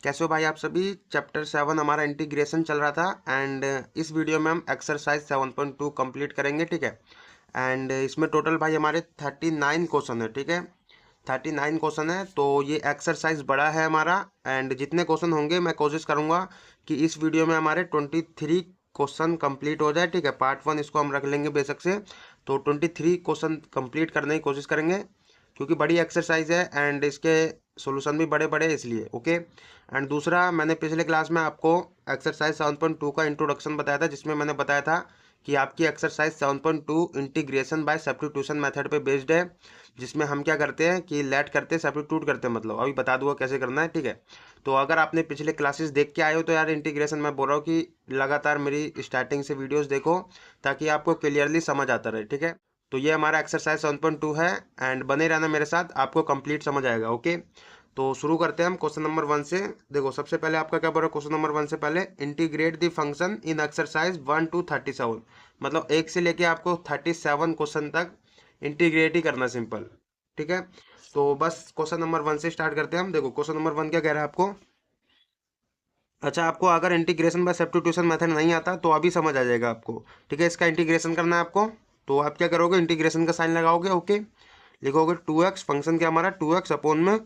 कैसे हो भाई आप सभी। चैप्टर 7 हमारा इंटीग्रेशन चल रहा था एंड इस वीडियो में हम एक्सरसाइज 7.2 कंप्लीट करेंगे, ठीक है। एंड इसमें टोटल भाई हमारे 39 क्वेश्चन है, ठीक है। 39 क्वेश्चन है, तो ये एक्सरसाइज बड़ा है हमारा। एंड जितने क्वेश्चन होंगे मैं कोशिश करूंगा कि इस वीडियो में हमारे 23 क्वेश्चन कंप्लीट हो जाए, ठीक है। पार्ट 1 इसको हम रख लेंगे बेशक से, तो 23 क्वेश्चन कंप्लीट करने की कोशिश करेंगे क्योंकि बड़ी एक्सरसाइज है एंड इसके सॉल्यूशन भी बड़े बड़े इसलिए, ओके। एंड दूसरा, मैंने पिछले क्लास में आपको एक्सरसाइज 7.2 का इंट्रोडक्शन बताया था, जिसमें मैंने बताया था कि आपकी exercise 7.2 integration by substitution method पे बेस्ड है, जिसमें हम क्या करते हैं कि लेट करते हैं, सब्स्टिट्यूट करते हैं। मतलब अभी बता दूंगा कैसे करना है, ठीक है। तो अगर आपने पिछले क्लासेस देख के आए हो तो यार इंटीग्रेशन, मैं बोल रहा हूँ कि लगातार मेरी स्टार्टिंग से वीडियोस देखो ताकि आपको क्लियरली समझ आता रहे, ठीक है। तो ये हमारा एक्सरसाइज 7.2 है एंड बने रहना मेरे साथ, आपको कंप्लीट समझ आएगा, ओके। तो शुरू करते हैं हम क्वेश्चन नंबर 1 से। देखो सबसे पहले आपका क्या बोल रहा है क्वेश्चन नंबर 1 से पहले, integrate the function in exercise 1 to 37। मतलब 1 से लेके आपको 37 क्वेश्चन तक इंटीग्रेट ही करना, सिंपल, ठीक है। तो बस क्वेश्चन नंबर 1 से स्टार्ट करते हैं हम। देखो क्वेश्चन नंबर 1 क्या कह रहा है आपको। अच्छा, आपको अगर इंटीग्रेशन बाय सब्स्टिट्यूशन मेथड नहीं आता तो अभी समझ आ जाएगा आपको, ठीक है। इसका इंटीग्रेशन करना है आपको, तो आप क्या करोगे, इंटीग्रेशन का साइन लगाओगे, ओके। लिखोगे 2x, फंक्शन क्या हमारा 2x अपॉन में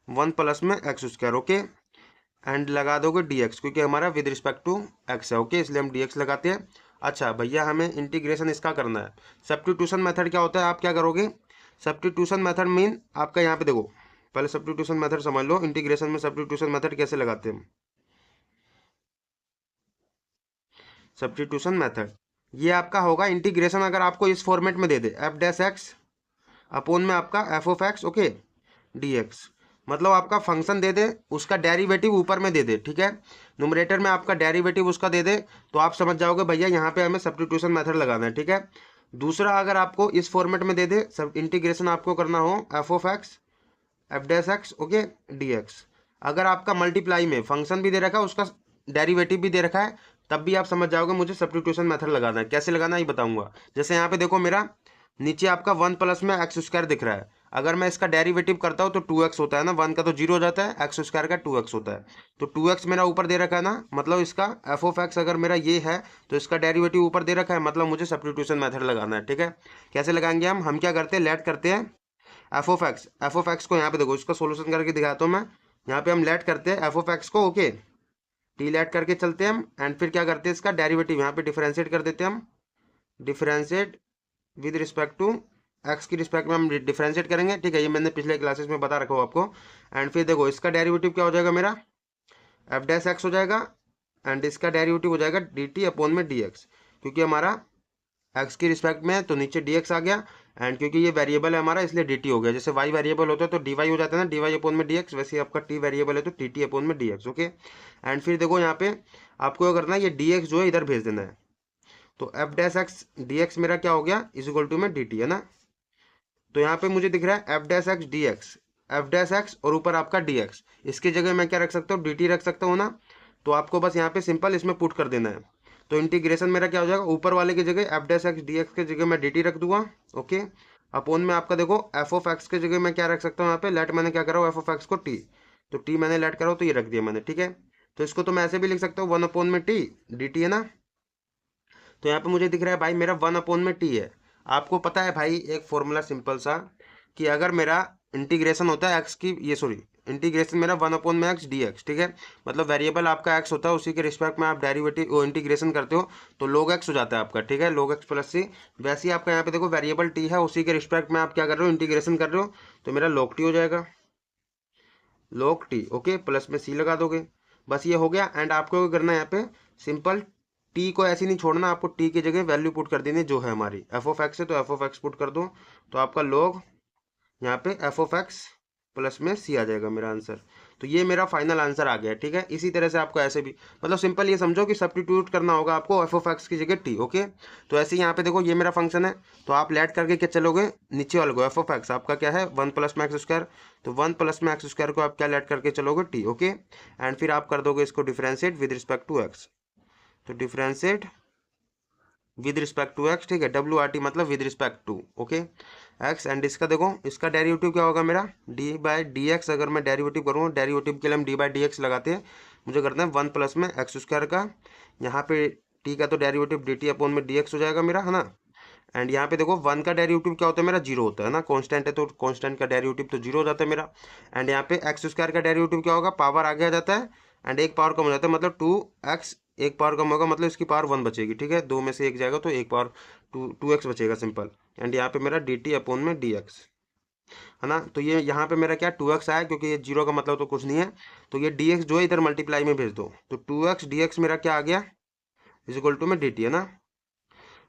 1 प्लस में एक्स स्क्वायर, ओके। एंड लगा दोगे dx, क्योंकि हमारा विद रिस्पेक्ट टू x है, ओके, इसलिए हम dx लगाते हैं। अच्छा भैया, हमें इंटीग्रेशन इसका करना है। सब्स्टिट्यूशन मेथड क्या होता है, आप क्या करोगे। सब्स्टिट्यूशन मेथड मीन आपका यहाँ पे देखो, पहले सब्स्टिट्यूशन मेथड समझ लो। इंटीग्रेशन में सब्स्टिट्यूशन मेथड कैसे लगाते हैं हम। सब्स्टिट्यूशन मेथड ये आपका होगा इंटीग्रेशन, अगर आपको इस फॉर्मेट में दे दे, एफ डैश एक्स अपोन में आपका F of x, okay, D x. मतलब आपका फंक्शन दे दे, उसका डेरिवेटिव ऊपर में दे दे, ठीक है। न्यूमरेटर में आपका डेरिवेटिव उसका दे दे, तो आप समझ जाओगे भैया यहाँ पे हमें सब्स्टिट्यूशन मेथड लगाना है, ठीक है। दूसरा, अगर आपको इस फॉर्मेट में दे दे, सब इंटीग्रेशन आपको करना हो F of x F dash x, okay, D x. अगर आपका मल्टीप्लाई में फंक्शन भी दे रखा है, उसका डेरिवेटिव भी दे रखा है, तब भी आप समझ जाओगे मुझे सब्स्टिट्यूशन मेथड लगाना है। कैसे लगाना है ये बताऊंगा। जैसे यहाँ पे देखो, मेरा नीचे आपका 1 प्लस में एक्स स्क्वायर दिख रहा है। अगर मैं इसका डेरिवेटिव करता हूँ तो 2x होता है ना, 1 का तो 0 हो जाता है, एक्स स्क्वायर का 2x होता है। तो 2x मेरा ऊपर दे रखा है ना, मतलब इसका एफ ऑफ एक्स अगर मेरा ये है तो इसका डेरिवेटिव ऊपर दे रखा है, मतलब मुझे सब्स्टिट्यूशन मेथड लगाना है, ठीक है। कैसे लगाएंगे हम क्या करते हैं, लेट करते हैं एफ ऑफ एक्स को। यहाँ पे देखो, इसका सोल्यूशन करके दिखाता हूँ मैं। यहाँ पे हम लेट करते हैं एफ ऑफ एक्स को, ओके, टी लेट करके चलते हैं हम। एंड फिर क्या करते हैं, इसका डेरिवेटिव यहाँ पे डिफरेंशिएट कर देते हैं हम। Differentiate with respect to x की रिस्पेक्ट में हम डिफरेंशिएट करेंगे, ठीक है। ये मैंने पिछले क्लासेस में बता रखा हूँ आपको। एंड फिर देखो, इसका डेरिवेटिव क्या हो जाएगा, मेरा एफ डैश एक्स हो जाएगा एंड इसका डेरिवेटिव हो जाएगा डी टी अपॉन में डी एक्स, क्योंकि हमारा एक्स की रिस्पेक्ट में है तो नीचे डी एक्स आ गया। एंड क्योंकि ये वेरिएबल है हमारा, इसलिए डी टी हो गया। जैसे वाई वेरिएबल होता है तो डी वाई हो जाता है ना, डी वाई अपॉन में डी एक्स, वैसे आपका टी वेरिएबल है तो टी टी अपॉन में डी एक्स, ओके। एंड फिर देखो यहाँ पे आपको क्या करना है, ये डी एक्स जो है इधर भेज देना है। तो F dash x d x मेरा क्या हो गया, इज इक्वल टू में डी टी, है ना। तो यहाँ पे मुझे दिख रहा है F dash x d x, F dash x और ऊपर आपका डी एक्स। इसकी जगह मैं क्या रख सकता हूँ, डी टी रख सकता हूँ ना। तो आपको बस यहाँ पे सिंपल इसमें पुट कर देना है। तो इंटीग्रेशन मेरा क्या हो जाएगा, ऊपर वाले की जगह F dash x d x की जगह मैं डी टी रख दूंगा, ओके। अपोन में आपका देखो एफ ऑफ एक्स की जगह मैं क्या रख सकता हूँ, यहाँ पे लेट मैंने क्या करा एफ ऑफ एक्स को टी, तो टी मैंने लेट करा तो ये रख दिया मैंने, ठीक है। तो इसको तो मैं ऐसे भी लिख सकता हूँ 1 अपोन में टी डी टी, है ना। तो यहाँ पे मुझे दिख रहा है भाई मेरा 1 अपोन में टी है। आपको पता है भाई एक फॉर्मूला सिंपल सा, कि अगर मेरा इंटीग्रेशन होता है एक्स की, ये सॉरी, इंटीग्रेशन मेरा 1 अपोन में एक्स डी एक्स, ठीक है। मतलब वेरिएबल आपका एक्स होता है, उसी के रिस्पेक्ट में आप डेरिवेटिव वो इंटीग्रेशन करते हो तो log x हो जाता है आपका, ठीक है, log x प्लस सी। वैसे ही आपका यहाँ पे देखो वेरिएबल टी है, उसी के रिस्पेक्ट में आप क्या कर रहे हो, इंटीग्रेशन कर रहे हो, तो मेरा log टी हो जाएगा, log टी, ओके, प्लस में सी लगा दोगे। बस ये हो गया। एंड आपको क्या करना है, यहाँ पे सिंपल टी को ऐसे नहीं छोड़ना, आपको टी की जगह वैल्यू पुट कर देनी है जो है हमारी एफ ऑफ एक्स है, तो एफ ऑफ एक्स पुट कर दो। तो आपका log यहाँ पे एफ ऑफ एक्स प्लस में सी आ जाएगा मेरा आंसर। तो ये मेरा फाइनल आंसर आ गया, ठीक है। इसी तरह से आपको ऐसे भी, मतलब सिंपल ये समझो कि सब्स्टिट्यूट करना होगा आपको एफ ऑफ एक्स की जगह टी, ओके। तो ऐसे ही यहाँ पे देखो, ये मेरा फंक्शन है, तो आप लेट करके क्या चलोगे, नीचे वाले को एफ ऑफ एक्स आपका क्या है 1 प्लस में एक्स स्क्वायर, तो 1 प्लस में एक्स स्क्वायर को आप क्या लेट करके चलोगे टी, ओके। एंड फिर आप कर दोगे इसको differentiate with respect to x, तो differentiate with respect to x, ठीक है, डब्ल्यू आर टी मतलब with respect to, okay, x. And इसका देखो, इसका डेरिवेटिव क्या होगा मेरा, डी बाई डी एक्स। अगर मैं डेरिवेटिव करूँ, डेरिवेटिव के लिए हम डी बाई डी एक्स लगाते हैं, मुझे करना है 1 प्लस में एक्स स्क्वायर का, यहाँ पे टी का तो डेरिवेटिव डी टी अपॉन में डी एक्स हो जाएगा मेरा, है ना। एंड यहाँ पे देखो 1 का डेरिवेटिव क्या होता है मेरा, जीरो होता है ना, कांस्टेंट है तो कांस्टेंट का डेरिवेटिव तो जीरो हो जाता है मेरा। एंड यहाँ पे एक्स स्क्वायर का डेरिवेटिव क्या होगा, पावर आगे आ जाता है एंड एक पावर कम हो जाता है, मतलब 2x, एक पावर कम होगा मतलब इसकी पावर 1 बचेगी, ठीक है, दो में से एक जाएगा तो एक पावर 2x बचेगा, सिंपल। एंड यहाँ पे मेरा डी टी अपॉन में डी एक्स, है ना। तो ये यहाँ पे मेरा क्या 2x आया, क्योंकि ये जीरो का मतलब तो कुछ नहीं है, तो ये dx जो है इधर मल्टीप्लाई में भेज दो, तो 2x dx मेरा क्या आ गया, इज इक्वल टू में dt, है ना।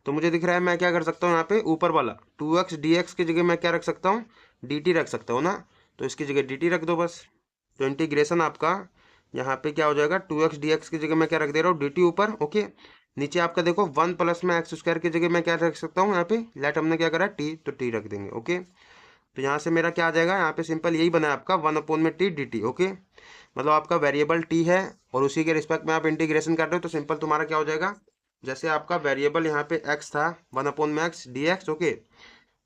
तो मुझे दिख रहा है मैं क्या कर सकता हूँ, यहाँ पे ऊपर वाला 2x dx की जगह मैं क्या रख सकता हूँ, dt रख सकता हूँ ना, तो इसकी जगह dt रख दो बस। तो इंटीग्रेशन आपका यहाँ पे क्या हो जाएगा, 2x dx की जगह मैं क्या रख दे रहा हूँ, dt ऊपर, ओके। नीचे आपका देखो 1 प्लस में एक्स स्क्वायर की जगह मैं क्या रख सकता हूँ, यहाँ पे लेट हमने क्या करा t, तो t रख देंगे, ओके। तो यहाँ से मेरा क्या आ जाएगा, यहाँ पे सिंपल यही बना है आपका 1 अपॉन में टी डी टी, ओके। मतलब आपका वेरिएबल टी है और उसी के रिस्पेक्ट में आप इंटीग्रेशन कर रहे हो, तो सिंपल तुम्हारा क्या हो जाएगा, जैसे आपका वेरिएबल यहाँ पे x था 1 अपॉन में x d x, okay,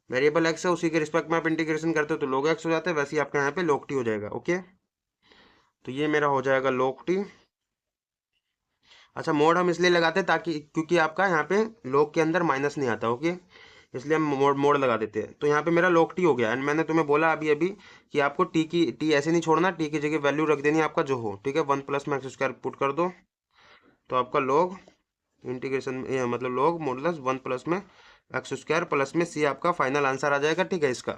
variable x है उसी के रिस्पेक्ट में आप इंटीग्रेशन करते हो तो log x हो जाता है, वैसे ही आपका यहाँ पे log t हो जाएगा, ओके। तो ये मेरा हो जाएगा log t। अच्छा, मोड हम इसलिए लगाते हैं ताकि, क्योंकि आपका यहाँ पे log के अंदर माइनस नहीं आता, ओके, इसलिए हम मोड मोड लगा देते हैं। तो यहाँ पे मेरा log t हो गया। एंड मैंने तुम्हें बोला अभी अभी कि आपको टी ऐसे नहीं छोड़ना, टी की जगह वैल्यू रख देनी आपका जो हो, ठीक है, 1 प्लस में एक्स स्क्वायर पुट कर दो, तो आपका log इंटीग्रेशन मतलब log मॉडुलस 1 प्लस में एक्स स्क्वायर प्लस में सी आपका फाइनल आंसर आ जाएगा, ठीक है, इसका।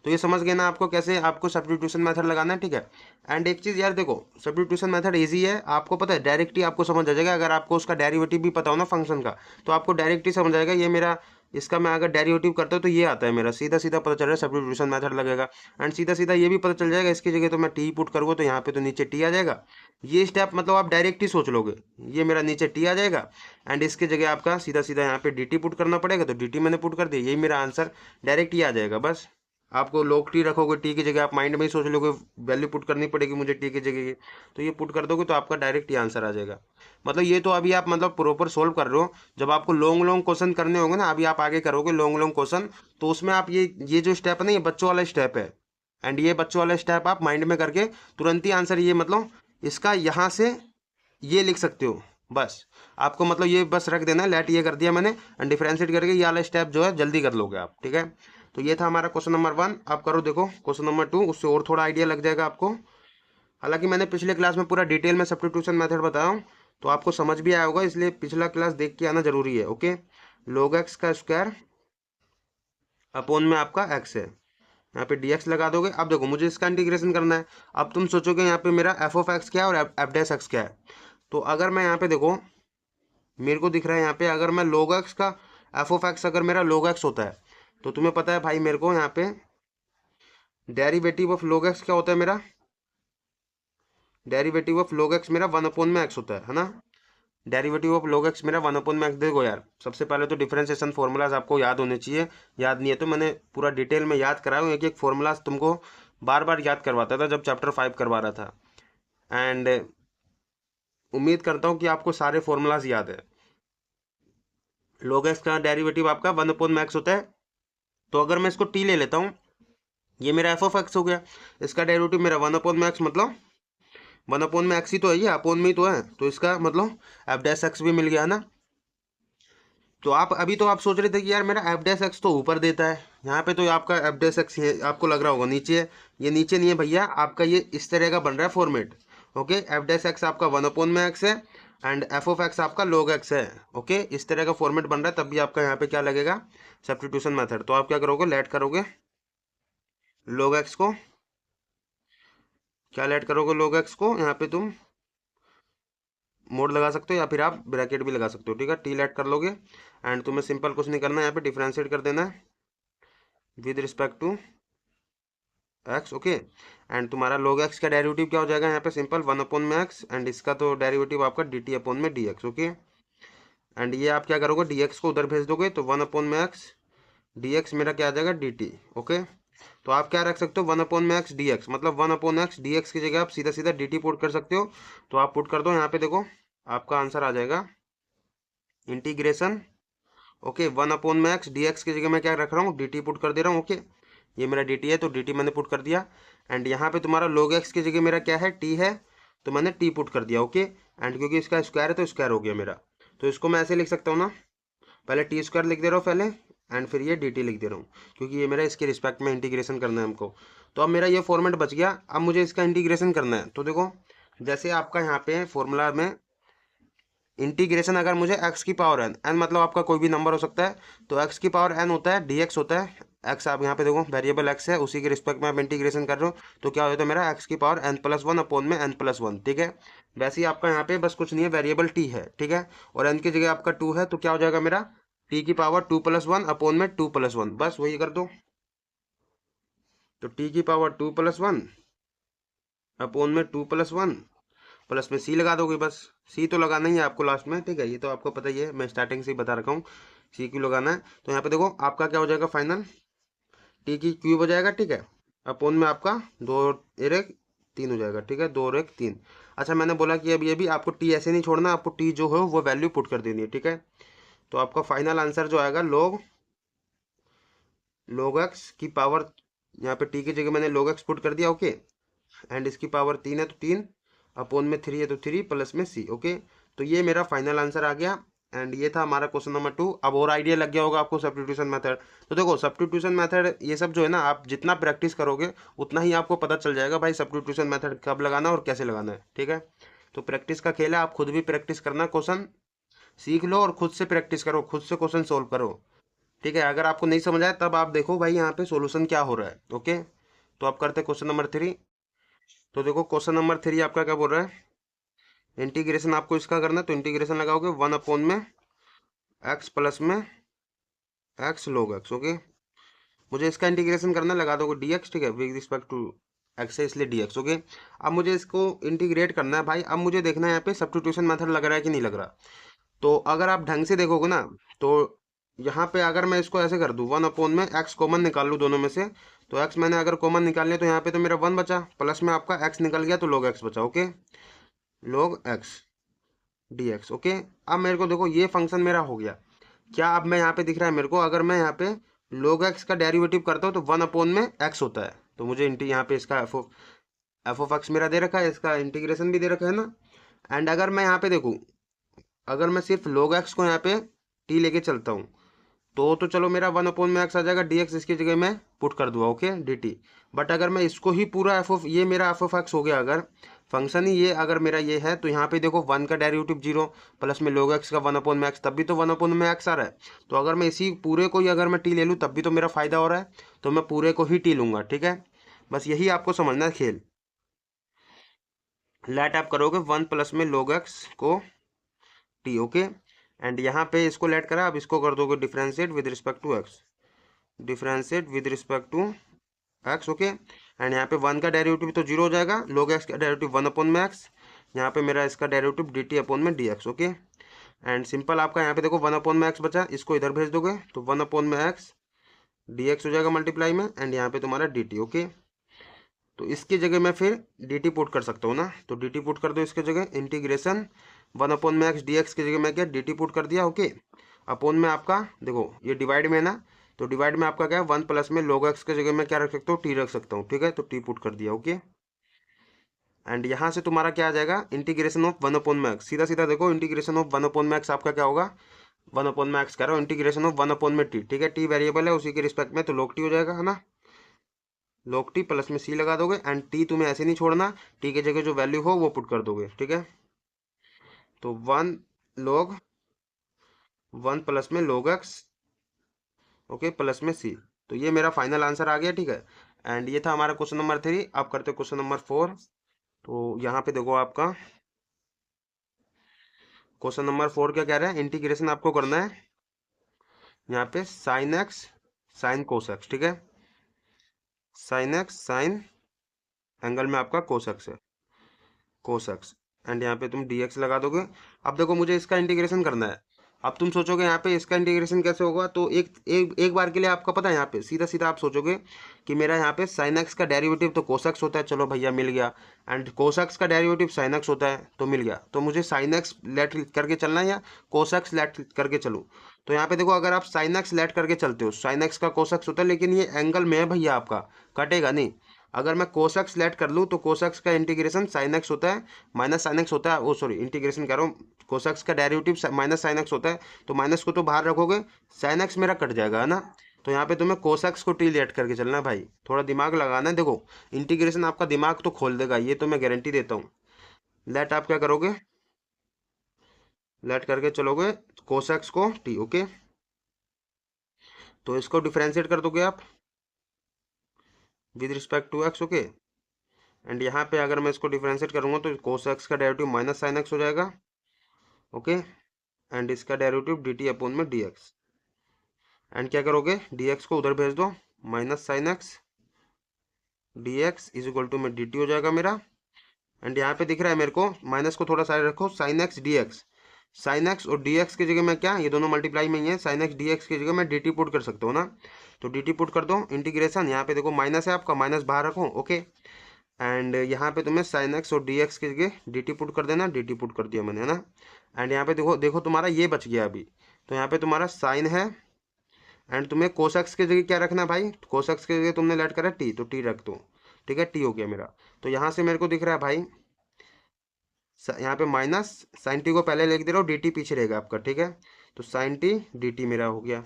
तो ये समझ गए ना आपको कैसे आपको सब्स्टिट्यूशन मेथड लगाना है, ठीक है। एंड एक चीज़ यार देखो, सब्स्टिट्यूशन मेथड इजी है, आपको पता है डायरेक्ट ही आपको समझ आ जाएगा। अगर आपको उसका डेरिवेटिव भी पता हो ना फंक्शन का, तो आपको डायरेक्ट ही समझ आएगा। ये मेरा इसका मैं अगर डेरिवेटिव करता हूँ तो ये आता है मेरा, सीधा सीधा पता चल रहा है सब्स्टिट्यूशन मेथड लगेगा। एंड सीधा सीधा ये भी पता चल जाएगा, इसकी जगह तो मैं टी पुट करूँगा तो यहाँ पे तो नीचे टी आ जाएगा। ये स्टेप मतलब आप डायरेक्ट ही सोच लोगे, ये मेरा नीचे टी आ जाएगा एंड इसकी जगह आपका सीधा सीधा यहाँ पे डी टी पुट करना पड़ेगा, तो डी टी मैंने पुट कर दिया, यही मेरा आंसर डायरेक्ट ही आ जाएगा। बस आपको log टी रखोगे, टी की जगह आप माइंड में ही सोच लोगे वैल्यू पुट करनी पड़ेगी मुझे टी की जगह ये, तो ये पुट कर दोगे तो आपका डायरेक्ट ही आंसर आ जाएगा। मतलब ये तो अभी आप मतलब प्रॉपर सोल्व कर रहे हो। जब आपको लॉन्ग लॉन्ग क्वेश्चन करने होंगे ना, अभी आप आगे करोगे लॉन्ग लॉन्ग क्वेश्चन, तो उसमें आप ये जो स्टेप है ना, ये बच्चों वाला स्टेप है। एंड ये बच्चों वाला स्टेप आप माइंड में करके तुरंत ही आंसर, ये मतलब इसका यहाँ से ये लिख सकते हो बस। आपको मतलब ये बस रख देना है, लेट ये कर दिया मैंने एंड डिफरेंशिएट करके ये वाला स्टेप जो है जल्दी कर लोगे आप, ठीक है। तो ये था हमारा क्वेश्चन नंबर 1। आप करो देखो क्वेश्चन नंबर 2, उससे और थोड़ा आइडिया लग जाएगा आपको। हालांकि मैंने पिछले क्लास में पूरा डिटेल में सब्स्टिट्यूशन मेथड बताया हूँ, तो आपको समझ भी आया होगा, इसलिए पिछला क्लास देख के आना जरूरी है, ओके। log x का स्क्वायर अपॉन में आपका x है, यहाँ पे dx लगा दोगे। अब देखो मुझे इसका इंटीग्रेशन करना है। अब तुम सोचोगे यहाँ पे मेरा f ऑफ x क्या है और f डैश x क्या है। तो अगर मैं यहाँ पे देखो, मेरे को दिख रहा है यहाँ पे अगर मैं log x का f ऑफ x अगर मेरा log x होता है, तो तुम्हें पता है भाई मेरे को यहाँ पे डेरिवेटिव ऑफ log x क्या होता है मेरा, डेरिवेटिव ऑफ log x मेरा 1 अपॉन में x होता है ना। डेरिवेटिव ऑफ log x मेरा 1 अपॉन में x। देखो यार, सबसे पहले तो डिफरेंशिएशन फॉर्मूलाज आपको याद होने चाहिए। याद नहीं है तो मैंने पूरा डिटेल में याद कराया हूँ, एक एक फॉर्मूलाज तुमको बार बार याद करवाता था जब चैप्टर 5 करवा रहा था। एंड उम्मीद करता हूँ कि आपको सारे फॉर्मूलाज याद है। log x का डेरिवेटिव आपका 1 अपॉन में x होता है। तो अगर मैं इसको t ले लेता हूँ, ये मेरा f ऑफ x हो गया, इसका डेरिवेटिव मेरा 1 अपॉन में x, मतलब 1 अपॉन में x ही तो है, ये अपॉन में ही तो है, तो इसका मतलब f डैश x भी मिल गया ना। तो आप अभी तो आप सोच रहे थे कि यार मेरा f डैश x तो ऊपर देता है, यहाँ पे तो आपका f डैश x है, आपको लग रहा होगा नीचे है। ये नीचे नहीं है भैया, आपका ये इस तरह का बन रहा है format, okay. f dash x आपका 1 अपॉन में x है एंड f ऑफ x आपका log x है, ओके। इस तरह का फॉर्मेट बन रहा है, तब भी आपका यहाँ पे क्या लगेगा, सब्स्टिट्यूशन मेथड। तो आप क्या करोगे, लेट करोगे log x को, क्या लेट करोगे log x को, यहाँ पे तुम मोड लगा सकते हो या फिर आप ब्रैकेट भी लगा सकते हो, ठीक है। टी लेट कर लोगे एंड तुम्हें सिंपल कुछ नहीं करना है, यहाँ पे डिफरेंशिएट कर देना है with respect to x, okay. And तुम्हारा log x का डेरिवेटिव क्या हो जाएगा, यहाँ पे सिंपल 1 अपॉन में x एंड इसका तो डेरिवेटिव आपका dt अपॉन में dx, ओके। एंड ये आप क्या करोगे, dx को उधर भेज दोगे, तो 1 अपॉन में x dx मेरा क्या आ जाएगा dt, ओके। तो आप क्या रख सकते हो, 1 अपॉन में x dx, मतलब 1 अपॉन x dx की जगह आप सीधा सीधा dt पुट कर सकते हो। तो आप पुट कर दो, यहाँ पे देखो आपका आंसर आ जाएगा इंटीग्रेशन ओके 1/x dx की जगह मैं क्या रख रहा हूँ, dt पुट कर दे रहा हूँ। ओके ये मेरा dt है तो dt मैंने पुट कर दिया। एंड यहाँ पे तुम्हारा log x की जगह मेरा क्या है, t है, तो मैंने t पुट कर दिया। ओके एंड क्योंकि इसका स्क्वायर है तो स्क्वायर हो गया मेरा, तो इसको मैं ऐसे लिख सकता हूँ ना, पहले टी स्क्वायर लिख दे रहा हूँ पहले, एंड फिर ये dt लिख दे रहा हूँ, क्योंकि ये मेरा इसके रिस्पेक्ट में इंटीग्रेशन करना है हमको। तो अब मेरा ये फॉर्मेट बच गया। अब मुझे इसका इंटीग्रेशन करना है। तो देखो जैसे आपका यहाँ पे फॉर्मूला में इंटीग्रेशन, अगर मुझे x की पावर n मतलब आपका कोई भी नंबर हो सकता है, तो x की पावर n होता है dx होता है। x आप यहाँ पे देखो वेरिएबल x है, उसी के रिस्पेक्ट में आप इंटीग्रेशन कर रहे हो, तो क्या हो जाता है मेरा x की पावर n+1 अपॉन में n+1। ठीक है, वैसे ही आपका यहाँ पे बस कुछ नहीं है, वेरिएबल t है। ठीक है, और n की जगह आपका 2 है, तो क्या हो जाएगा मेरा t की पावर 2+1 अपॉन में 2+1, बस वही कर दो। तो t की पावर 2+1 अपॉन में 2+1 प्लस में सी लगा दोगे, बस सी तो लगाना ही है आपको लास्ट में। ठीक है, ये तो आपको पता ही है, मैं स्टार्टिंग से ही बता रखा हूँ सी क्यू लगाना है। तो यहाँ पे देखो आपका क्या हो जाएगा, फाइनल टी की क्यूब हो जाएगा। ठीक है, अपोन में आपका 2 और 1 3 हो जाएगा। ठीक है, 2 और 1 3। अच्छा मैंने बोला कि अभी अभी आपको टी ऐसे नहीं छोड़ना, आपको टी जो हो वो वैल्यू पुट कर देनी है। ठीक है, तो आपका फाइनल आंसर जो आएगा log x की पावर, यहाँ पे टी की जगह मैंने log x पुट कर दिया। ओके एंड इसकी पावर 3 है तो 3 अपॉन में 3 है तो 3 प्लस में सी। ओके तो ये मेरा फाइनल आंसर आ गया। एंड ये था हमारा क्वेश्चन नंबर 2। अब और आइडिया लग गया होगा आपको सब्स्टिट्यूशन मेथड। तो देखो सब्स्टिट्यूशन मेथड ये सब जो है ना, आप जितना प्रैक्टिस करोगे उतना ही आपको पता चल जाएगा भाई सब्स्टिट्यूशन मेथड कब लगाना और कैसे लगाना है। ठीक है, तो प्रैक्टिस का खेल है, आप खुद भी प्रैक्टिस करना, क्वेश्चन सीख लो और खुद से प्रैक्टिस करो, खुद से क्वेश्चन सोल्व करो। ठीक है, अगर आपको नहीं समझ आए तब आप देखो भाई यहाँ पे सोल्यूशन क्या हो रहा है। ओके तो आप करते क्वेश्चन नंबर 3। तो देखो क्वेश्चन नंबर 3 आपका क्या बोल रहा है, इंटीग्रेशन आपको इसका करना है, तो इंटीग्रेशन लगाओगे 1 अपॉन में x प्लस में x log x। ओके मुझे इसका इंटीग्रेशन करना, लगा दोगे dx। ठीक है, विद रिस्पेक्ट टू x है इसलिए dx। ओके अब मुझे इसको इंटीग्रेट करना है भाई। अब मुझे देखना है यहाँ पे सब्स्टिट्यूशन मेथड लग रहा है कि नहीं लग रहा। तो अगर आप ढंग से देखोगे ना, तो यहाँ पे अगर मैं इसको ऐसे कर दूँ 1 अपॉन में x कॉमन निकाल लूँ दोनों में से, तो x मैंने अगर कॉमन निकाल लिया तो यहाँ पे तो मेरा 1 बचा, प्लस में आपका x निकल गया तो log x बचा। Okay log x dx। Okay अब मेरे को देखो ये फंक्शन मेरा हो गया। क्या अब मैं यहाँ पे दिख रहा है मेरे को, अगर मैं यहाँ पे log x का डेरिवेटिव करता हूँ तो 1 अपॉन में x होता है। तो मुझे यहाँ पे इसका एफ ऑफ एक्स मेरा दे रखा है, इसका इंटीग्रेशन भी दे रखा है ना। एंड अगर मैं यहाँ पे देखूँ, अगर मैं सिर्फ log x को यहाँ पे t लेके चलता हूँ, तो चलो मेरा 1 अपॉन में x आ जाएगा, dx इसकी जगह मैं पुट कर दूंगा। Okay dt। बट अगर मैं इसको ही पूरा ये मेरा एफ ऑफ एक्स हो गया, अगर फंक्शन ही ये अगर मेरा ये है, तो यहाँ पे देखो 1 का डेरिवेटिव 0 प्लस में log x का 1 अपॉन में x, तब भी तो 1 अपॉन में x आ रहा है। तो अगर मैं इसी पूरे को ही अगर मैं t ले लूँ तब भी तो मेरा फायदा हो रहा है, तो मैं पूरे को ही t लूंगा। ठीक है, बस यही आपको समझना है खेल। लेट आप करोगे 1 प्लस में log x को t। ओके एंड यहाँ पे इसको लेट करा, अब इसको कर दोगे differentiate with respect to x, differentiate with respect to x। Okay and यहाँ पे 1 का डेरिवेटिव तो 0 हो जाएगा, log x का डेरिवेटिव 1 अपॉन में x, यहाँ पे मेरा इसका डेरिवेटिव dt अपॉन में dx। ओके एंड सिंपल आपका यहाँ पे देखो 1 अपॉन में x बचा, इसको इधर भेज दोगे तो 1 अपॉन में x dx हो जाएगा मल्टीप्लाई में, एंड यहाँ पे तुम्हारा dt। ओके तो इसकी जगह मैं फिर dt पुट कर सकता हूँ ना, तो dt पुट कर दो इसके जगह, इंटीग्रेशन 1 अपॉन में x dx की जगह मैं क्या dt पुट कर दिया। ओके अपॉन में आपका देखो ये डिवाइड में है ना, तो डिवाइड में आपका क्या है 1 प्लस में log x की जगह मैं क्या रख सकता हूँ, t रख सकता हूँ। ठीक है, तो t पुट कर दिया। ओके एंड यहाँ से तुम्हारा क्या आ जाएगा, इंटीग्रेशन ऑफ 1 अपॉन में x। सीधा सीधा देखो इंटीग्रेशन ऑफ 1 अपॉन में x आपका क्या होगा, 1 अपॉन में x कह रहा हूँ, इंटीग्रेशन ऑफ 1 अपॉन में t। ठीक है, t वेरिएबल है उसी के रिस्पेक्ट में, तो log t हो जाएगा है ना, log t प्लस में c लगा दोगे। एंड t तुम्हें ऐसे नहीं छोड़ना, t की जगह जो वैल्यू हो वो पुट कर दोगे। ठीक है, तो 1 प्लस में log x ओके प्लस में c, तो ये मेरा फाइनल आंसर आ गया। ठीक है, एंड ये था हमारा क्वेश्चन नंबर 3। आप करते क्वेश्चन नंबर 4। तो यहाँ पे देखो आपका क्वेश्चन नंबर 4 क्या कह रहा है, इंटीग्रेशन आपको करना है यहाँ पे sine x sine cos x। ठीक है, साइन x साइन एंगल में आपका कोस x है, कोस x, एंड यहाँ पे तुम dx लगा दोगे। अब देखो मुझे इसका इंटीग्रेशन करना है, अब तुम सोचोगे यहाँ पे इसका इंटीग्रेशन कैसे होगा, तो एक बार के लिए आपका पता है यहाँ पे सीधा सीधा आप सोचोगे कि मेरा यहाँ पे साइन एक्स का डेरिवेटिव तो कोसेक्स होता है, चलो भैया मिल गया, एंड कोसेक्स का डेरिवेटिव साइन एक्स होता है तो मिल गया। तो मुझे साइन एक्स लेट करके चलना है या कोसेक्स लेट करके चलूँ? तो यहाँ पे देखो, अगर आप साइन एक्स लेट करके चलते हो, साइन एक्स का कोसेक्स होता है, लेकिन ये एंगल में है भैया आपका, कटेगा नहीं। अगर मैं कोसेक्स लेट कर लूँ तो कोसेक्स का इंटीग्रेशन साइन एक्स होता है माइनस साइन एक्स होता है, वो सॉरी इंटीग्रेशन कर रहा हूँ, कोसेक्स का डेरिवेटिव माइनस साइन एक्स होता है, तो माइनस को तो बाहर रखोगे, साइन एक्स मेरा कट जाएगा, है ना। तो यहाँ पे तुम्हें कोसेक्स को टी लेट करके चलना है भाई, थोड़ा दिमाग लगाना है। देखो इंटीग्रेशन आपका दिमाग तो खोल देगा, ये तो मैं गारंटी देता हूँ। लेट आप क्या करोगे, लेट करके चलोगे कोसेक्स को टी, ओके। तो इसको डिफरेंशिएट कर दोगे आप with respect to x, okay. And यहाँ पे अगर मैं इसको डिफरेंशिएट करूंगा तो कोस एक्स का डेरिवेटिव माइनस साइन एक्स हो जाएगा, ओके। एंड इसका डेरिवेटिव डी टी अपॉन में डी एक्स। एंड क्या करोगे, डी एक्स को उधर भेज दो, minus sine x d x is equal to में डी टी हो जाएगा मेरा। एंड यहाँ पे दिख रहा है मेरे को, माइनस को थोड़ा साइड रखो, sign x d x, sine x और डी एक्स की जगह मैं क्या, ये दोनों मल्टीप्लाई में ही है, साइन एक्स डी एक्स की जगह मैं डी टी पुट कर सकता हूँ ना। तो डी टी पुट कर दो, इंटीग्रेशन यहाँ पे देखो माइनस है आपका, माइनस बाहर रखो, ओके। एंड यहाँ पे तुम्हें साइन एक्स और डी एक्स की जगह डी टी पुट कर देना, डी टी पुट कर दिया मैंने, है ना। एंड यहाँ पे देखो देखो तुम्हारा ये बच गया अभी, तो यहाँ पे तुम्हारा साइन है, एंड तुम्हें कोसेक्स की जगह क्या रखना है भाई, कोसेक्स की जगह तुमने लेट करा टी, तो टी रख दो, ठीक है, टी हो गया मेरा। तो यहाँ से मेरे को दिख रहा है भाई, यहाँ पे माइनस साइन टी को पहले लिख दे रहा हूँ, डी टी पीछे रहेगा आपका, ठीक है। तो साइन टी डी टी मेरा हो गया।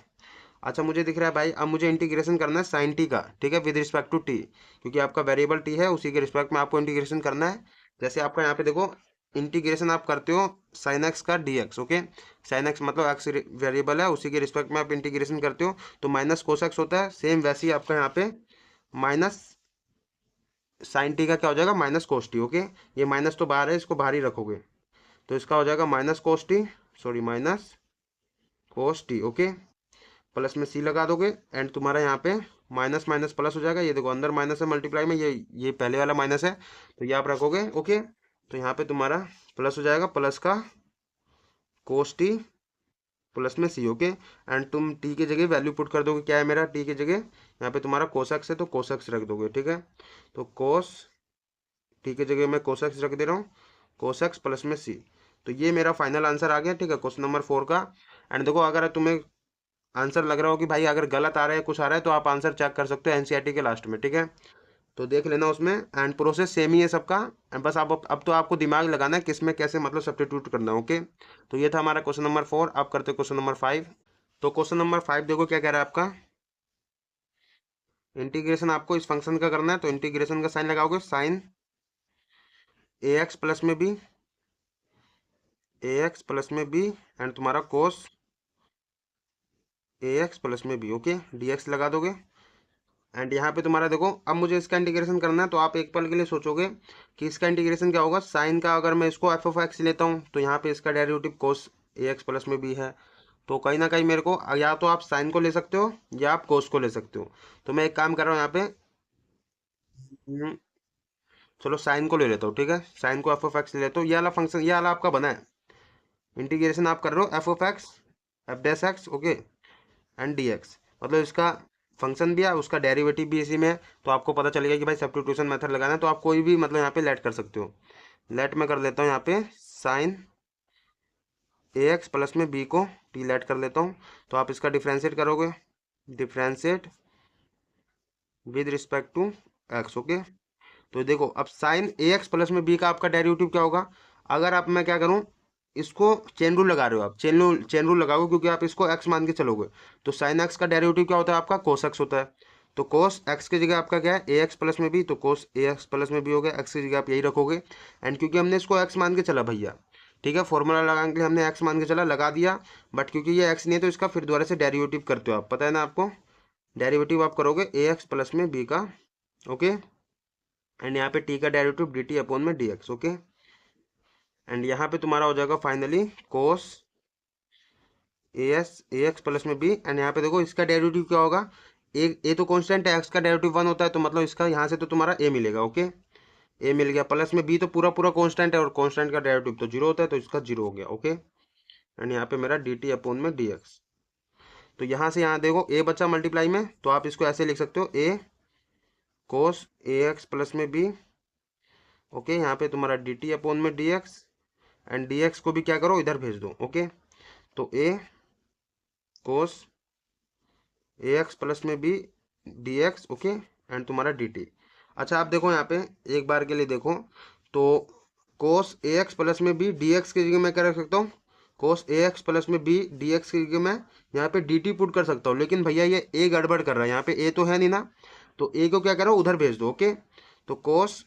अच्छा मुझे दिख रहा है भाई, अब मुझे इंटीग्रेशन करना है साइन टी का, ठीक है, विद रिस्पेक्ट टू टी, क्योंकि आपका वेरिएबल टी है, उसी के रिस्पेक्ट में आपको इंटीग्रेशन करना है। जैसे आपका यहाँ पे देखो इंटीग्रेशन आप करते हो साइन एक्स का D x, okay. Sine x मतलब एक्स वेरिएबल है, उसी के रिस्पेक्ट में आप इंटीग्रेशन करते हो, तो माइनस कोस एक्स होता है, सेम वैसे ही आपका यहाँ पे माइनस साइन टी का क्या हो जाएगा, माइनस कोस टी, ओके। ये माइनस तो बाहर है, इसको बाहर ही रखोगे, तो इसका हो जाएगा minus cos t, sorry minus cos t, okay. Plus में सी लगा दोगे, एंड तुम्हारा यहाँ पे माइनस माइनस प्लस हो जाएगा, ये देखो अंदर माइनस है मल्टीप्लाई में, ये पहले वाला माइनस है, तो ये आप रखोगे, ओके। तो यहाँ पे तुम्हारा प्लस हो जाएगा, प्लस का कोस टी प्लस में सी, ओके। एंड तुम टी की जगह वैल्यू पुट कर दोगे, क्या है मेरा टी की जगह, यहाँ पे तुम्हारा कोसेक्स है तो कोसेक्स रख दोगे, ठीक है। तो कोस टी की जगह मैं कोसेक्स रख दे रहा हूँ, कोसेक्स प्लस में सी। तो ये मेरा फाइनल आंसर आ गया, ठीक है, क्वेश्चन नंबर 4 का। एंड देखो अगर तुम्हें आंसर लग रहा हो कि भाई अगर गलत आ रहा है कुछ आ रहा है, तो आप आंसर चेक कर सकते हो एनसीईआरटी के लास्ट में, ठीक है। तो देख लेना उसमें, एंड प्रोसेस सेम ही है सबका। एंड बस आप अब तो आपको दिमाग लगाना है किस में कैसे मतलब सब्स्टिट्यूट करना है, ओके। तो ये था हमारा क्वेश्चन नंबर 4। आप करते क्वेश्चन नंबर 5। तो क्वेश्चन नंबर 5 देखो क्या कह रहा है आपका, इंटीग्रेशन आपको इस फंक्शन का करना है, तो इंटीग्रेशन का साइन लगाओगे, साइन ए एक्स प्लस में बी, ए एक्स प्लस में बी, एंड तुम्हारा कोस ए एक्स प्लस में बी, ओके, डी एक्स लगा दोगे। एंड यहाँ पे तुम्हारा देखो, अब मुझे इसका इंटीग्रेशन करना है, तो आप एक पल के लिए सोचोगे कि इसका इंटीग्रेशन क्या होगा, साइन का अगर मैं इसको एफ ऑफ एक्स लेता हूँ, तो यहाँ पे इसका derivative cos a x plus में बी है, तो कहीं ना कहीं मेरे को या तो आप साइन को ले सकते हो या आप कोस को ले सकते हो। तो मैं एक काम कर रहा हूँ यहाँ पे, चलो साइन को ले लेता हूँ, ठीक है, साइन को एफ ऑफ एक्स ले लेता हूँ। ये वाला फंक्शन ये वाला आपका बना है, इंटीग्रेशन आप कर रहे हो F of x F dash x, okay, and d x, मतलब इसका फंक्शन भी है उसका डेरिवेटिव भी इसी में है। तो आपको पता चलेगा कि भाई सब्स्टिट्यूशन मेथड लगाना है, तो आप कोई भी मतलब यहाँ पे लेट कर सकते हो। लेट में कर लेता हूँ यहाँ पे साइन ए एक्स प्लस में बी को टी लेट कर लेता हूँ। तो आप इसका डिफ्रेंशिएट करोगे, differentiate with respect to x, okay. तो देखो अब साइन ए एक्स प्लस में बी का आपका डेरिवेटिव क्या होगा, अगर आप मैं क्या करूँ, इसको चेन रूल लगा रहे हो आप, चेन रूल लगाओगे, क्योंकि आप इसको एक्स मान के चलोगे। तो साइन एक्स का डेरिवेटिव क्या होता है आपका, कोस एक्स होता है। तो कोस एक्स की जगह आपका क्या है, ए एक्स प्लस में बी, तो कोस ए एक्स प्लस में बी हो गया, एक्स की जगह आप यही रखोगे। एंड क्योंकि हमने इसको एक्स मान के चला भैया, ठीक है, फॉर्मूला लगाने के लिए हमने एक्स मान के चला, लगा दिया। बट क्योंकि ये एक्स नहीं है, तो इसका फिर दोबारा से डेरिवेटिव करते हो आप, पता है ना आपको, डेरिवेटिव आप करोगे ए एक्स प्लस में बी का, ओके। एंड यहाँ पे टी का डेरिवेटिव डी टी अपॉन में डी एक्स, ओके। एंड यहाँ पे तुम्हारा हो जाएगा finally cos a x plus में बी। एंड यहाँ पे देखो इसका डेरिवेटिव क्या होगा, ए तो कांस्टेंट है, एक्स का डेरिवेटिव 1 होता है, तो मतलब इसका यहाँ से तो तुम्हारा ए मिलेगा, ओके, ए मिल गया। प्लस में बी तो पूरा पूरा कांस्टेंट है, और कांस्टेंट का डेरिवेटिव तो 0 होता है, तो इसका 0 हो गया, ओके। एंड यहाँ पे मेरा डी टी अपॉन में डी एक्स। तो यहाँ से यहाँ देखो ए बचा मल्टीप्लाई में, तो आप इसको ऐसे लिख सकते हो a cos a x plus में बी। ओके, यहाँ पे तुम्हारा डी टी अपॉन में d x, and d x को भी क्या करो इधर भेज दो। ओके, तो a cos a x plus में b d x. Okay, and तुम्हारा डी टी। अच्छा, आप देखो यहाँ पे एक बार के लिए देखो, तो कोस ए एक्स प्लस में बी डी एक्स की जगह मैं क्या रख सकता हूँ, कोस ए एक्स प्लस में बी डी एक्स की जगह मैं यहाँ पे डी टी पुट कर सकता हूँ। लेकिन भैया ये ए गड़बड़ कर रहा है, यहाँ पे ए तो है नहीं ना, तो ए को क्या करो उधर भेज दो। ओके, तो कोस,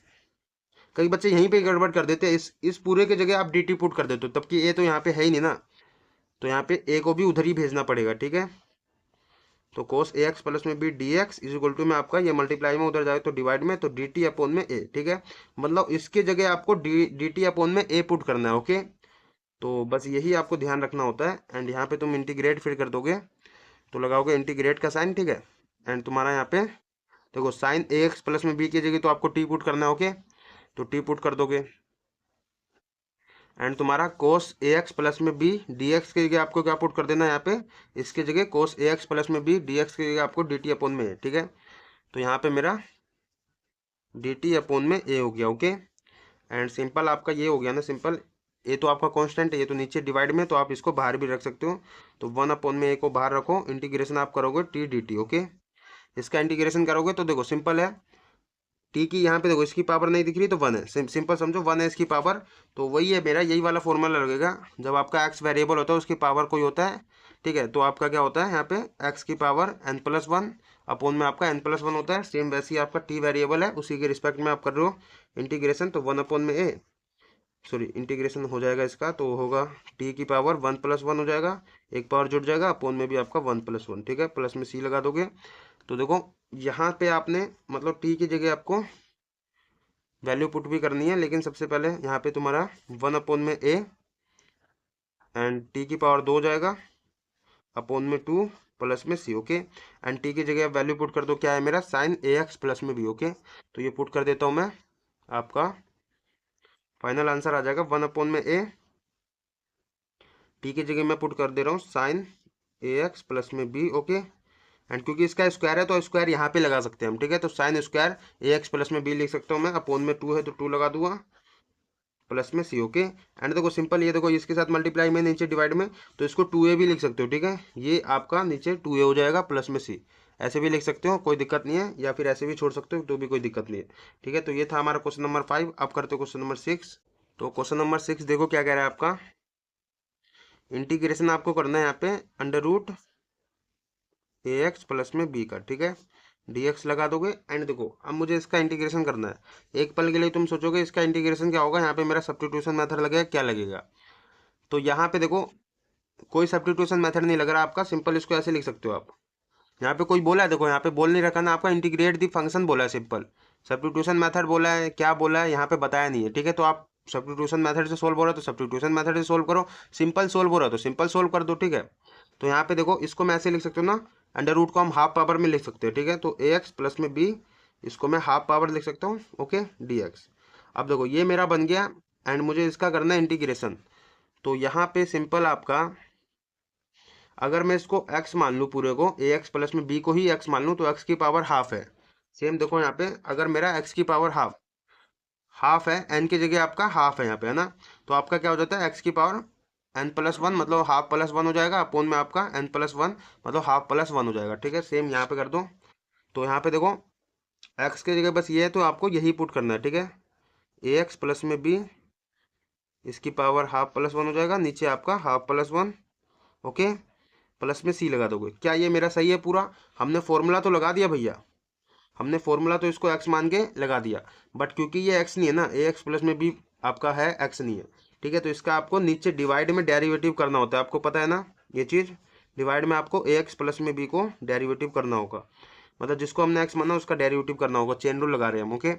कई बच्चे यहीं पे गड़बड़ कर देते हैं, इस पूरे की जगह आप डी टी पुट कर देते हो, तब कि ए तो यहाँ पे है ही नहीं ना, तो यहाँ पे ए को भी उधर ही भेजना पड़ेगा। ठीक है, तो कोस ए एक्स प्लस में b d x is equal to में आपका ये मल्टीप्लाई में उधर जाए तो डिवाइड में, तो डी टी अपॉन में ए। ठीक है, मतलब इसके जगह आपको डी टी अपॉन में ए पुट करना है। ओके, तो बस यही आपको ध्यान रखना होता है। एंड यहाँ पे तुम इंटीग्रेट फिर कर दोगे, तो लगाओगे इंटीग्रेट का साइन। ठीक है, एंड तुम्हारा यहाँ पे देखो साइन ए एक्स प्लस में बी की जगह तो आपको टी पुट करना है। ओके, तो टी पुट कर दोगे, एंड तुम्हारा कोस ए एक्स प्लस में बी डी एक्स की जगह आपको क्या पुट कर देना है यहाँ पे, इसके जगह कोस ए एक्स प्लस में बी डी एक्स की जगह आपको डी टी अपॉन में ए। ठीक है, तो यहाँ पे मेरा डी टी अपॉन में ए हो गया। ओके, एंड सिंपल आपका ये हो गया ना, सिंपल ए तो आपका कांस्टेंट है, ये तो नीचे डिवाइड में, तो आप इसको बाहर भी रख सकते हो। तो 1 अपॉन में ए को बाहर रखो, इंटीग्रेशन आप करोगे टी डी टी। ओके, इसका इंटीग्रेशन करोगे तो देखो सिंपल है, टी की यहाँ पे देखो इसकी पावर नहीं दिख रही तो 1 है, सिंपल समझो 1 है इसकी पावर। तो वही है मेरा, यही वाला फॉर्मूला लगेगा, जब आपका एक्स वेरिएबल होता है उसकी पावर कोई होता है। ठीक है, तो आपका क्या होता है यहाँ पे एक्स की power n plus one upon में आपका एन प्लस वन होता है। सेम वैसे ही आपका टी वेरिएबल है, उसी के रिस्पेक्ट में आप कर रहे हो इंटीग्रेशन, तो 1 अपॉन में ए, सॉरी इंटीग्रेशन हो जाएगा इसका, तो होगा टी की पावर 1 प्लस 1 हो जाएगा, एक पावर जुड़ जाएगा, अपॉन में भी आपका 1 प्लस 1। ठीक है, प्लस में सी लगा दोगे, तो देखो यहाँ पे आपने मतलब टी की जगह आपको वैल्यू पुट भी करनी है, लेकिन सबसे पहले यहाँ पे तुम्हारा 1 अपॉन में ए एंड टी की पावर 2 हो जाएगा, अपॉन में 2 प्लस में सी। ओके, एंड टी की जगह वैल्यू पुट कर दो, क्या है मेरा साइन ए एक्स प्लस में बी। ओके, तो ये पुट कर देता हूँ मैं, आपका फाइनल आंसर आ जाएगा 1 अपॉन में ए, टी की जगह मैं पुट कर दे रहा हूँ साइन ए एक्स प्लस में बी। ओके, एंड क्योंकि इसका स्क्वायर है तो स्क्वायर यहाँ पे लगा सकते हैं हम। ठीक है, तो साइन स्क्वायर ए एक्स प्लस में बी लिख सकता हूँ मैं, अपॉन में 2 है तो 2 लगा दूंगा, प्लस में सी। ओके, एंड देखो सिंपल, ये देखो इसके साथ मल्टीप्लाई में नीचे डिवाइड में, तो इसको 2a भी लिख सकते हो। ठीक है, ये आपका नीचे 2a हो जाएगा प्लस में सी, ऐसे भी लिख सकते हो, कोई दिक्कत नहीं है, या फिर ऐसे भी छोड़ सकते हो, तो भी कोई दिक्कत नहीं है। ठीक है, तो ये था हमारा क्वेश्चन नंबर 5। अब करते हो क्वेश्चन नंबर 6। तो क्वेश्चन नंबर 6 देखो क्या कह रहा है आपका, इंटीग्रेशन आपको करना है यहाँ पे अंडर रूट ए एक्स प्लस में बी का। ठीक है, डी एक्स लगा दोगे, एंड देखो अब मुझे इसका इंटीग्रेशन करना है। एक पल के लिए तुम सोचोगे इसका इंटीग्रेशन क्या होगा, यहाँ पे मेरा सब्स्टिट्यूशन मेथड लगेगा, क्या लगेगा, तो यहाँ पे देखो कोई सब्स्टिट्यूशन मेथड नहीं लग रहा आपका, सिंपल इसको ऐसे लिख सकते हो आप। यहाँ पे कोई बोला है, देखो यहाँ पे बोल नहीं रखा ना आपका, इंटीग्रेट दी फंक्शन बोला है सिंपल, सब्स्टिट्यूशन मेथड बोला है, क्या बोला है यहाँ पे बताया नहीं है। ठीक है, तो आप सब्स्टिट्यूशन मेथड से सोल्व हो रहा है तो सब्स्टिट्यूशन मेथड से सोल्व करो, सिंपल सोल्व हो रहा है तो सिंपल सोल्व कर दो। ठीक है, तो यहाँ पे देखो इसको मैं ऐसे लिख सकता हूँ ना, अंडर रूट को हम हाफ पावर में लिख सकते हैं। ठीक है, तो ए एक्स प्लस में बी, इसको मैं हाफ पावर लिख सकता हूँ। Okay, D x. अब देखो ये मेरा बन गया, एंड मुझे इसका करना है इंटीग्रेशन, तो यहाँ पे सिंपल आपका, अगर मैं इसको x मान लूँ पूरे को, ए एक्स प्लस में बी को ही x मान लूँ, तो x की पावर हाफ है। सेम देखो यहाँ पे अगर मेरा x की पावर हाफ हाफ है, n की जगह आपका हाफ है यहाँ पे, है ना, तो आपका क्या हो जाता है x की पावर n+1 मतलब हाफ प्लस वन हो जाएगा, अपोन में आपका n+1 मतलब हाफ प्लस वन हो जाएगा। ठीक है, सेम यहाँ पे कर दो, तो यहाँ पे देखो x की जगह बस ये है, तो आपको यही पुट करना है। ठीक है, ए एक्स प्लस में बी, इसकी पावर हाफ प्लस वन हो जाएगा, नीचे आपका half plus one. Okay, plus में सी लगा दोगे, क्या ये मेरा सही है पूरा, हमने फॉर्मूला तो लगा दिया भैया, हमने फॉर्मूला तो इसको एक्स मान के लगा दिया, बट क्योंकि ये एक्स नहीं है ना, ए एक्स प्लस में बी आपका है, एक्स नहीं है। ठीक है, तो इसका आपको नीचे डिवाइड में डेरिवेटिव करना होता है, आपको पता है ना ये चीज़, डिवाइड में आपको ए एक्स प्लस में बी को डेरिवेटिव करना होगा, मतलब जिसको हमने एक्स माना उसका डेरिवेटिव करना होगा, चेन रूल लगा रहे हैं हम। ओके,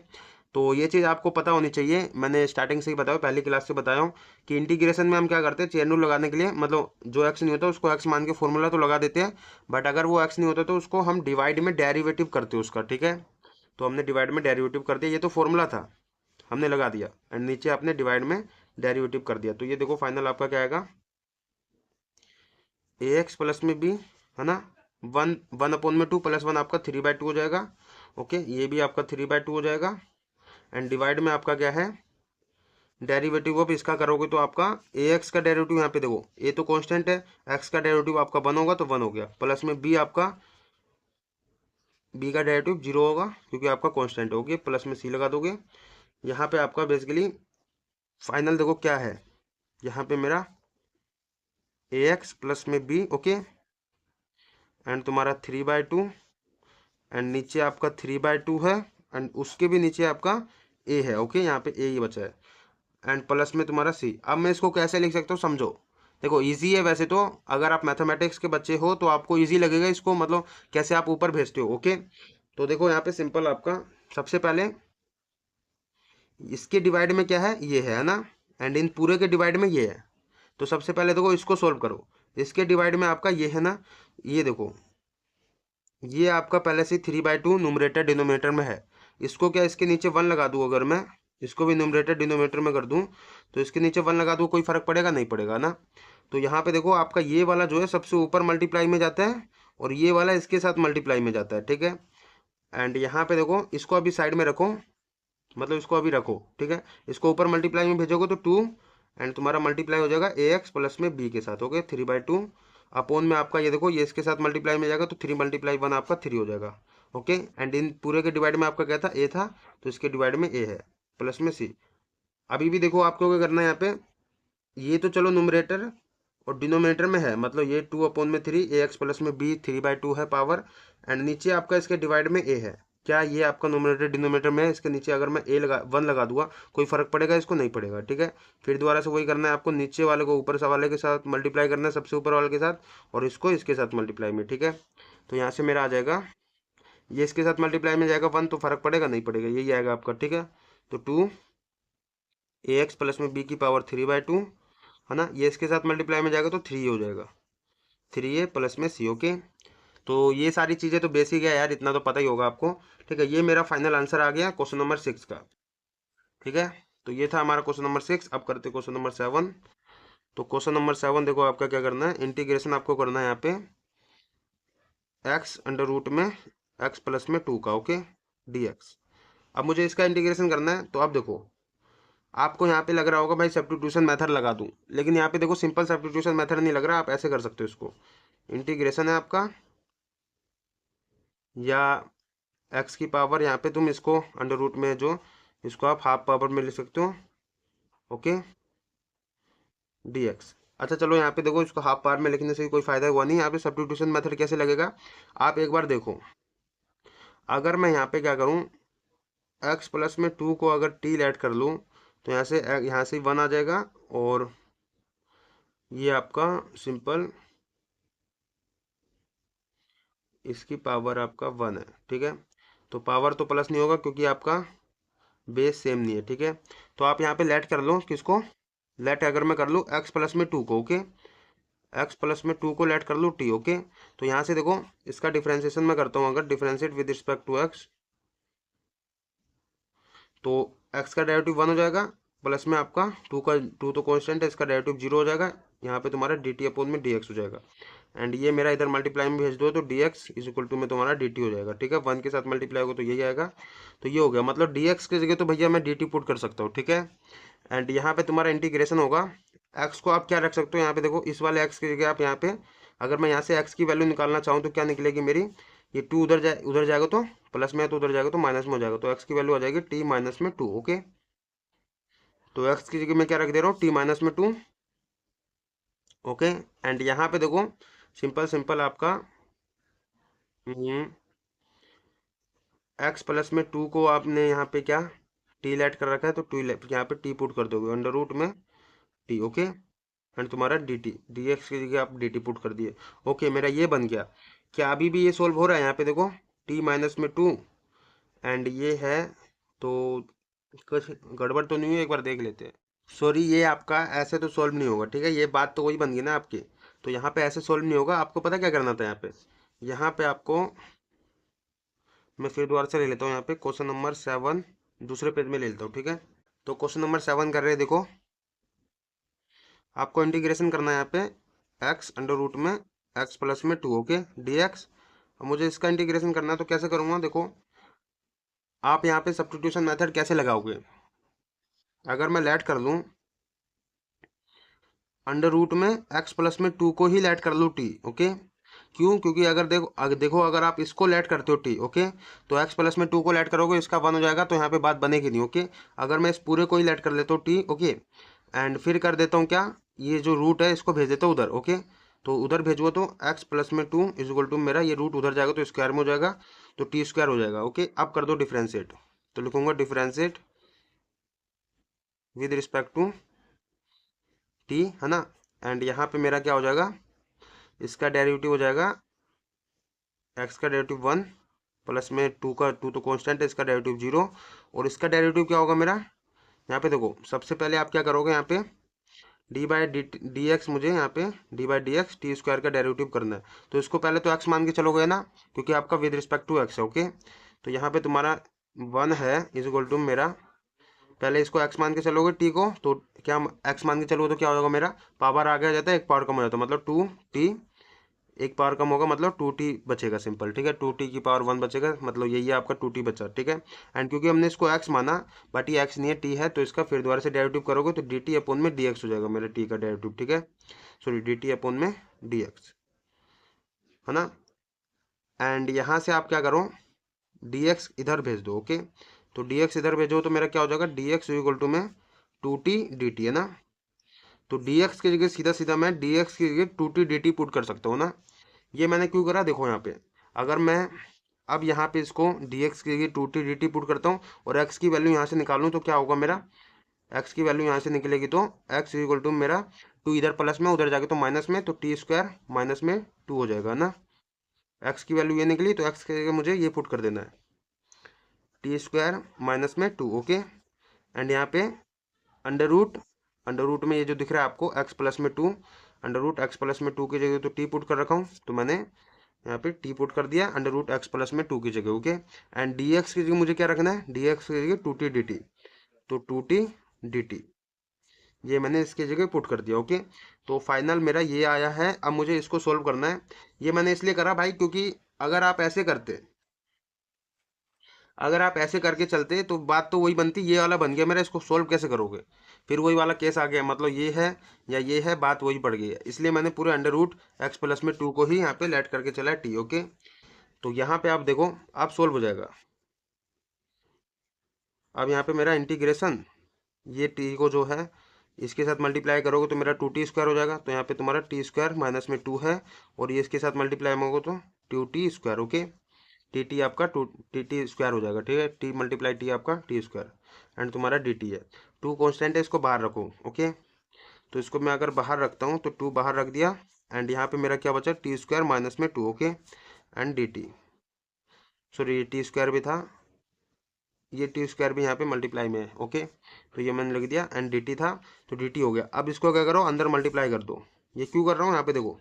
तो ये चीज़ आपको पता होनी चाहिए, मैंने स्टार्टिंग से ही बताया, पहली क्लास से बताया हूँ कि इंटीग्रेशन में हम क्या करते हैं, चेन रूल लगाने के लिए, मतलब जो एक्स नहीं होता उसको एक्स मान के फॉर्मूला तो लगा देते हैं, बट अगर वो एक्स नहीं होता तो उसको हम डिवाइड में डेरिवेटिव करते हैं उसका। ठीक है, तो हमने डिवाइड में डेरिवेटिव कर दिया, ये तो फॉर्मूला था हमने लगा दिया, एंड नीचे आपने डिवाइड में डेरिवेटिव कर दिया, तो ये देखो फाइनल आपका क्या आएगा, ए एक्स प्लस में बी, है ना, 1/2 प्लस 1 आपका 3/2 हो जाएगा। ओके, ये भी आपका 3/2 हो जाएगा। एंड डिवाइड में आपका क्या है, डेरिवेटिव ऑफ इसका करोगे तो आपका ए एक्स का डेरिवेटिव यहाँ पे देखो, ए तो कांस्टेंट है, एक्स का डेरिवेटिव आपका 1 होगा तो 1 हो गया, प्लस में बी आपका, बी का डेरिवेटिव 0 होगा क्योंकि आपका कांस्टेंट हो गया, प्लस में सी लगा दोगे। यहाँ पे आपका बेसिकली फाइनल देखो क्या है, यहाँ पे मेरा ए एक्स प्लस में बी, ओके, एंड तुम्हारा 3/2, एंड नीचे आपका 3/2 है, एंड उसके भी नीचे आपका ए है। ओके, यहाँ पे ए ही बचा है, एंड प्लस में तुम्हारा सी। अब मैं इसको कैसे लिख सकता हूँ समझो, देखो इजी है वैसे तो, अगर आप मैथमेटिक्स के बच्चे हो तो आपको इजी लगेगा इसको, मतलब कैसे आप ऊपर भेजते हो। ओके, तो देखो यहाँ पे सिंपल आपका, सबसे पहले इसके डिवाइड में क्या है, ये है ना, एंड इन पूरे के डिवाइड में ये है। तो सबसे पहले देखो इसको सोल्व करो, इसके डिवाइड में आपका ये है ना, ये देखो ये आपका पहले से 3/2 न्यूमरेटर डिनोमिनेटर में है। इसको क्या, इसके नीचे 1 लगा दूँ, अगर मैं इसको भी न्यूमरेटर डिनोमिनेटर में कर दूँ तो इसके नीचे 1 लगा दूँ, कोई फर्क पड़ेगा नहीं पड़ेगा ना। तो यहाँ पे देखो आपका ये वाला जो है सबसे ऊपर मल्टीप्लाई में जाता है, और ये वाला इसके साथ मल्टीप्लाई में जाता है, ठीक है। एंड यहाँ पे देखो इसको अभी साइड में रखो, मतलब इसको अभी रखो, ठीक है। इसको ऊपर मल्टीप्लाई में भेजोगे तो 2, एंड तुम्हारा मल्टीप्लाई हो जाएगा ए एक्स प्लस में बी के साथ, ओके, 3/2 अपोन में आपका ये देखो ये इसके साथ मल्टीप्लाई में जाएगा तो 3 × 1 आपका 3 हो जाएगा। ओके, एंड इन पूरे के डिवाइड में आपका क्या था, ए था, तो इसके डिवाइड में ए है, प्लस में सी। अभी भी देखो आपको क्या करना है यहाँ पे, ये तो चलो न्यूमरेटर और डिनोमिनेटर में है, मतलब ये 2/3 ए एक्स प्लस में बी 3/2 है पावर, एंड नीचे आपका इसके डिवाइड में ए है। क्या ये आपका नोमिनेटर डिनोमिनेटर में है, इसके नीचे अगर मैं ए लगा 1 लगा दूंगा, कोई फर्क पड़ेगा इसको, नहीं पड़ेगा, ठीक है। फिर दोबारा से वही करना है आपको, नीचे वाले को ऊपर वाले के साथ मल्टीप्लाई करना है, सबसे ऊपर वाले के साथ, और इसको इसके साथ मल्टीप्लाई में, ठीक है। तो यहाँ से मेरा आ जाएगा, ये इसके साथ मल्टीप्लाई में जाएगा 1, तो फर्क पड़ेगा नहीं पड़ेगा, यही आएगा आपका, ठीक है। तो 2 ए एक्स प्लस में बी की पावर 3/2, है ना, ये इसके साथ मल्टीप्लाई में जाएगा तो 3 हो जाएगा, 3a प्लस में सी। ओके, तो ये सारी चीज़ें तो बेसिक है यार, इतना तो पता ही होगा आपको, ठीक है। ये मेरा फाइनल आंसर आ गया क्वेश्चन नंबर 6 का, ठीक है। तो ये था हमारा क्वेश्चन नंबर 6। अब करते क्वेश्चन नंबर 7। तो क्वेश्चन नंबर 7 देखो आपका क्या करना है, इंटीग्रेशन आपको करना है यहाँ पे x √ में x प्लस में 2 का, ओके, dx। अब मुझे इसका इंटीग्रेशन करना है, तो अब देखो आपको यहाँ पे लग रहा होगा भाई सब्स्टिट्यूशन मेथड लगा दूं, लेकिन यहाँ पे देखो सिंपल सब्स्टिट्यूशन मेथड नहीं लग रहा, आप ऐसे कर सकते हो इसको, इंटीग्रेशन है आपका, या एक्स की पावर यहाँ पे तुम इसको √ में जो इसको आप हाफ पावर में लिख सकते हो, ओके, dx। अच्छा चलो यहाँ पे देखो इसको हाफ पावर में लिखने से कोई फायदा हुआ नहीं, यहाँ पे सब्स्टिट्यूशन मेथड कैसे लगेगा आप एक बार देखो। अगर मैं यहाँ पे क्या करूँ, x प्लस में 2 को अगर t ऐड कर लूँ तो यहाँ से 1 आ जाएगा, और ये आपका सिंपल इसकी पावर आपका 1 है, ठीक है। तो पावर तो प्लस नहीं होगा क्योंकि आपका बेस सेम नहीं है, ठीक है। तो आप यहाँ पे लेट कर लो, किसको लेट, अगर मैं कर लूँ x प्लस में 2 को, ओके, x प्लस में 2 को लेट कर लूँ t, ओके। तो यहाँ से देखो इसका डिफ्रेंसिएशन मैं करता हूँ, अगर differentiate with respect to x, तो x का डेरिवेटिव 1 हो जाएगा, प्लस में आपका 2 तो कांस्टेंट है, इसका डेरिवेटिव 0 हो जाएगा, यहाँ पे तुम्हारा dt अपोन में dx हो जाएगा, एंड ये मेरा इधर मल्टीप्लाई में भेज दो तो dx इज इक्वल टू में तुम्हारा dt हो जाएगा, ठीक है। 1 के साथ मल्टीप्लाई होगा तो यही आएगा, तो ये हो गया, मतलब dx की जगह तो भैया मैं dt पुट कर सकता हूँ, ठीक है। एंड यहाँ पे तुम्हारा इंटीग्रेशन होगा, x को आप क्या रख सकते हो यहाँ पे देखो, इस वाले x की जगह आप यहाँ पे, अगर मैं यहाँ से x की वैल्यू निकालना चाहूँ तो क्या निकलेगी मेरी, ये 2 उधर जाएगा तो प्लस में है, तो उधर जाएगा तो माइनस में हो जाएगा, तो x की वैल्यू आ जाएगी t माइनस में 2, ओके। तो x की जगह मैं क्या रख दे रहा हूँ, t माइनस में 2, ओके। एंड यहाँ पे देखो सिंपल सिंपल आपका x प्लस में 2 को आपने यहाँ पे क्या t लेट कर रखा है, तो यहाँ पे t पुट कर दोगे √ में t, ओके, एंड तुम्हारा dt, dx की जगह आप dt पुट कर दिए, ओके, मेरा ये बन गया। क्या अभी भी ये सोल्व हो रहा है, यहाँ पे देखो t माइनस में 2, एंड ये है, तो कुछ गड़बड़ तो नहीं है, एक बार देख लेते हैं। सॉरी, ये आपका ऐसे तो सोल्व नहीं होगा, ठीक है, ये बात तो वही बन गई ना आपकी, तो यहाँ पे ऐसे सोल्व नहीं होगा, आपको पता क्या करना था, यहाँ पे आपको मैं फिर दोबारा से ले लेता हूँ, यहाँ पे क्वेश्चन नंबर 7 दूसरे पेज में ले लेता हूँ, ठीक है। तो क्वेश्चन नंबर 7 कर रहे हैं, देखो आपको इंटीग्रेशन करना है यहाँ पे x √ में एक्स प्लस में 2, ओके डी एक्स। अब मुझे इसका इंटीग्रेशन करना है तो कैसे करूँगा, देखो आप यहाँ पे सब्स्टिट्यूशन मेथड कैसे लगाओगे। अगर मैं लेट कर लूँ अंडर रूट में एक्स प्लस में 2 को ही लेट कर लूँ टी, ओके क्यों, क्योंकि अगर देखो अगर आप इसको लेट करते हो टी, ओके तो एक्स प्लस में 2 को लेट करोगे इसका 1 हो जाएगा, तो यहाँ पे बात बनेगी नहीं, ओके। अगर मैं इस पूरे को ही लेट कर लेता हूँ टी, ओके एंड फिर कर देता हूँ क्या, ये जो रूट है इसको भेज देता हूँ उधर, ओके तो उधर भेजो तो एक्स प्लस में 2 इज इक्वल टू मेरा ये रूट उधर जाएगा तो स्क्वायर में हो जाएगा, तो टी स्क्वायर हो जाएगा, ओके। अब कर दो डिफ्रेंशिएट, तो लिखूंगा differentiate with respect to t, है ना। एंड यहाँ पे मेरा क्या हो जाएगा, इसका डेरिवेटिव हो जाएगा एक्स का डेरिवेटिव 1 प्लस में 2 का 2 तो कांस्टेंट है, इसका डेरिवेटिव 0, और इसका डेरिवेटिव क्या होगा मेरा, यहाँ पे देखो सबसे पहले आप क्या करोगे, यहाँ पे डी बाई डी एक्स, मुझे यहाँ पे D by D x T square का डेरिवेटिव करना है, तो इसको पहले तो एक्स मान के चलोगे ना, क्योंकि आपका विद रिस्पेक्ट टू एक्स है, ओके। तो यहाँ पे तुम्हारा 1 है इज इक्वल टू मेरा, पहले इसको एक्स मान के चलोगे टी को, तो क्या एक्स मान के चलोगे तो क्या होगा मेरा, पावर आगे आ जाता है, एक पावर कम हो जाता है, मतलब 2t, एक पावर कम होगा मतलब 2t बचेगा, सिंपल, ठीक है 2t की पावर 1 बचेगा, मतलब यही है आपका 2t बचा, ठीक है। एंड क्योंकि हमने इसको x माना बट ये x नहीं है t है, तो इसका फिर दोबारा से डेरिवेटिव करोगे तो dt अपॉन में dx हो जाएगा मेरा t का डेरिवेटिव, ठीक है सॉरी dt अपॉन में dx, है ना। एंड यहाँ से आप क्या करो, dx इधर भेज दो, ओके तो dx इधर भेजो तो मेरा क्या हो जाएगा, dx इक्वल टू में 2t dt, है ना। तो dx की जगह सीधा सीधा मैं dx की जगह 2t dt पुट कर सकता हूँ ना। ये मैंने क्यों करा, देखो यहाँ पे अगर मैं अब यहाँ पे इसको dx की जगह 2t dt पुट करता हूँ और x की वैल्यू यहाँ से निकालूँ तो क्या होगा मेरा, x की वैल्यू यहाँ से निकलेगी तो x इक्वल टू मेरा 2 इधर प्लस में उधर जाके तो माइनस में, तो टी स्क्वायर माइनस में 2 हो जाएगा ना। x की वैल्यू ये निकली तो x की जगह मुझे ये पुट कर देना है, टी स्क्वायर माइनस में 2, ओके। एंड यहाँ पे अंडर रूट में ये जो दिख रहा है आपको एक्स प्लस में 2, अंडर रूट एक्स प्लस में 2 की जगह तो टी पुट कर रखा हूँ, तो मैंने यहाँ पे टी पुट कर दिया अंडर रूट एक्स प्लस में 2 की जगह, ओके। एंड डी एक्स की जगह मुझे क्या रखना है, डी एक्स की जगह 2t dt, तो 2t dt ये मैंने इसकी जगह पुट कर दिया, ओके। तो फाइनल मेरा ये आया है, अब मुझे इसको सोल्व करना है। ये मैंने इसलिए करा भाई क्योंकि अगर आप ऐसे करते, अगर आप ऐसे करके चलते तो बात तो वही बनती, ये वाला बन गया मेरा, इसको सोल्व कैसे करोगे, फिर वही वाला केस आ गया, मतलब ये है या ये है, बात वही पड़ गई है, इसलिए मैंने पूरे अंडर रूट एक्स प्लस में 2 को ही यहाँ पे लेट करके चला है टी, ओके। तो यहाँ पे आप देखो आप सोल्व हो जाएगा। अब यहाँ पे मेरा इंटीग्रेशन, ये टी को जो है इसके साथ मल्टीप्लाई करोगे तो मेरा 2t स्क्वायर हो जाएगा, तो यहाँ पे तुम्हारा टी स्क्वायर माइनस में 2 है, और ये इसके साथ मल्टीप्लाई होगा तो 2t square, okay. T T आपका टी स्क्वायर हो जाएगा, ठीक है टी मल्टीप्लाई टी आपका टी स्क्वायर, एंड तुम्हारा डी टी है। 2 कॉन्स्टेंट है, इसको बाहर रखो, ओके। तो इसको मैं अगर बाहर रखता हूँ तो 2 बाहर रख दिया, एंड यहाँ पे मेरा क्या बचा, टी स्क्वायर माइनस में 2, okay and d T, sorry T square भी था, ये टी स्क्वायर भी यहाँ पे मल्टीप्लाई में है, ओके। तो ये मैंने लिख दिया एंड डी टी था, तो डी टी हो गया। अब इसको क्या करो, अंदर मल्टीप्लाई कर दो, ये क्यों कर रहा हूँ यहाँ पे देखो,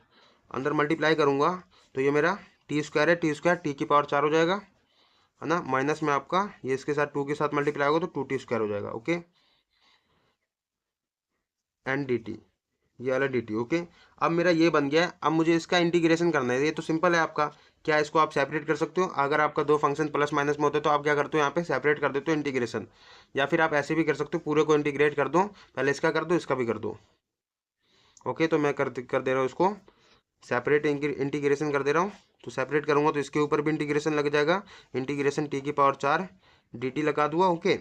अंदर मल्टीप्लाई करूँगा तो ये मेरा टी स्क्वायर है, टी स्क्वायर टी की पावर 4 हो जाएगा, है ना, माइनस में आपका ये इसके साथ 2 के साथ मल्टीप्लाई होगा तो 2t स्क्वायर हो जाएगा, ओके एंड dt, ये वाला dt, ओके। अब मेरा ये बन गया है, अब मुझे इसका इंटीग्रेशन करना है, ये तो सिंपल है आपका, क्या इसको आप सेपरेट कर सकते हो, अगर आपका दो फंक्शन प्लस माइनस में होते तो आप क्या करते हो, यहाँ पे सेपरेट कर देते हो इंटीग्रेशन, या फिर आप ऐसे भी कर सकते हो, पूरे को इंटीग्रेट कर दो, पहले इसका कर दो इसका भी कर दो, ओके। तो मैं कर दे रहा हूँ इसको सेपरेट इंटीग्रेशन कर दे रहा हूँ, तो सेपरेट करूँगा तो इसके ऊपर भी इंटीग्रेशन लग जाएगा, इंटीग्रेशन टी की पावर 4 dt लगा दूंगा, ओके।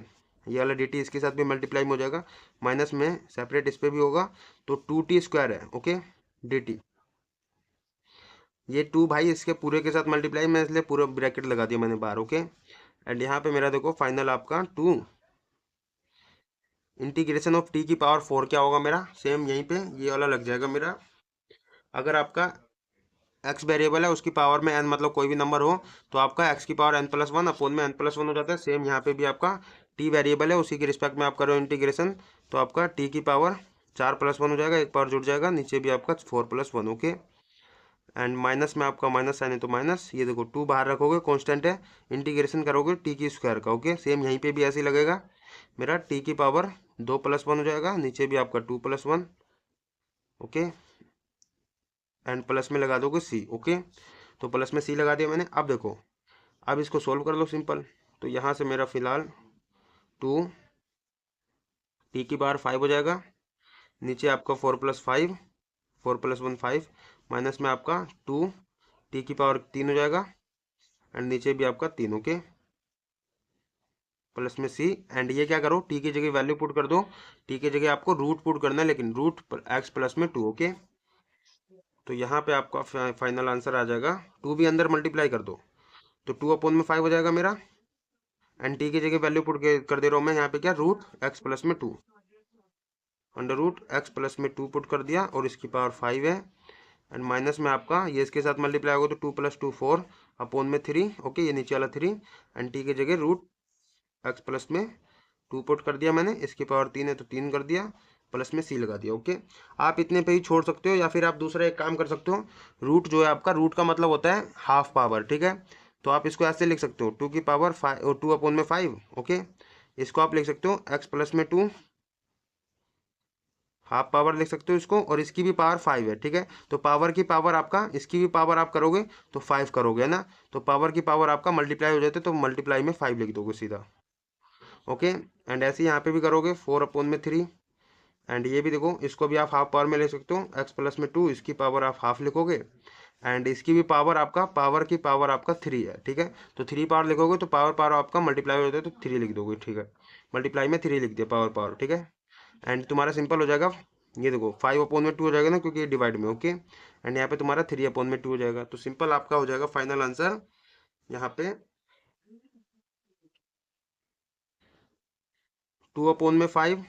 ये वाला dt इसके साथ भी मल्टीप्लाई में हो जाएगा, माइनस में सेपरेट इस पर भी होगा, तो 2t स्क्वायर है, ओके dt, ये 2 भाई इसके पूरे के साथ मल्टीप्लाई में, इसलिए पूरा ब्रैकेट लगा दिया मैंने बाहर, ओके। एंड यहाँ पे मेरा देखो फाइनल आपका 2 इंटीग्रेशन ऑफ टी की पावर 4 क्या होगा मेरा, सेम यहीं पे ये वाला लग जाएगा मेरा। अगर आपका एक्स वेरिएबल है उसकी पावर में एन, मतलब कोई भी नंबर हो, तो आपका एक्स की power n plus one upon में एन प्लस वन हो जाता है, सेम यहाँ पे भी आपका टी वेरिएबल है उसी के रिस्पेक्ट में आप करो इंटीग्रेशन, तो आपका टी की पावर 4+1 हो जाएगा, एक पावर जुड़ जाएगा, नीचे भी आपका 4+1, ओके। एंड माइनस में आपका माइनस साइन है तो माइनस, ये देखो 2 बाहर रखोगे कांस्टेंट है, इंटीग्रेशन करोगे टी की स्क्वायर का, ओके। सेम यहीं पे भी ऐसे ही लगेगा, मेरा टी की पावर 2+1 हो जाएगा, नीचे भी आपका 2+1, ओके। एंड प्लस में लगा दोगे सी। ओके, तो प्लस में सी लगा दिया मैंने। अब देखो, अब इसको सोल्व कर लो सिंपल। तो यहाँ से मेरा फिलहाल 2 टी की पावर 5 हो जाएगा, नीचे आपका 4+5, 4+1 5, माइनस में आपका 2 टी की पावर 3 हो जाएगा, एंड नीचे भी आपका 3। ओके, प्लस में सी। एंड ये क्या करो, टी की जगह वैल्यू पुट कर दो। टी की जगह आपको रूट पुट करना है, लेकिन रूट एक्स प्लस में 2। ओके, तो यहाँ पे आपका फाइनल आंसर आ जाएगा। 2 भी अंदर मल्टीप्लाई कर दो, तो 2/5 हो जाएगा मेरा। एंड टी की जगह वैल्यू पुट कर दे रहा हूँ मैं यहाँ पे, क्या, रूट एक्स प्लस में 2, अंडर रूट एक्स प्लस में 2 पुट कर दिया, और इसकी पावर 5 है। एंड माइनस में आपका ये इसके साथ मल्टीप्लाई होगा, तो 2+2 4 अपॉन में 3। ओके, ये नीचे वाला 3, एंड टी की जगह रूट एक्स प्लस में 2 पुट कर दिया मैंने, इसकी पावर 3 है तो 3 कर दिया, प्लस में सी लगा दिया। ओके, आप इतने पे ही छोड़ सकते हो, या फिर आप दूसरा एक काम कर सकते हो। रूट जो है आपका, रूट का मतलब होता है हाफ पावर, ठीक है। तो आप इसको ऐसे लिख सकते हो, 2 की पावर 5 और 2/5। ओके, इसको आप लिख सकते हो एक्स प्लस में 2, हाफ पावर लिख सकते हो इसको, और इसकी भी पावर 5 है, ठीक है। तो पावर की पावर आपका, इसकी भी पावर आप करोगे तो 5 करोगे, है ना। तो पावर की पावर आपका मल्टीप्लाई हो जाते, तो मल्टीप्लाई में 5 लिख दोगे सीधा। ओके, एंड ऐसे यहाँ पे भी करोगे 4/3। एंड ये भी देखो, इसको भी आप हाफ पावर में ले सकते हो, एक्स प्लस में 2, इसकी पावर आप हाफ लिखोगे, एंड इसकी भी पावर आपका, पावर की पावर आपका 3 है, ठीक है। तो 3 पावर लिखोगे तो पावर पावर आपका मल्टीप्लाई हो जाता है, तो 3 लिख दोगे, ठीक है। मल्टीप्लाई में 3 लिख दिया, पावर पावर, ठीक है। एंड तुम्हारा सिंपल हो जाएगा। ये देखो 5/2 हो जाएगा ना, क्योंकि ये डिवाइड में। ओके, एंड यहाँ पे तुम्हारा 3/2 हो जाएगा। तो सिंपल आपका हो जाएगा फाइनल आंसर यहाँ पे 2/5,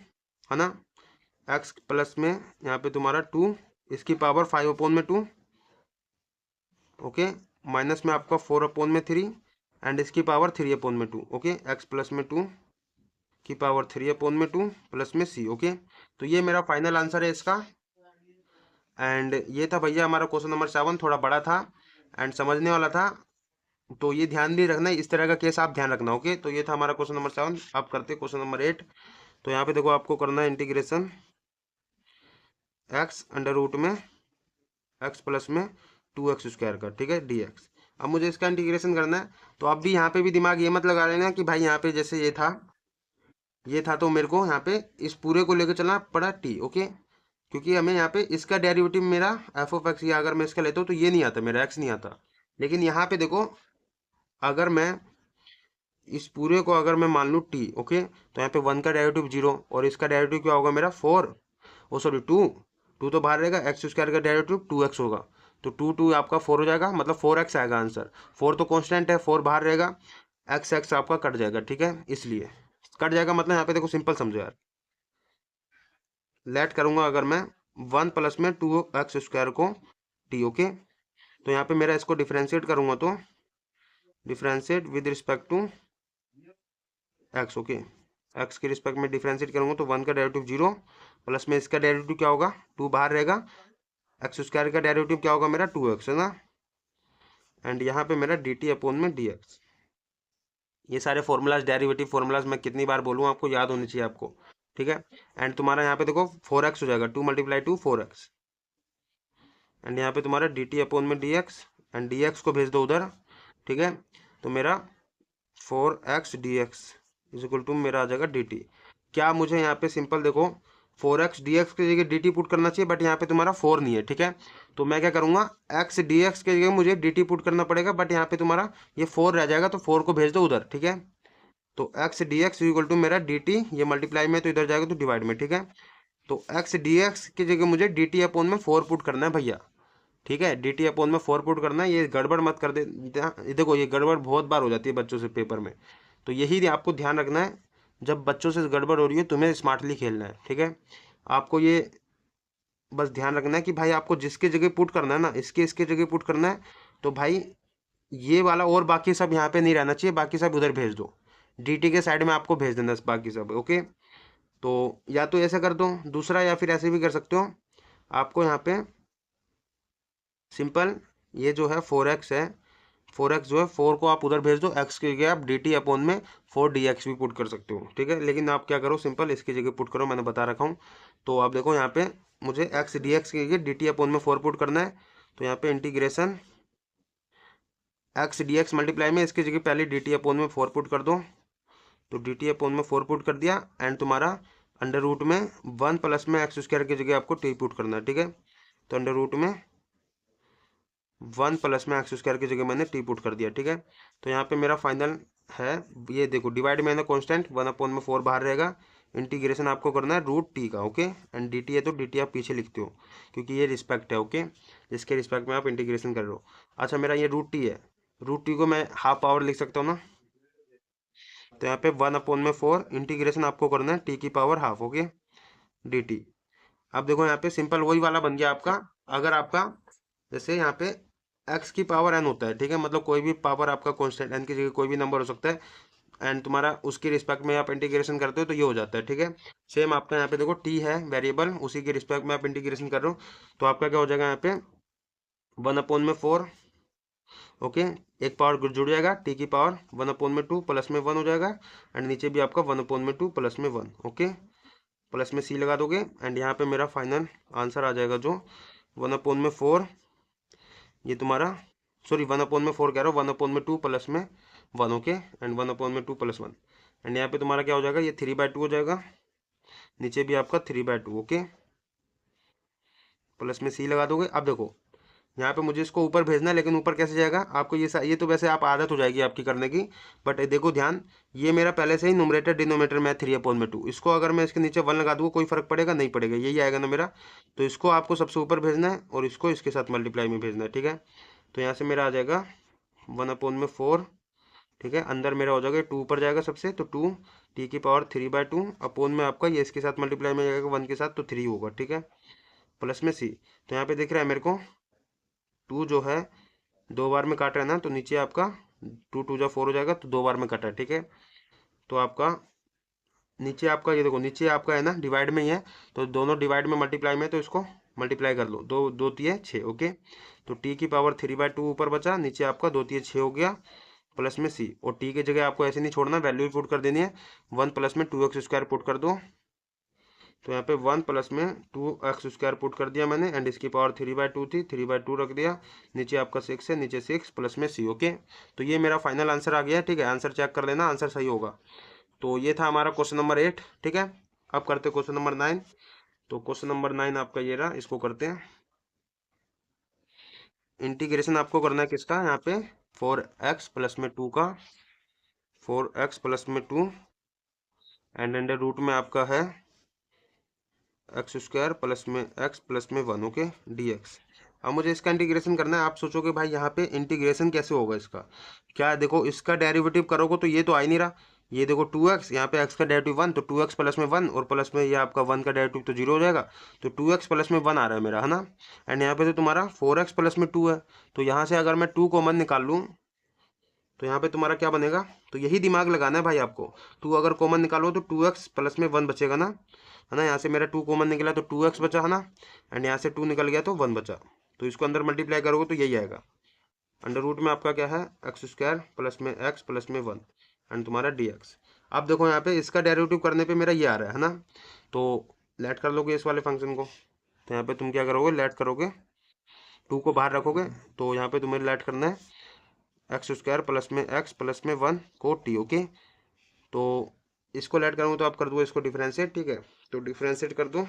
है ना। एक्स प्लस में यहाँ पे तुम्हारा 2, इसकी पावर 5/2। ओके, माइनस में आपका 4/3, एंड इसकी पावर 3/2। ओके, एक्स प्लस में 2 की पावर 3/2 प्लस में सी। ओके, तो ये मेरा फाइनल आंसर है इसका। एंड ये था भैया हमारा क्वेश्चन नंबर 7, थोड़ा बड़ा था एंड समझने वाला था। तो ये ध्यान भी रखना, इस तरह का केस आप ध्यान रखना। ओके, तो ये था हमारा क्वेश्चन नंबर 7। आप करते क्वेश्चन नंबर 8। तो यहाँ पे देखो, आपको करना है इंटीग्रेशन एक्स अंडर रूट में एक्स प्लस में 2x² का, ठीक है, dx। अब मुझे इसका इंटीग्रेशन करना है। तो अब भी यहाँ पे भी दिमाग ये मत लगा लेना कि भाई यहाँ पे जैसे ये था तो मेरे को यहाँ पे इस पूरे को लेकर चलना पड़ा t। ओके, क्योंकि हमें यहाँ पे इसका डेरिवेटिव मेरा f(x), या अगर मैं इसका लेता हूँ तो ये नहीं आता, मेरा x नहीं आता। लेकिन यहाँ पे देखो, अगर मैं इस पूरे को अगर मैं मान लूँ t, ओके, तो यहाँ पे 1 का डेरिवेटिव 0, और इसका डेरिवेटिव क्या होगा मेरा 4, ओ सॉरी 2, 2 तो बाहर रहेगा, x² का डेरिवेटिव 2x होगा, तो 2 आपका 4 हो जाएगा, मतलब 4x आएगा आंसर। 4 तो कांस्टेंट है, 4 बाहर रहेगा, x आपका कट जाएगा, ठीक है। इसलिए कट जाएगा, मतलब यहाँ पे देखो सिंपल समझो यार। लेट करूंगा अगर मैं 1 प्लस में 2x² को t। ओके, तो यहाँ पे मेरा इसको डिफ्रेंशिएट करूंगा, तो differentiate with respect to x। ओके, x के रिस्पेक्ट में डिफ्रेंशिएट करूंगा, तो 1 का डेरिवेटिव 0, प्लस में इसका डेरिवेटिव क्या होगा, 2 बाहर रहेगा, x² का डेरिवेटिव क्या होगा मेरा 2x, है ना। एंड यहाँ पे मेरा dt/dx। ये सारे फॉर्मूलाज, डेरिवेटिव फॉर्मूलाज मैं कितनी बार बोलूँ, आपको याद होनी चाहिए आपको, ठीक है। एंड तुम्हारा यहाँ पे देखो 4x हो जाएगा, 2 × 2 4x। एंड यहाँ पे तुम्हारा dt/dx, एंड dx को भेज दो उधर, ठीक है। तो मेरा 4x dx is equal to मेरा आ जाएगा dt। क्या मुझे यहाँ पे सिंपल देखो 4x dx की जगह dt पुट करना चाहिए, बट यहाँ पे तुम्हारा 4 नहीं है, ठीक है। तो मैं क्या करूँगा, x dx की जगह मुझे dt पुट करना पड़ेगा, बट यहाँ पे तुम्हारा ये 4 रह जाएगा, तो 4 को भेज दो उधर, ठीक है। तो x dx इक्वल टू मेरा dt, ये मल्टीप्लाई में तो इधर जाएगा तो डिवाइड में, ठीक है। तो x dx की जगह मुझे dt/4 पुट करना है भैया, ठीक है। dt/4 पुट करना है, ये गड़बड़ मत कर दे। देखो ये गड़बड़ बहुत बार हो जाती है बच्चों से पेपर में, तो यही आपको ध्यान रखना है, जब बच्चों से गड़बड़ हो रही है तुम्हें स्मार्टली खेलना है, ठीक है। आपको ये बस ध्यान रखना है कि भाई आपको जिसके जगह पुट करना है ना, इसके जगह पुट करना है, तो भाई ये वाला और बाकी सब यहाँ पे नहीं रहना चाहिए, बाकी सब उधर भेज दो, dt के साइड में आपको भेज देना बाकी सब। ओके, तो या तो ऐसे कर दो दूसरा, या फिर ऐसे भी कर सकते हो। आपको यहाँ पे सिंपल ये जो है 4x है, 4x जो है 4 को आप उधर भेज दो, x की जगह आप dt/4 dx भी पुट कर सकते हो, ठीक है। लेकिन आप क्या करो, सिंपल इसकी जगह पुट करो, मैंने बता रखा हूँ। तो आप देखो यहाँ पे मुझे x dx की जगह dt/4 पुट करना है, तो यहाँ पे integration x d x multiply में इसकी जगह पहले डी टी अपोन में 4 पुट कर दो, तो डी टी अपोन में 4 पुट कर दिया एंड तुम्हारा अंडर रूट में 1 प्लस में एक्स स्क्वायर की जगह आपको टी पुट करना है, ठीक है। तो अंडर रूट में 1 प्लस में एक्स स्क्वायर की जगह मैंने टी पुट कर दिया, ठीक है। तो यहाँ पे मेरा फाइनल है, ये देखो डिवाइड में है ना कॉन्स्टेंट, 1 अपोन में 4 बाहर रहेगा, इंटीग्रेशन आपको करना है रूट टी का, ओके। एंड डी टी है तो डी टी आप पीछे लिखते हो क्योंकि ये रिस्पेक्ट है, ओके, जिसके रिस्पेक्ट में आप इंटीग्रेशन कर रहे हो। अच्छा मेरा ये रूट टी है, रूट टी को मैं हाफ पावर लिख सकता हूँ ना, तो यहाँ पे 1 अपोन में 4 इंटीग्रेशन आपको करना है टी की power half, okay, D T. अब देखो यहाँ पे सिंपल वही वाला बन गया आपका। अगर आपका जैसे यहाँ पे एक्स की पावर एन होता है, ठीक है, मतलब कोई भी पावर आपका कांस्टेंट एन की जगह कोई भी नंबर हो सकता है एंड तुम्हारा उसके रिस्पेक्ट में आप इंटीग्रेशन करते हो तो ये हो जाता है, ठीक है। सेम आपका यहाँ पे देखो टी है वेरिएबल, उसी के रिस्पेक्ट में आप इंटीग्रेशन कर रहे हो तो आपका क्या हो जाएगा यहाँ पे 1 अपोन में 4, ओके, एक पावर जुड़ जाएगा टी की पावर 1 अपोन में 2 प्लस में 1 हो जाएगा एंड नीचे भी आपका 1 अपोन में 2 प्लस में 1, ओके, प्लस में सी लगा दोगे एंड यहाँ पे मेरा फाइनल आंसर आ जाएगा जो 1 अपोन में 4, ये तुम्हारा सॉरी 1 अपोन में 4 कह रहा हूँ, 1 अपोन में 2 प्लस में 1, ओके, एंड 1 अपोन में 2 प्लस 1 एंड यहाँ पे तुम्हारा क्या हो जाएगा, ये 3/2 हो जाएगा, नीचे भी आपका 3/2, ओके, प्लस में सी लगा दोगे। अब देखो यहाँ पे मुझे इसको ऊपर भेजना है, लेकिन ऊपर कैसे जाएगा आपको ये तो वैसे आप आदत हो जाएगी आपकी करने की, बट देखो ध्यान, ये मेरा पहले से ही न्यूमरेटर डिनोमिनेटर में 3 अपोन में 2, इसको अगर मैं इसके नीचे 1 लगा दूँ कोई फर्क पड़ेगा नहीं पड़ेगा, यही आएगा ना मेरा। तो इसको आपको सबसे ऊपर भेजना है और इसको इसके साथ मल्टीप्लाई में भेजना है, ठीक है। तो यहाँ से मेरा आ जाएगा 1 अपोन में 4, ठीक है, अंदर मेरा हो जाएगा 2 ऊपर जाएगा सबसे, तो 2 टी की पावर 3/2 अपोन में आपका ये इसके साथ मल्टीप्लाई में जाएगा 1 के साथ तो 3 होगा, ठीक है, प्लस में सी। तो यहाँ पे दिख रहा है मेरे को 2 जो है 2 बार में काट रहा है ना, तो नीचे आपका 2 2 जा 4 हो जाएगा, तो 2 बार में कटा है, ठीक है। तो आपका नीचे आपका ये देखो नीचे आपका है ना डिवाइड में ही है, तो दोनों डिवाइड में मल्टीप्लाई में, तो इसको मल्टीप्लाई कर लो, 2 2 तिये 6, ओके। तो टी की पावर 3/2 ऊपर बचा, नीचे आपका 2 तिये 6 हो गया, प्लस में सी, और टी की जगह आपको ऐसे नहीं छोड़ना, वैल्यू पुट कर देनी है, 1 प्लस में 2x स्क्वायर पुट कर दो, तो यहाँ पे 1 प्लस में 2x स्क्वायर पुट कर दिया मैंने एंड इसकी पावर 3/2 थी, 3/2 रख दिया, नीचे आपका 6 है, नीचे 6 प्लस में सी, ओके। तो ये मेरा फाइनल आंसर आ गया, ठीक है, आंसर चेक कर लेना, आंसर सही होगा। तो ये था हमारा क्वेश्चन नंबर 8, ठीक है। अब करते क्वेश्चन नंबर 9। तो क्वेश्चन नंबर 9 आपका ये रहा, इसको करते हैं। इंटीग्रेशन आपको करना है किसका, यहाँ पे 4x प्लस में 2 का, 4x प्लस में 2 एंड अंडर रूट में आपका है एक्स स्क्वायर प्लस में एक्स प्लस में 1, ओके, डी एक्स। अब मुझे इसका इंटीग्रेशन करना है। आप सोचोगे भाई यहाँ पे इंटीग्रेशन कैसे होगा इसका, क्या देखो इसका डेरिवेटिव करोगे तो ये तो आ ही नहीं रहा, ये देखो 2x, यहाँ पे x का डेरिवेटिव 1, तो 2x प्लस में 1 और प्लस में ये आपका 1 का डेरिवेटिव तो 0 हो जाएगा, तो 2x प्लस में 1 आ रहा है मेरा, है ना। एंड यहाँ पे तो तुम्हारा 4x प्लस में 2 है, तो यहाँ से अगर मैं 2 कॉमन निकाल लूँ तो यहाँ पे तुम्हारा क्या बनेगा, तो यही दिमाग लगाना है भाई आपको। 2 अगर कॉमन निकालो तो 2x प्लस में 1 बचेगा ना, है ना। यहाँ से मेरा 2 कॉमन निकला तो 2x बचा, है ना, एंड यहाँ से 2 निकल गया तो 1 बचा, तो इसको अंदर मल्टीप्लाई करोगे तो यही आएगा। अंडर रूट में आपका क्या है एक्स स्क्वायर प्लस में एक्स प्लस में 1 एंड तुम्हारा डी एक्स। अब देखो यहाँ पे इसका डेरिवेटिव करने पे मेरा ये आ रहा है ना, तो लेट कर लोगे इस वाले फंक्शन को, तो यहाँ पे तुम क्या करोगे, लेट करोगे, 2 को बाहर रखोगे, तो यहाँ पे तुम्हें लेट करना है एक्स स्क्वायर प्लस में एक्स प्लस में 1 को टी, ओके। तो इसको लेट करूँगा तो आप कर दो इसको डिफ्रेंशिएट, ठीक है, तो डिफ्रेंशिएट कर दो,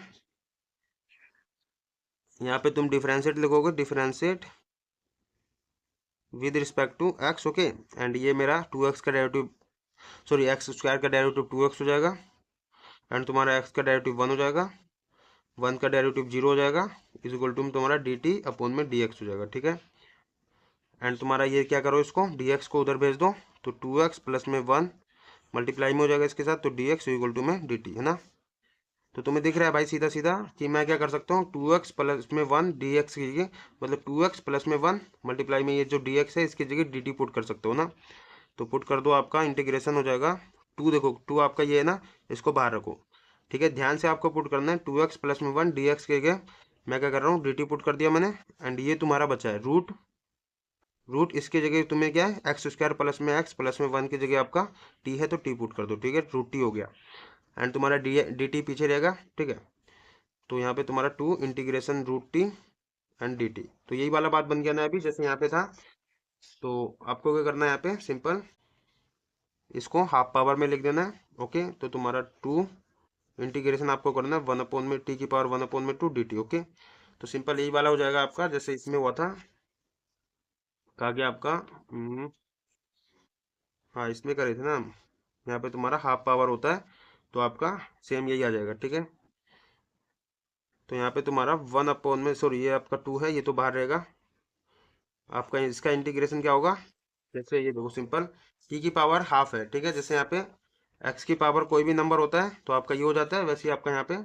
यहाँ पे तुम डिफ्रेंशिएट लिखोगे, differentiate with respect to x, okay, and ये मेरा 2x का डेरिवेटिव सॉरी एक्स स्क्वायर का डेरिवेटिव 2x हो जाएगा एंड तुम्हारा x का डेरिवेटिव 1 हो जाएगा, 1 का डेरिवेटिव 0 हो जाएगा, इज इक्वल टू तुम्हारा dt अपॉन में dx हो जाएगा, ठीक है। एंड तुम्हारा ये क्या करो, इसको dx को उधर भेज दो, तो 2x प्लस में 1 मल्टीप्लाई में हो जाएगा इसके साथ, तो dx इक्वल टू में dt, है ना। तो तुम्हें दिख रहा है भाई सीधा सीधा कि मैं क्या कर सकता हूँ, 2x प्लस में 1 dx की जगह, मतलब 2x प्लस में 1 मल्टीप्लाई में ये जो dx है इसकी जगह dt पुट कर सकते हो ना। तो पुट कर दो, आपका इंटीग्रेशन हो जाएगा 2, देखो 2 आपका ये है ना, इसको बाहर रखो, ठीक है, ध्यान से आपको पुट करना है 2x प्लस में 1 dx के जगह मैं क्या कर रहा हूँ, dt पुट कर दिया मैंने एंड ये तुम्हारा बचा है रूट इसके जगह तुम्हें क्या है एक्स स्क्वायर प्लस में एक्स प्लस में 1 की जगह आपका टी है तो टी पुट कर दो, ठीक है, रूट टी हो गया एंड तुम्हारा डी टी पीछे रहेगा, ठीक है। तो यहाँ पे तुम्हारा 2 integration root t and d t. तो यही वाला बात बन गया ना अभी, जैसे यहाँ पे था। तो आपको क्या करना है, यहाँ पे सिंपल इसको हाफ पावर में लिख देना है। ओके, तो तुम्हारा टू इंटीग्रेशन आपको करना है 1 में टी की पावर 1 में 2 डी टी। ओके, तो सिंपल यही वाला हो जाएगा आपका, जैसे इसमें हुआ था। कहा गया आपका हाँ इसमें करे थे ना हम। यहाँ पे तुम्हारा हाफ पावर होता है, तो आपका सेम यही आ जाएगा। ठीक है, तो यहाँ पे तुम्हारा 1 में, सॉरी ये आपका 2 है, ये तो बाहर रहेगा। आपका इसका इंटीग्रेशन क्या होगा, जैसे ये देखो सिंपल टी की पावर हाफ है। ठीक है, जैसे यहाँ पे एक्स की पावर कोई भी नंबर होता है तो आपका ये हो जाता है, वैसे ही आपका यहाँ पे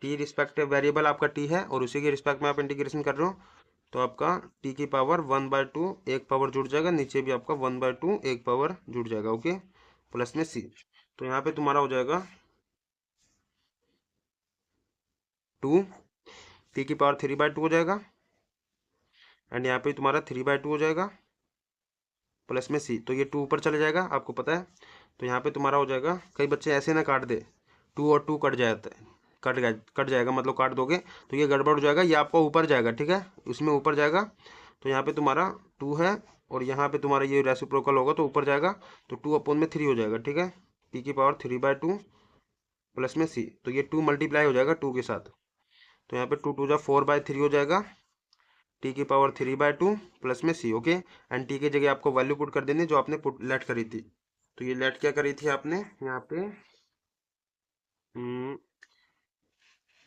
टी रिस्पेक्टिव वेरिएबल आपका टी है और उसी के रिस्पेक्ट में आप इंटीग्रेशन कर रहे हो, तो आपका टी की पावर 1/2 एक पावर जुड़ जाएगा, नीचे भी आपका 1/2 एक पावर जुड़ जाएगा। ओके, प्लस में सी। तो यहाँ पे तुम्हारा हो जाएगा 2 टी की पावर 3/2 हो जाएगा, एंड यहाँ पे तुम्हारा 3/2 हो जाएगा प्लस में सी। तो ये 2 ऊपर चले जाएगा, आपको पता है। तो यहाँ पे तुम्हारा हो जाएगा, कई बच्चे ऐसे ना काट दे, 2 और 2 कट जाता है, कट जाएगा मतलब काट दोगे तो ये गड़बड़ हो जाएगा, ये आपको ऊपर जाएगा। ठीक है, उसमें ऊपर जाएगा। तो यहाँ पे तुम्हारा 2 है और यहाँ पे तुम्हारा ये रेसिप्रोकल होगा तो ऊपर जाएगा, तो 2/3 हो जाएगा। ठीक है, टी की पावर 3/2 प्लस में सी। तो ये 2 मल्टीप्लाई हो जाएगा 2 के साथ, तो यहाँ पे 2 2 4/3 हो जाएगा, टी की पावर 3/2 प्लस में सी। ओके, एंड टी की जगह आपको वैल्यू पुट कर देनी जो आपने पुट लेट करी थी। तो ये लेट क्या करी थी आपने यहाँ पे,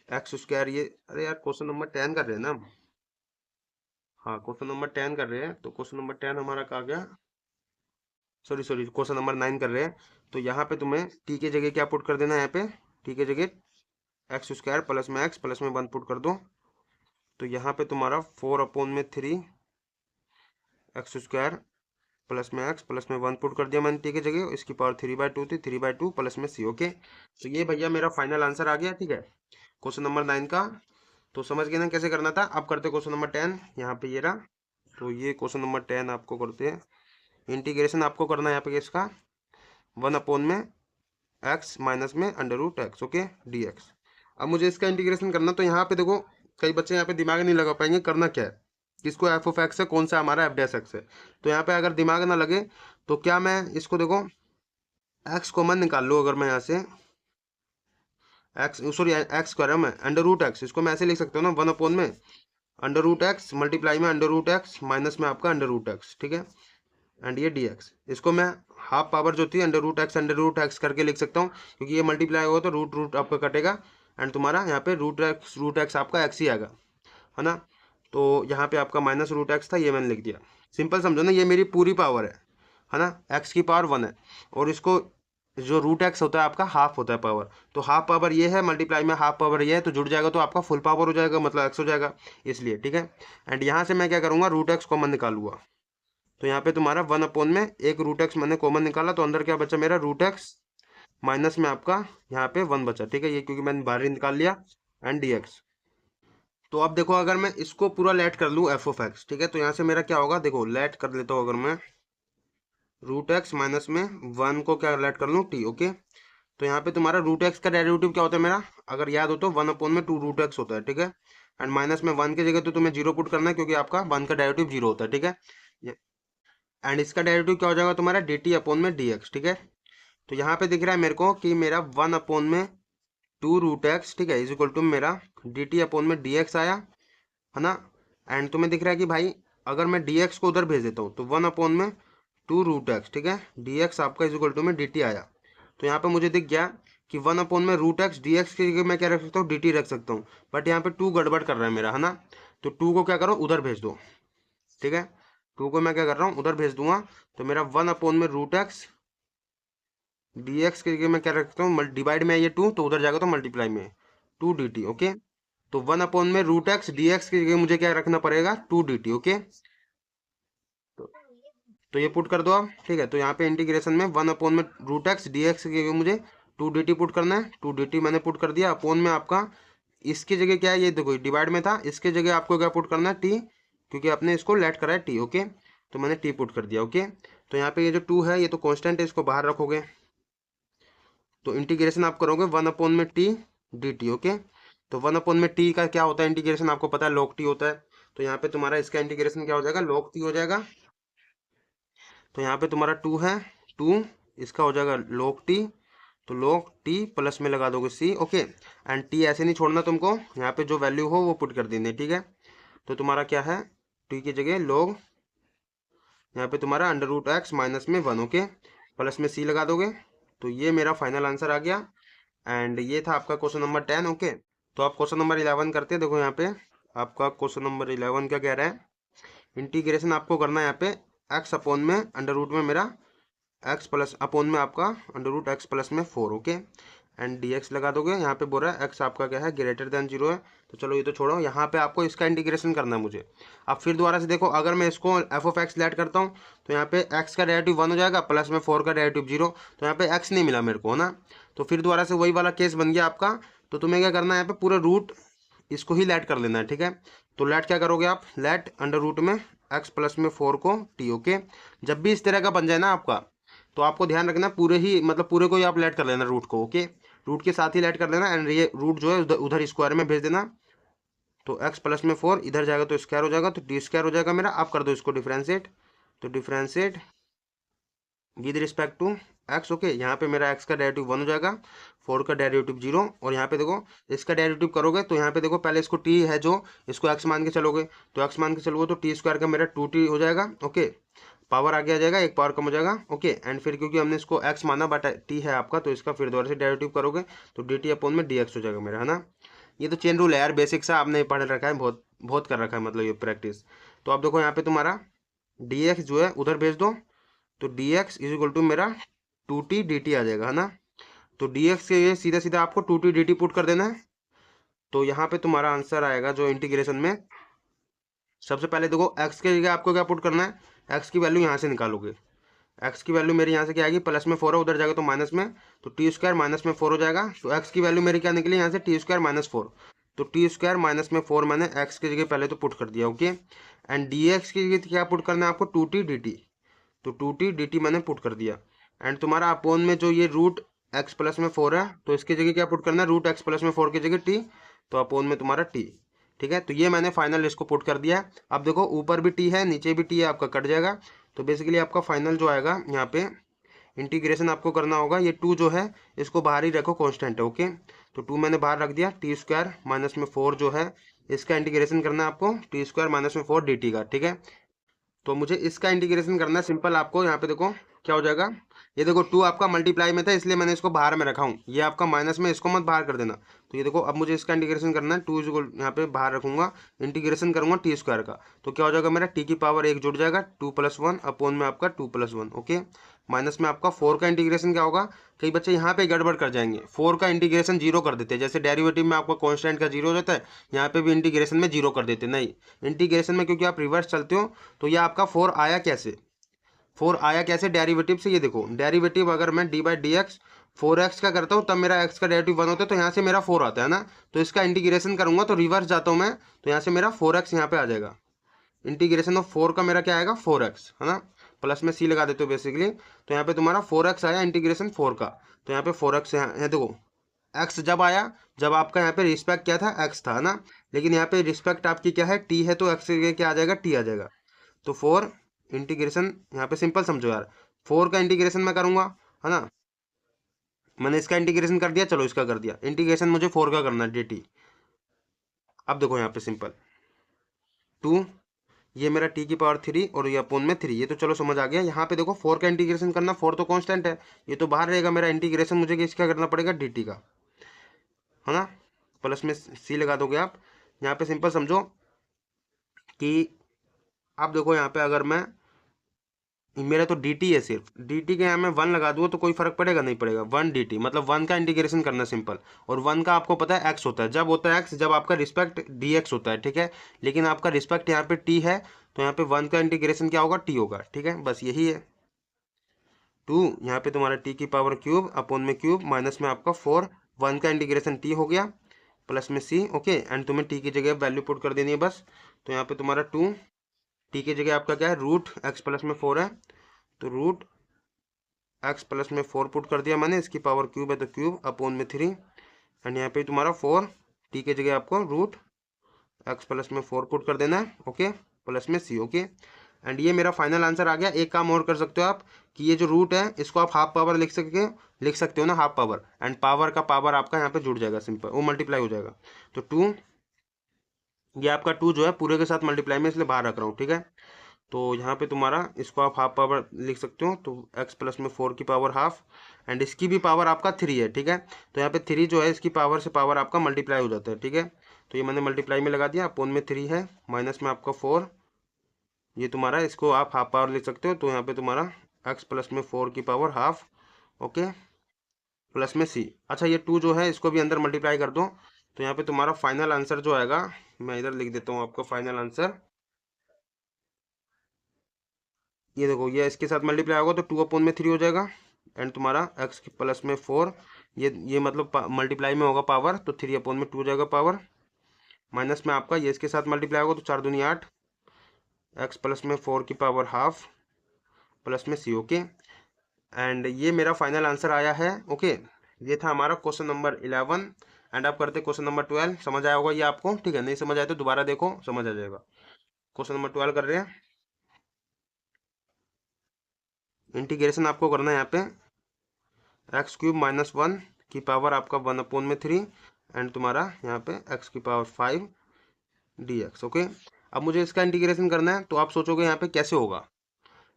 एक्स स्क्वायर, ये अरे यार क्वेश्चन नंबर 10 कर रहे हैं ना हम। हाँ क्वेश्चन नंबर 10 कर रहे हैं, तो क्वेश्चन नंबर 10 हमारा कहा गया, सॉरी सॉरी क्वेश्चन नंबर 9 कर रहे हैं। तो यहाँ पे तुम्हें टी की जगह क्या पुट कर देना है, यहाँ पे टी की जगह एक्स स्क्वायर प्लस में 1 पुट कर दो। तो यहाँ पे तुम्हारा 4/3 एक्स स्क्वायर प्लस में 1 पुट कर दिया मैंने टी की जगह, इसकी पावर 3/2 थी, 3/2 प्लस में सी। ओके, तो ये भैया मेरा फाइनल आंसर आ गया। ठीक है, क्वेश्चन नंबर 9 का। तो समझ गए ना कैसे करना था। अब करते क्वेश्चन नंबर 10, यहाँ पे ये रहा। तो ये क्वेश्चन नंबर 10 आपको करते हैं, इंटीग्रेशन आपको करना है यहाँ पे इसका 1 में एक्स माइनस में √x। Okay, dx। अब मुझे इसका इंटीग्रेशन करना, तो यहाँ पे देखो कई बच्चे यहाँ पे दिमाग नहीं लगा पाएंगे करना क्या है, किसको एफ ऑफ एक्स है, कौन सा हमारा एफ डैश एक्स है। तो यहाँ पे अगर दिमाग ना लगे तो क्या, मैं इसको देखो एक्स कॉमन निकाल लो, अगर मैं यहाँ से एक्स, सॉरी एक्स कर रहा हूँ मैं, √x, इसको मैं ऐसे लिख सकता हूँ ना 1 में √x मल्टीप्लाई में √x माइनस में आपका √x। ठीक है, एंड ये dx, इसको मैं हाफ पावर जो थी √x करके लिख सकता हूँ, क्योंकि ये मल्टीप्लाई होगा तो रूट रूट आपका कटेगा, एंड तुम्हारा यहाँ पे √x आपका x ही आएगा, है ना। तो यहाँ पे आपका -√x था, ये मैंने लिख दिया। सिंपल समझो ना, ये मेरी पूरी पावर है ना, x की पावर 1 है, और इसको जो √x होता है आपका हाफ होता है पावर, तो हाफ पावर ये है मल्टीप्लाई में हाफ पावर ये है, तो जुड़ जाएगा तो आपका फुल पावर हो जाएगा, मतलब x हो जाएगा इसलिए। ठीक है, एंड यहाँ से मैं क्या करूँगा, √x कॉमन निकालूंगा। तो यहाँ पे तुम्हारा 1 में एक √x मैंने कॉमन निकाला, तो अंदर क्या बचा मेरा √x माइनस में आपका यहाँ पे 1 बचा। ठीक है, ये क्योंकि मैंने बाहर ही निकाल लिया, एंड dx। तो अब देखो अगर मैं इसको पूरा लेट कर लूँ एफ ऑफ एक्स, ठीक है, तो यहाँ से मेरा क्या होगा, देखो लेट कर लेता हूँ अगर मैं √x माइनस में 1 को क्या लेट कर लूँ टी। ओके, तो यहाँ पे तुम्हारा √x का डेरिवेटिव क्या होता है मेरा, अगर याद हो तो 1 में 2 √x होता है। ठीक है, एंड माइनस में 1 की जगह तो तुम्हें 0 पुट करना है, क्योंकि आपका 1 का डेरिवेटिव 0 होता है। ठीक है, एंड इसका डेरिवेटिव क्या हो जाएगा तुम्हारा dt/dx। ठीक है, तो यहाँ पे दिख रहा है मेरे को कि मेरा 1 में 2 √x, ठीक है, इज इक्वल टू मेरा dt/dx आया, है ना। एंड तुम्हें दिख रहा है कि भाई अगर मैं dx को उधर भेज देता हूँ तो 1 में 2 √x, ठीक है, dx आपका इज इक्वल टू में dt आया। तो यहाँ पे मुझे दिख गया कि 1 में √x, dx की जगह मैं क्या रख सकता हूँ, dt रख सकता हूँ, बट यहाँ पे 2 गड़बड़ कर रहा है मेरा, है ना। तो 2 को क्या करो, उधर भेज दो। ठीक है, 2 को मैं क्या कर रहा हूँ, उधर भेज दूंगा, तो मेरा 1 में √x dx की जगह मैं क्या रखता हूँ, डिवाइड में ये 2 तो उधर जाएगा तो मल्टीप्लाई में 2 dt। ओके, तो 1 में √x dx की जगह मुझे क्या रखना पड़ेगा, 2 dt। ओके, तो ये पुट कर दो आप। ठीक है, तो यहाँ पे इंटीग्रेशन में 1 में √x dx की जगह मुझे 2 dt पुट करना है, 2 dt मैंने पुट कर दिया। अपोन में आपका इसकी जगह क्या है, ये देखो डिवाइड में था, इसके जगह आपको क्या पुट करना है, टी, क्योंकि आपने इसको लेट करा है टी। ओके, तो मैंने टी पुट कर दिया। ओके, तो यहाँ पे ये जो 2 है ये तो कांस्टेंट है, इसको बाहर रखोगे, तो इंटीग्रेशन आप करोगे 1 में टी dt। ओके, तो 1 में टी का क्या होता है इंटीग्रेशन, आपको पता है log t होता है। तो यहाँ पे तुम्हारा इसका इंटीग्रेशन क्या हो जाएगा, log t हो जाएगा। तो यहाँ पे तुम्हारा 2 है, 2 इसका हो जाएगा log t, तो log t प्लस में लगा दोगे c, ओके। एंड t ऐसे नहीं छोड़ना तुमको, यहाँ पे जो वैल्यू हो वो पुट कर देनी है, ठीक है। तो तुम्हारा क्या है, t की जगह log, यहाँ पे तुम्हारा अंडर रूट एक्स माइनस में 1, ओके, प्लस में c लगा दोगे। तो ये मेरा फाइनल आंसर आ गया। एंड ये था आपका क्वेश्चन नंबर 10, ओके। तो आप क्वेश्चन नंबर 11 करते हैं। देखो यहाँ पे आपका क्वेश्चन नंबर 11 क्या कह रहा है, इंटीग्रेशन आपको करना है यहाँ पे एक्स अपॉन में अंडर रूट में मेरा एक्स प्लस अपॉन में आपका अंडर रूट एक्स प्लस में 4, ओके। एंड डी एक्स लगा दोगे। यहाँ पे बोल रहा है एक्स आपका क्या है, ग्रेटर देन 0 है। तो चलो ये तो छोड़ो, यहाँ पे आपको इसका इंटीग्रेशन करना है मुझे। अब फिर दोबारा से देखो, अगर मैं इसको एफ ऑफ एक्स लेट करता हूँ तो यहाँ पे एक्स का डेरिवेटिव 1 हो जाएगा, प्लस में 4 का डेरिवेटिव 0। तो यहाँ पे एक्स नहीं मिला मेरे को, है ना। तो फिर दोबारा से वही वाला केस बन गया आपका। तो तुम्हें क्या करना है, यहाँ पे पूरा रूट इसको ही लेट कर लेना है, ठीक है। तो लेट क्या करोगे आप, लेट अंडर रूट में एक्स प्लस में 4 को टी, ओके। जब भी इस तरह का बन जाए ना आपका, तो आपको ध्यान रखना पूरे ही मतलब पूरे को ही आप लेट कर लेना रूट को, ओके। रूट के साथ ही लेट कर लेना। एंड ये रूट जो है उधर स्क्वायर में भेज देना। तो x प्लस में 4 इधर जाएगा तो स्क्वायर हो जाएगा, तो टी स्क्वायर हो जाएगा मेरा। आप कर दो इसको डिफ्रेंशिएट, तो differentiate with respect to x, okay. यहाँ पे मेरा x का डेरिवेटिव 1 हो जाएगा, 4 का डेरिवेटिव 0। और यहाँ पे देखो इसका डेरिवेटिव करोगे तो यहाँ पे देखो पहले इसको t है जो, इसको x मान के चलोगे, तो x मान के चलोगे तो टी स्क्वायर का मेरा 2t हो जाएगा, ओके। पावर आगे आ जाएगा, एक पावर कम हो जाएगा, ओके। एंड फिर क्योंकि हमने इसको x माना बट t है आपका, तो इसका फिर दोबारा से डेरिवेटिव करोगे तो dt अपॉन में dx हो जाएगा मेरा, है ना। ये तो चेन रूल है यार, बेसिक सा आपने पढ़ रखा है, बहुत बहुत कर रखा है मतलब ये प्रैक्टिस। तो आप देखो यहाँ पे तुम्हारा dx जो है उधर भेज दो, तो dx इज इक्वल टू मेरा 2t dt आ जाएगा, है ना। तो dx के लिए सीधा सीधा आपको 2t dt पुट कर देना है। तो यहाँ पे तुम्हारा आंसर आएगा जो इंटीग्रेशन में, सबसे पहले देखो x के जगह आपको क्या पुट करना है, x की वैल्यू यहाँ से निकालोगे। x की वैल्यू मेरी यहाँ से क्या आएगी, प्लस में 4 है, उधर जाएगा तो माइनस में, तो टी स्क्वायर माइनस में 4 हो जाएगा। तो x की वैल्यू मेरी क्या निकली यहाँ से, टी स्क्वायर माइनस 4। तो टी स्क्वायर माइनस में 4 मैंने x की जगह पहले तो पुट कर दिया, ओके। एंड डी एक्स की जगह क्या पुट करना है आपको, 2t dt। तो 2t dt मैंने पुट कर दिया। एंड तुम्हारा अपोन में जो ये रूट x प्लस में 4 है, तो इसकी जगह क्या पुट करना है, रूट x प्लस में 4 की जगह t, तो अपोन में तुम्हारा t, ठीक है। तो ये मैंने फाइनल इसको पुट कर दिया है। अब देखो ऊपर भी t है नीचे भी t है, आपका कट जाएगा। तो बेसिकली आपका फाइनल जो आएगा यहाँ पे इंटीग्रेशन आपको करना होगा, ये 2 जो है इसको बाहर ही रखो, कांस्टेंट है, ओके। तो 2 मैंने बाहर रख दिया, टी स्क्वायर माइनस में 4 जो है इसका इंटीग्रेशन करना है आपको, टी स्क्वायर माइनस में 4 dt का, ठीक है। तो मुझे इसका इंटीग्रेशन करना है सिंपल। आपको यहाँ पे देखो क्या हो जाएगा, ये देखो 2 आपका मल्टीप्लाई में था इसलिए मैंने इसको बाहर में रखा हूँ, ये आपका माइनस में, इसको मत बाहर कर देना। तो ये देखो अब मुझे इसका इंटीग्रेशन करना है, 2 इक्वल यहाँ पे बाहर रखूंगा, इंटीग्रेशन करूंगा टी स्क्वायर का। तो क्या हो जाएगा मेरा, टी की पावर 1 जुड़ जाएगा, 2 + 1 अपोन में आपका 2 + 1, ओके। माइनस में आपका 4 का इंटीग्रेशन क्या होगा, कई बच्चे यहाँ पे गड़बड़ कर जाएंगे, 4 का इंटीग्रेशन 0 कर देते हैं। जैसे डेरिवेटिव में आपका कांस्टेंट का 0 हो जाता है, यहाँ पे भी इंटीग्रेशन में 0 कर देते हैं। नहीं, इंटीग्रेशन में क्योंकि आप रिवर्स चलते हो, तो ये आपका 4 आया कैसे, 4 आया कैसे, डेरिवेटिव से। ये देखो डेरिवेटिव अगर मैं D by D x 4x का करता हूँ तब मेरा x का डेरिवेटिव 1 होता है, तो यहाँ से मेरा 4 आता है ना। तो इसका इंटीग्रेशन करूंगा तो रिवर्स जाता हूँ मैं, तो यहाँ से मेरा 4x यहाँ पे आ जाएगा। इंटीग्रेशन ऑफ 4 का मेरा क्या आएगा, 4x, है ना। प्लस में c लगा देते हो बेसिकली। तो यहाँ पे तुम्हारा 4x आया इंटीग्रेशन 4 का। तो यहाँ पे 4x यहाँ देखो x जब आया, जब आपका यहाँ पे रिस्पेक्ट क्या था, x था, है ना। लेकिन यहाँ पे रिस्पेक्ट आपकी क्या है, t है, तो x के क्या आ जाएगा, t आ जाएगा। तो 4 इंटीग्रेशन यहाँ पे सिंपल समझो यार, 4 का इंटीग्रेशन मैं करूंगा, है ना। मैंने इसका इंटीग्रेशन कर दिया, चलो इसका कर दिया इंटीग्रेशन, मुझे 4 का करना है dt। अब देखो यहाँ पे सिंपल 2, ये मेरा t की पावर 3 और ये अपोन में 3, ये तो चलो समझ आ गया। यहाँ पे देखो 4 का इंटीग्रेशन करना, 4 तो कांस्टेंट है, ये तो बाहर रहेगा मेरा। इंटीग्रेशन मुझे इसका करना पड़ेगा dt का, है ना। प्लस में c लगा दोगे आप। यहाँ पे सिंपल समझो कि आप देखो यहाँ पे अगर मैं, मेरा तो dt है, सिर्फ dt के यहाँ मैं 1 लगा दूँ तो कोई फर्क पड़ेगा, नहीं पड़ेगा। 1 dt मतलब 1 का इंटीग्रेशन करना सिंपल। और 1 का आपको पता है x होता है, जब होता है x जब आपका रिस्पेक्ट dx होता है, ठीक है। लेकिन आपका रिस्पेक्ट यहाँ पे t है, तो यहाँ पे 1 का इंटीग्रेशन क्या होगा, t होगा, ठीक है। बस यही है। 2 यहाँ पे तुम्हारा t की पावर क्यूब अपोन में क्यूब माइनस में आपका 4, 1 का इंटीग्रेशन t हो गया, प्लस में c, ओके। एंड तुम्हें t की जगह वैल्यू पुट कर देनी है बस। तो यहाँ पे तुम्हारा 2 t की जगह आपका क्या है, रूट x प्लस में 4 है, तो रूट x प्लस में 4 पुट कर दिया मैंने, इसकी पावर क्यूब है तो क्यूब अपोन में 3। एंड यहाँ पे तुम्हारा 4 t की जगह आपको रूट एक्स प्लस में 4 पुट कर देना है, ओके, प्लस में सी, ओके। एंड ये मेरा फाइनल आंसर आ गया। एक काम और कर सकते हो आप कि ये जो रूट है इसको आप हाफ पावर लिख सकते हो ना, हाफ पावर, एंड पावर का पावर आपका यहाँ पे जुड़ जाएगा, सिंपल वो मल्टीप्लाई हो जाएगा। तो 2, ये आपका 2 जो है पूरे के साथ मल्टीप्लाई में इसलिए बाहर रख रहा हूँ, ठीक है। तो यहाँ पे तुम्हारा इसको आप हाफ पावर लिख सकते हो, तो एक्स प्लस में 4 की पावर हाफ, एंड इसकी भी पावर आपका 3 है, ठीक है। तो यहाँ पे 3 जो है इसकी पावर से पावर आपका मल्टीप्लाई हो जाता है, ठीक है। तो ये मैंने मल्टीप्लाई में लगा दिया, अपोन में 3 है, माइनस में आपका 4, ये तुम्हारा, इसको आप हाफ पावर लिख सकते हो। तो यहाँ पे तुम्हारा एक्स प्लस में 4 की पावर हाफ, ओके, प्लस में सी। अच्छा ये 2 जो है इसको भी अंदर मल्टीप्लाई कर दो। तो यहाँ पे तुम्हारा फाइनल आंसर जो आएगा, मैं इधर लिख देता हूँ आपका फाइनल आंसर, ये देखो, ये इसके साथ मल्टीप्लाई होगा तो 2/3 हो जाएगा, एंड तुम्हारा एक्स प्लस में 4, ये मतलब मल्टीप्लाई में होगा पावर, तो 3/2 हो जाएगा पावर, माइनस में आपका ये इसके साथ मल्टीप्लाई होगा तो 4 दूनी 8, एक्स प्लस में 4 की पावर हाफ, प्लस में सी, ओके। एंड ये मेरा फाइनल आंसर आया है, ओके। ये था हमारा क्वेश्चन नंबर 11। एंड आप करते क्वेश्चन नंबर 12। समझ आया होगा ये आपको, ठीक है, नहीं समझ आया तो दोबारा देखो, समझ आ जाएगा। क्वेश्चन नंबर 12 कर रहे हैं। इंटीग्रेशन आपको करना है यहाँ पे x³ - 1 की पावर आपका 1/3, एंड तुम्हारा यहाँ पे x की पावर 5 dx, ओके। अब मुझे इसका इंटीग्रेशन करना है, तो आप सोचोगे यहाँ पे कैसे होगा।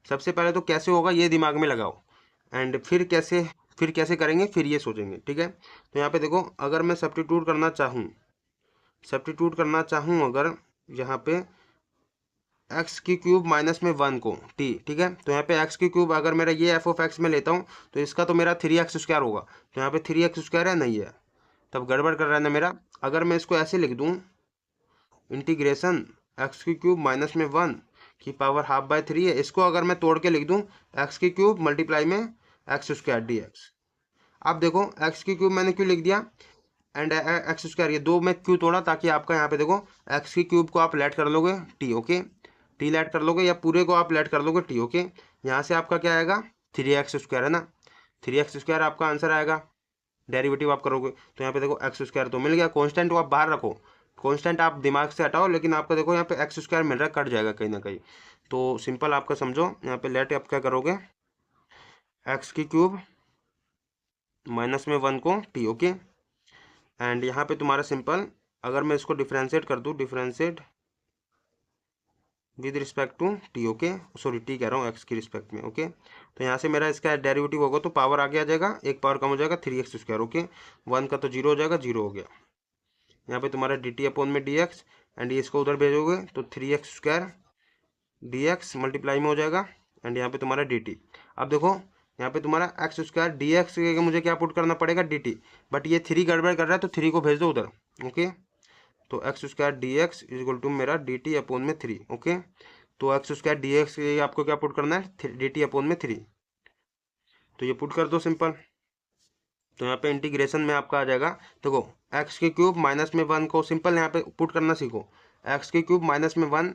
सबसे पहले तो कैसे होगा ये दिमाग में लगाओ, एंड फिर कैसे करेंगे फिर ये सोचेंगे, ठीक है। तो यहाँ पे देखो, अगर मैं सब्स्टिट्यूट करना चाहूँ अगर यहाँ पे x³ -1 को t, ठीक है। तो यहाँ पे x³ अगर मेरा ये f(x) में लेता हूँ तो इसका तो मेरा 3x² होगा, तो यहाँ पे 3x² है, नहीं है, तब गड़बड़ कर रहा है ना मेरा। अगर मैं इसको ऐसे लिख दूँ, इंटीग्रेशन x³ -1 की पावर ½ है, इसको अगर मैं तोड़ के लिख दूँ x³ मल्टीप्लाई में x² dx। अब देखो x³ मैंने क्यों लिख दिया, एंड x², ये 2 में क्यों तोड़ा, ताकि आपका यहाँ पे देखो x³ को आप लेट कर लोगे t, ओके, t लेट कर लोगे, या पूरे को आप लेट कर लोगे t, ओके। यहाँ से आपका क्या आएगा, 3x² है ना, 3x² आपका आंसर आएगा। डेरिवेटिव आप करोगे तो यहाँ पे देखो x² तो मिल गया, कांस्टेंट को आप बाहर रखो, कांस्टेंट आप दिमाग से हटाओ, लेकिन आपका देखो यहाँ पे x² मिल रहा है, कट जाएगा कहीं ना कहीं। तो सिंपल आपका समझो, यहाँ पे लेट आप क्या करोगे, x³ -1 को t, ओके। एंड यहाँ पे तुम्हारा सिंपल, अगर मैं इसको डिफ्रेंशिएट कर दूँ, differentiate with respect to t, okay, sorry t कह रहा हूँ, एक्स की रिस्पेक्ट में, ओके। तो यहाँ से मेरा इसका डेरिवेटिव होगा तो पावर आगे आ जाएगा, एक पावर कम हो जाएगा, 3x², ओके। 1 का तो 0 हो जाएगा, 0 हो गया। यहाँ पे तुम्हारा dt/dx, एंड ये इसको उधर भेजोगे तो 3x² dx मल्टीप्लाई में हो जाएगा, एंड यहाँ पे तुम्हारा dt। अब देखो यहाँ पे तुम्हारा x² dx के मुझे क्या पुट करना पड़ेगा, dt, बट ये 3 गड़बड़ कर रहा है तो 3 को भेज दो उधर, ओके। तो x² dx इक्वल टू मेरा dt/3, ओके। तो x² dx आपको क्या पुट करना है, dt/3, तो ये पुट कर दो सिंपल। तो यहाँ पे इंटीग्रेशन में आपका आ जाएगा, देखो x³ -1 को सिंपल यहाँ पे पुट करना सीखो, x³ -1,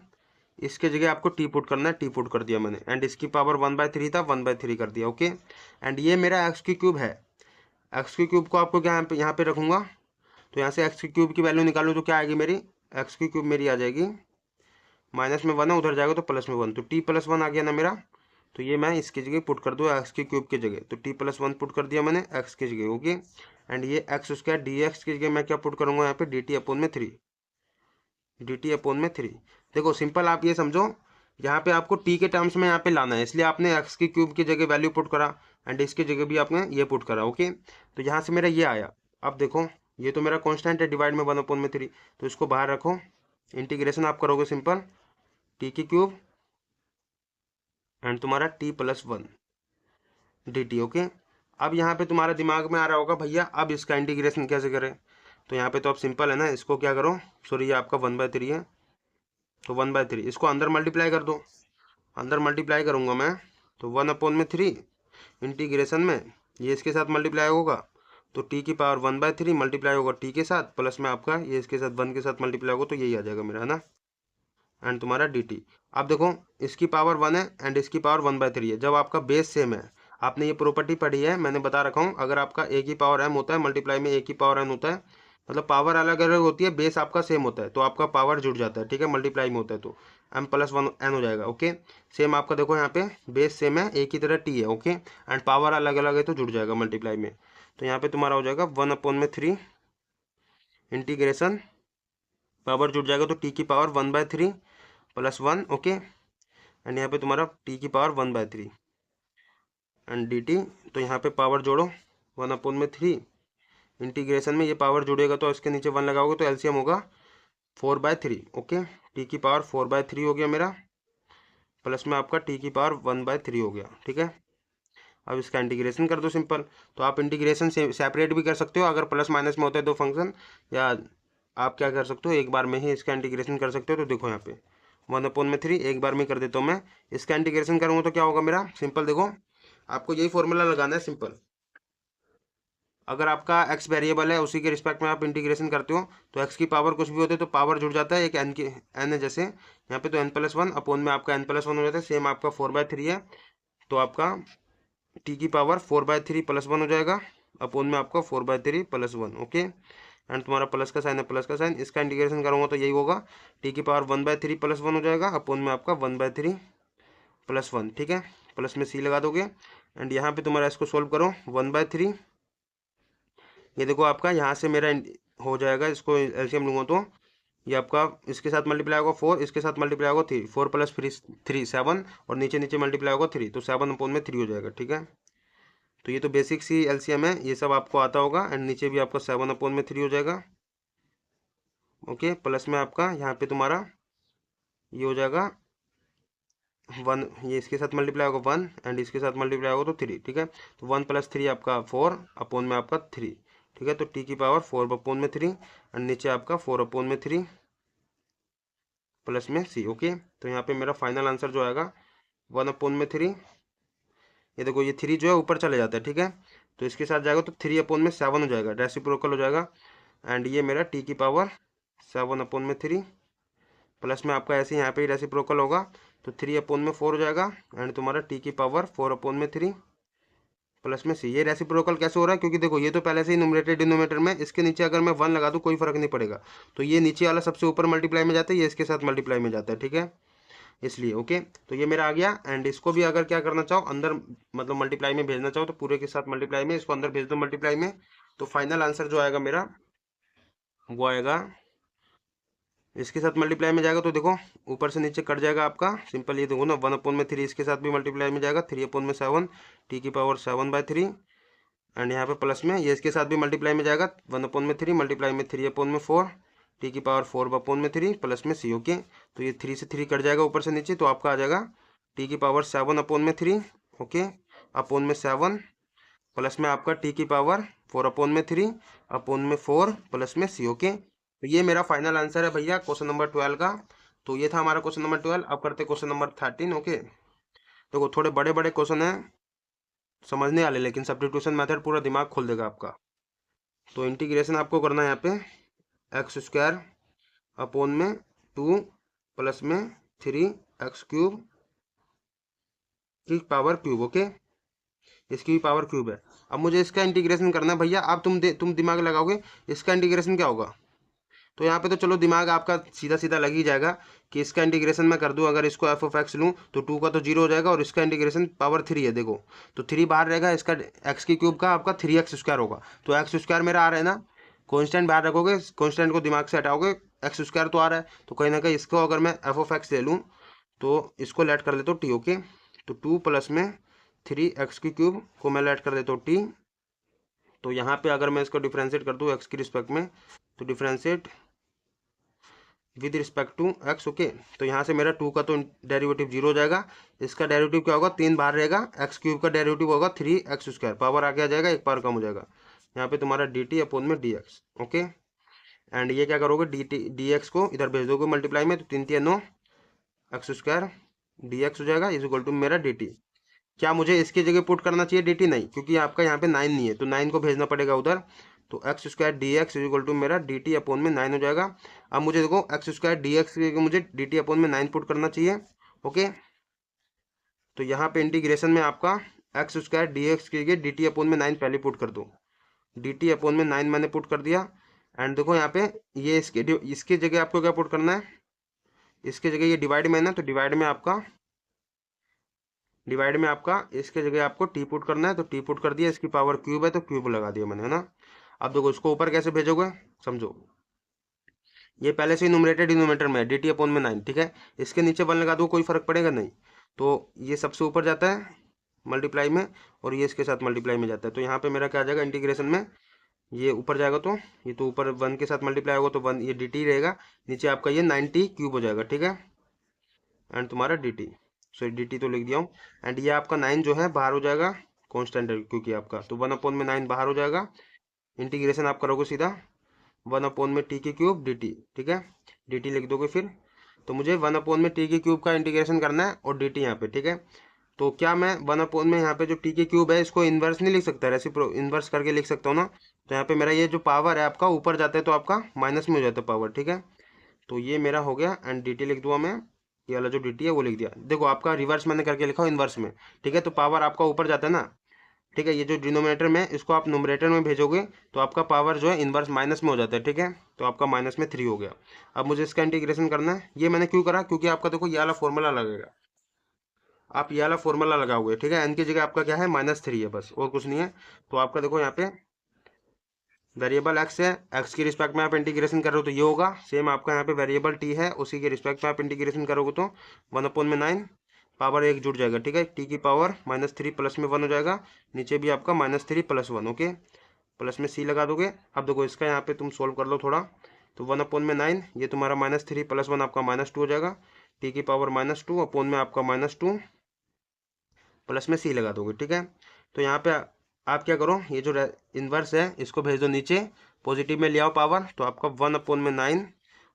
इसके जगह आपको t पुट करना है, t पुट कर दिया मैंने, एंड इसकी पावर 1/3 था, 1/3 कर दिया, ओके। एंड ये मेरा x³ है, x³ को आपको क्या यहाँ पे रखूंगा, तो यहाँ से x³ की वैल्यू निकालूँ तो क्या आएगी मेरी, x³ मेरी आ जाएगी, माइनस में 1 है, उधर जाएगा तो प्लस में 1, तो t+1 आ गया ना मेरा। तो ये मैं इसकी जगह पुट कर दूँ x³ की जगह, तो t+1 पुट कर दिया मैंने x की जगह, ओके। एंड ये x² dx की जगह मैं क्या पुट करूँगा यहाँ पे, dt/3, dt/3। देखो सिंपल आप ये समझो, यहाँ पे आपको t के टर्म्स में यहाँ पे लाना है, इसलिए आपने x³ की जगह वैल्यू पुट करा, एंड इसकी जगह भी आपने ये पुट करा, ओके। तो यहाँ से मेरा ये आया। अब देखो ये तो मेरा कांस्टेंट है, डिवाइड में 1/3, तो इसको बाहर रखो, इंटीग्रेशन आप करोगे सिंपल t³ एंड तुम्हारा t+1 dt, ओके। अब यहाँ पे तुम्हारा दिमाग में आ रहा होगा भैया अब इसका इंटीग्रेशन कैसे करें, तो यहाँ पे तो अब सिंपल है ना, इसको क्या करो, सॉरी ये आपका 1/3 है, तो 1/3 इसको अंदर मल्टीप्लाई कर दो, अंदर मल्टीप्लाई करूँगा मैं, तो 1/3 इंटीग्रेशन में ये इसके साथ मल्टीप्लाई होगा, तो t की पावर 1/3 मल्टीप्लाई होगा t के साथ, प्लस में आपका ये इसके साथ 1 के साथ मल्टीप्लाई होगा, तो यही आ जाएगा मेरा, है ना, एंड तुम्हारा dt। अब देखो इसकी पावर 1 है एंड इसकी पावर 1/3 है, जब आपका बेस सेम है, आपने ये प्रॉपर्टी पढ़ी है, मैंने बता रखा हूँ, अगर आपका a की पावर m होता है मल्टीप्लाई में a की पावर n होता है, मतलब पावर अलग अलग होती है, बेस आपका सेम होता है तो आपका पावर जुड़ जाता है, ठीक है, मल्टीप्लाई में होता है तो m प्लस वन n हो जाएगा। ओके, सेम आपका देखो यहाँ पे बेस सेम है, एक ही तरह t है। ओके, एंड पावर अलग अलग है तो जुड़ जाएगा मल्टीप्लाई में। तो यहाँ पे तुम्हारा हो जाएगा 1/3 इंटीग्रेशन, पावर जुड़ जाएगा तो t की पावर 1/3 प्लस 1। ओके, एंड यहाँ पे तुम्हारा t की पावर 1/3 एंड dt। तो यहाँ पे पावर जोड़ो 1/3 इंटीग्रेशन में, ये पावर जुड़ेगा तो इसके नीचे 1 लगाओगे तो एलसीएम होगा 4/3। ओके, टी की पावर 4/3 हो गया मेरा, प्लस में आपका टी की पावर 1/3 हो गया। ठीक है, अब इसका इंटीग्रेशन कर दो सिंपल। तो आप इंटीग्रेशन से सेपरेट भी कर सकते हो अगर प्लस माइनस में होता है दो फंक्शन, या आप क्या कर सकते हो एक बार में ही इसका इंटीग्रेशन कर सकते हो। तो देखो यहाँ पे 1/3 एक बार में कर देता हूँ मैं। इसका इंटीग्रेशन करूँगा तो क्या होगा मेरा, सिंपल देखो आपको यही फॉर्मूला लगाना है सिंपल। अगर आपका x वेरिएबल है उसी के रिस्पेक्ट में आप इंटीग्रेशन करते हो तो x की पावर कुछ भी होते है तो पावर जुड़ जाता है, एक n की n है जैसे यहाँ पे, तो n+1 अपोन में आपका n+1 हो जाता है। सेम आपका 4/3 है तो आपका t की पावर 4/3 प्लस 1 हो जाएगा, अपोन में आपका 4/3 प्लस 1। ओके, एंड तुम्हारा प्लस का साइन है, प्लस का साइन, इसका इंटीग्रेशन करूँगा तो यही होगा, t की पावर 1/3 प्लस 1 हो जाएगा, अपोन में आपका 1/3 प्लस 1। ठीक है, प्लस में c लगा दोगे एंड यहाँ पे तुम्हारा इसको सोल्व करो 1/3। ये देखो आपका यहाँ से मेरा हो जाएगा, इसको एलसीएम लूँगा तो ये आपका इसके साथ मल्टीप्लाई होगा 4, इसके साथ मल्टीप्लाई होगा 3, 4 प्लस 3 7, और नीचे नीचे मल्टीप्लाई होगा 3 तो 7/3 हो जाएगा। ठीक है, तो ये तो बेसिक सी एलसीएम है, ये सब आपको आता होगा। एंड नीचे भी आपका 7/3 हो जाएगा। ओके, प्लस में आपका यहाँ पे तुम्हारा ये हो जाएगा 1, ये इसके साथ मल्टीप्लाई होगा 1 एंड इसके साथ मल्टीप्लाई होगा तो 3। ठीक है, तो 1 + 3 आपका 4 अपोन में आपका 3। ठीक है, तो टी की पावर 4/3 एंड नीचे आपका 4/3 प्लस में सी। ओके, तो यहाँ पे मेरा फाइनल आंसर जो आएगा 1/3। ये देखो ये 3 जो है ऊपर चले जाता है। ठीक है, तो इसके साथ जाएगा तो 3/7 हो जाएगा, रेसिप्रोकल हो जाएगा। एंड ये मेरा टी की पावर 7/3 प्लस में आपका ऐसे यहाँ पे ही रेसिप्रोकल होगा तो 3/4 हो जाएगा, एंड तुम्हारा टी की पावर 4/3 प्लस में सी। ये रेसिप्रोकल कैसे हो रहा है, क्योंकि देखो ये तो पहले से ही न्यूमरेटर डिनोमिनेटर में, इसके नीचे अगर मैं 1 लगा दूँ कोई फर्क नहीं पड़ेगा, तो ये नीचे वाला सबसे ऊपर मल्टीप्लाई में जाता है, ये इसके साथ मल्टीप्लाई में जाता है। ठीक है, इसलिए ओके, तो ये मेरा आ गया। एंड इसको भी अगर क्या करना चाहो अंदर, मतलब मल्टीप्लाई में भेजना चाहो तो पूरे के साथ मल्टीप्लाई में, इसको अंदर भेज दो मल्टीप्लाई में। तो फाइनल आंसर जो आएगा मेरा वो आएगा, इसके साथ मल्टीप्लाई में जाएगा तो देखो ऊपर से नीचे कट जाएगा आपका, सिंपल ये देखो ना 1/3 इसके साथ भी मल्टीप्लाई में जाएगा, 3/7 टी की पावर 7/3 एंड यहाँ पे प्लस में ये इसके साथ भी मल्टीप्लाई में जाएगा 1/3 मल्टीप्लाई में 3/4 टी की पावर 4/3 प्लस में सी। ओके, तो ये 3 से 3 कट जाएगा ऊपर से नीचे, तो आपका आ जाएगा टी की पावर 7/3। ओके, अपोन में 7 प्लस में आपका टी की पावर 4/3 अपोन में 4 प्लस में सी। ओके, तो ये मेरा फाइनल आंसर है भैया क्वेश्चन नंबर 12 का। तो ये था हमारा क्वेश्चन नंबर 12। अब करते क्वेश्चन नंबर 13। ओके, देखो थोड़े बड़े बड़े क्वेश्चन हैं समझने वाले, लेकिन सब्स्टिट्यूशन मेथड पूरा दिमाग खोल देगा आपका। तो इंटीग्रेशन आपको करना है यहाँ पे x² अपोन में 2 प्लस में 3x³ की पावर क्यूब। ओके, इसकी भी पावर क्यूब है। अब मुझे इसका इंटीग्रेशन करना है भैया। अब तुम दिमाग लगाओगे इसका इंटीग्रेशन क्या होगा, तो यहाँ पे तो चलो दिमाग आपका सीधा सीधा लग ही जाएगा कि इसका इंटीग्रेशन मैं कर दूं, अगर इसको f(x) लूँ तो 2 का तो 0 हो जाएगा, और इसका इंटीग्रेशन पावर 3 है देखो, तो 3 बाहर रहेगा, इसका x की क्यूब का आपका 3x² होगा। तो x² मेरा आ रहा है ना, कॉन्स्टेंट बाहर रखोगे, कॉन्स्टेंट को दिमाग से हटाओगे, x² तो आ रहा है, तो कहीं ना कहीं इसको अगर मैं f(x) ले लूँ तो इसको लेट कर देता हूँ t। ओके, तो 2 प्लस में 3x³ को मैं लेट कर देता हूँ t। तो यहाँ पे अगर मैं इसको डिफ्रेंशिएट कर दूँ x की रिस्पेक्ट में, तो differentiate with respect to x। Okay, तो यहाँ से मेरा 2 का तो डेरिवेटिव 0 हो जाएगा, इसका डेरिवेटिव क्या होगा, 3 बाहर रहेगा, x³ का डेरिवेटिव होगा 3x², पावर आगे आ जाएगा, एक पावर कम हो जाएगा। यहाँ पे तुम्हारा dt अपोन में dx। ओके, एंड ये क्या करोगे, dx को इधर भेज दोगे मल्टीप्लाई में, तो 3 3 9 x² dx हो जाएगा इज इक्वल टू मेरा dt। क्या मुझे इसकी जगह पुट करना चाहिए dt? नहीं, क्योंकि आपका यहाँ पे 9 नहीं है, तो 9 को भेजना पड़ेगा उधर, तो x² dx is equal to मेरा dt अपोन में 9 हो जाएगा। अब मुझे देखो x² dx की जगह मुझे dt अपोन में 9 पुट करना चाहिए। ओके, तो यहाँ पे इंटीग्रेशन में आपका x² dx की जगह dt अपोन में 9 पहले पुट कर दो, dt अपोन में 9 मैंने पुट कर दिया, एंड देखो यहाँ पे ये इसके जगह आपको क्या पुट करना है, इसके जगह ये डिवाइड में है ना, तो डिवाइड में आपका इसके जगह आपको टी पुट करना है, तो टी पुट कर दिया, इसकी पावर क्यूब है तो क्यूब लगा दिया मैंने, है ना। अब देखो इसको ऊपर कैसे भेजोगे, समझो। ये पहले से ही न्यूमरेटर डिनोमिनेटर में है, डी टी अपॉन में 9, ठीक है। इसके नीचे 1 लगा दो, कोई फर्क पड़ेगा नहीं। तो ये सबसे ऊपर जाता है मल्टीप्लाई में, और ये इसके साथ मल्टीप्लाई में जाता है। तो यहाँ पे मेरा क्या आ जाएगा इंटीग्रेशन में, ये ऊपर जाएगा तो ये तो ऊपर 1 के साथ मल्टीप्लाई होगा तो 1 ये डी टी रहेगा, नीचे आपका ये 90 क्यूब हो जाएगा, ठीक है। एंड तुम्हारा d T, sorry D t तो लिख दिया हूँ। एंड ये आपका 9 जो है बाहर हो जाएगा, कॉन्स्टेंट है क्योंकि आपका, तो 1 अपॉन में 9 बाहर हो जाएगा। इंटीग्रेशन आप करोगे सीधा 1 अपॉन में टी के क्यूब डी टी, ठीक है। डी टी लिख दोगे फिर, तो मुझे 1 अपॉन में टी के क्यूब का इंटीग्रेशन करना है और डी टी यहाँ पे, ठीक है। तो क्या मैं 1 अपॉन में यहाँ पे जो टी के क्यूब है इसको इन्वर्स नहीं लिख सकता, रेसिप्रो इन्वर्स करके लिख सकता हूँ ना। तो यहाँ पे मेरा ये जो पावर है आपका ऊपर जाता है तो आपका माइनस में हो जाता है पावर, ठीक है। तो ये मेरा हो गया, एंड डी टी लिख दूंगा मैं, ये वाला जो डी टी है वो लिख दिया। देखो आपका रिवर्स मैंने करके लिखा हूँ इन्वर्स में, ठीक है। तो पावर आपका ऊपर जाता है ना, ठीक है। ये जो डिनोमिनेटर में इसको आप न्यूमरेटर में भेजोगे तो आपका पावर जो है इन्वर्स माइनस में हो जाता है, ठीक है। तो आपका माइनस में 3 हो गया। अब मुझे इसका इंटीग्रेशन करना है। ये मैंने क्यों करा, क्योंकि आपका देखो ये वाला फॉर्मूला लगेगा, आप ये वाला फॉर्मूला लगाओगे, ठीक है। एन की जगह आपका क्या है -3 है बस, और कुछ नहीं है। तो आपका देखो यहाँ पे वेरिएबल एक्स है, एक्स की रिस्पेक्ट में आप इंटीग्रेशन कर रहे हो तो ये होगा। सेम आपका यहाँ पे वेरिएबल टी है, उसी के रिस्पेक्ट में आप इंटीग्रेशन करोगे तो 1 अपॉन में 9 पावर 1 जुड़ जाएगा, ठीक है। टी की पावर -3 प्लस में 1 हो जाएगा, नीचे भी आपका -3 + 1, ओके। प्लस में सी लगा दोगे। अब देखो इसका यहाँ पे तुम सोल्व कर लो थोड़ा, तो 1 अपॉन में 9 ये तुम्हारा -3 + 1 आपका -2 हो जाएगा, टी की पावर -2 अपॉन में आपका -2 प्लस में सी लगा दोगे, ठीक है। तो यहाँ पे आप क्या करो, ये जो इन्वर्स है इसको भेज दो नीचे, पॉजिटिव में ले आओ पावर, तो आपका 1 अपॉन में 9,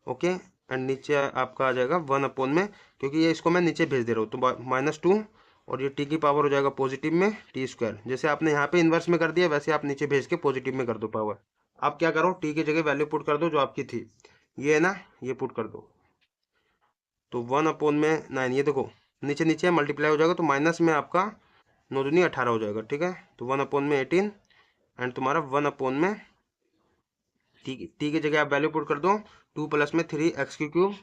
ओके। एंड नीचे आपका आ जाएगा 1 अपॉन में, क्योंकि ये इसको मैं नीचे भेज दे रहा हूँ तो -2, और ये टी की पावर हो जाएगा पॉजिटिव में टी स्क्वायर। जैसे आपने यहाँ पे इन्वर्स में कर दिया वैसे आप नीचे भेज के पॉजिटिव में कर दो पावर। आप क्या करो, टी की जगह वैल्यू पुट कर दो जो आपकी थी, ये है ना, ये पुट कर दो। तो 1 अपॉन में 9, ये देखो नीचे नीचे मल्टीप्लाई हो जाएगा तो माइनस में आपका 9 दूनी 18 हो जाएगा, ठीक है। तो 1 अपॉन में 18, एंड तुम्हारा 1 अपॉन में टी की जगह आप वैल्यू पुट कर दो 2 प्लस में 3 एक्स की क्यूब,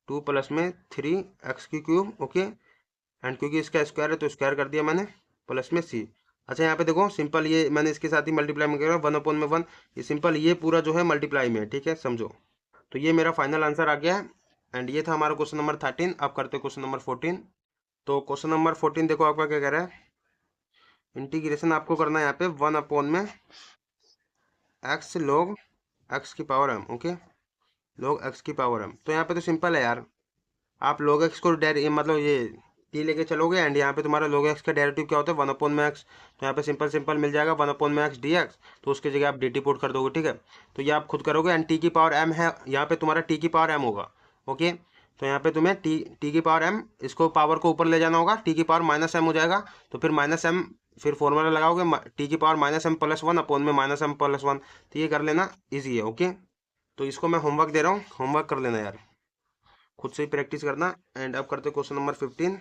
2 प्लस में 3 एक्स की क्यूब, ओके। एंड क्योंकि इसका स्क्वायर है तो स्क्वायर कर दिया मैंने, प्लस में सी। अच्छा यहाँ पे देखो सिंपल, ये मैंने इसके साथ ही मल्टीप्लाई में किया 1 अपॉन में 1, ये सिंपल ये पूरा जो है मल्टीप्लाई में है, ठीक है, समझो। तो ये मेरा फाइनल आंसर आ गया है। एंड ये था हमारा क्वेश्चन नंबर 13। अब करते क्वेश्चन नंबर 14। तो क्वेश्चन नंबर 14 देखो आपका क्या कह रहा है, इंटीग्रेशन आपको करना है यहाँ पे 1 अपॉन में एक्स log एक्स की power m, okay, log x की पावर m। तो यहाँ पे तो सिंपल है यार, आप log एक्स को मतलब ये टी लेके चलोगे, एंड यहाँ पे तुम्हारा log एक्स का डेरिवेटिव क्या होता है 1 अपॉन में एक्स। तो यहाँ पे सिंपल सिंपल मिल जाएगा 1 अपॉन में एक्स डी एक्स, तो उसकी जगह आप डी टी पुट कर दोगे, ठीक है। तो ये आप खुद करोगे, एंड टी की पावर m है, यहाँ पे तुम्हारा टी की पावर m होगा, ओके। तो यहाँ पे तुम्हें टी की पावर m, इसको पावर को ऊपर ले जाना होगा, टी की पावर -m हो जाएगा, तो फिर -m, फिर फॉर्मूला लगाओगे टी की पावर -m + 1 अपॉन में -m + 1। तो ये कर लेना, इजी है, ओके। तो इसको मैं होमवर्क दे रहा हूँ, होमवर्क कर लेना यार, खुद से ही प्रैक्टिस करना। एंड अब करते क्वेश्चन नंबर 15।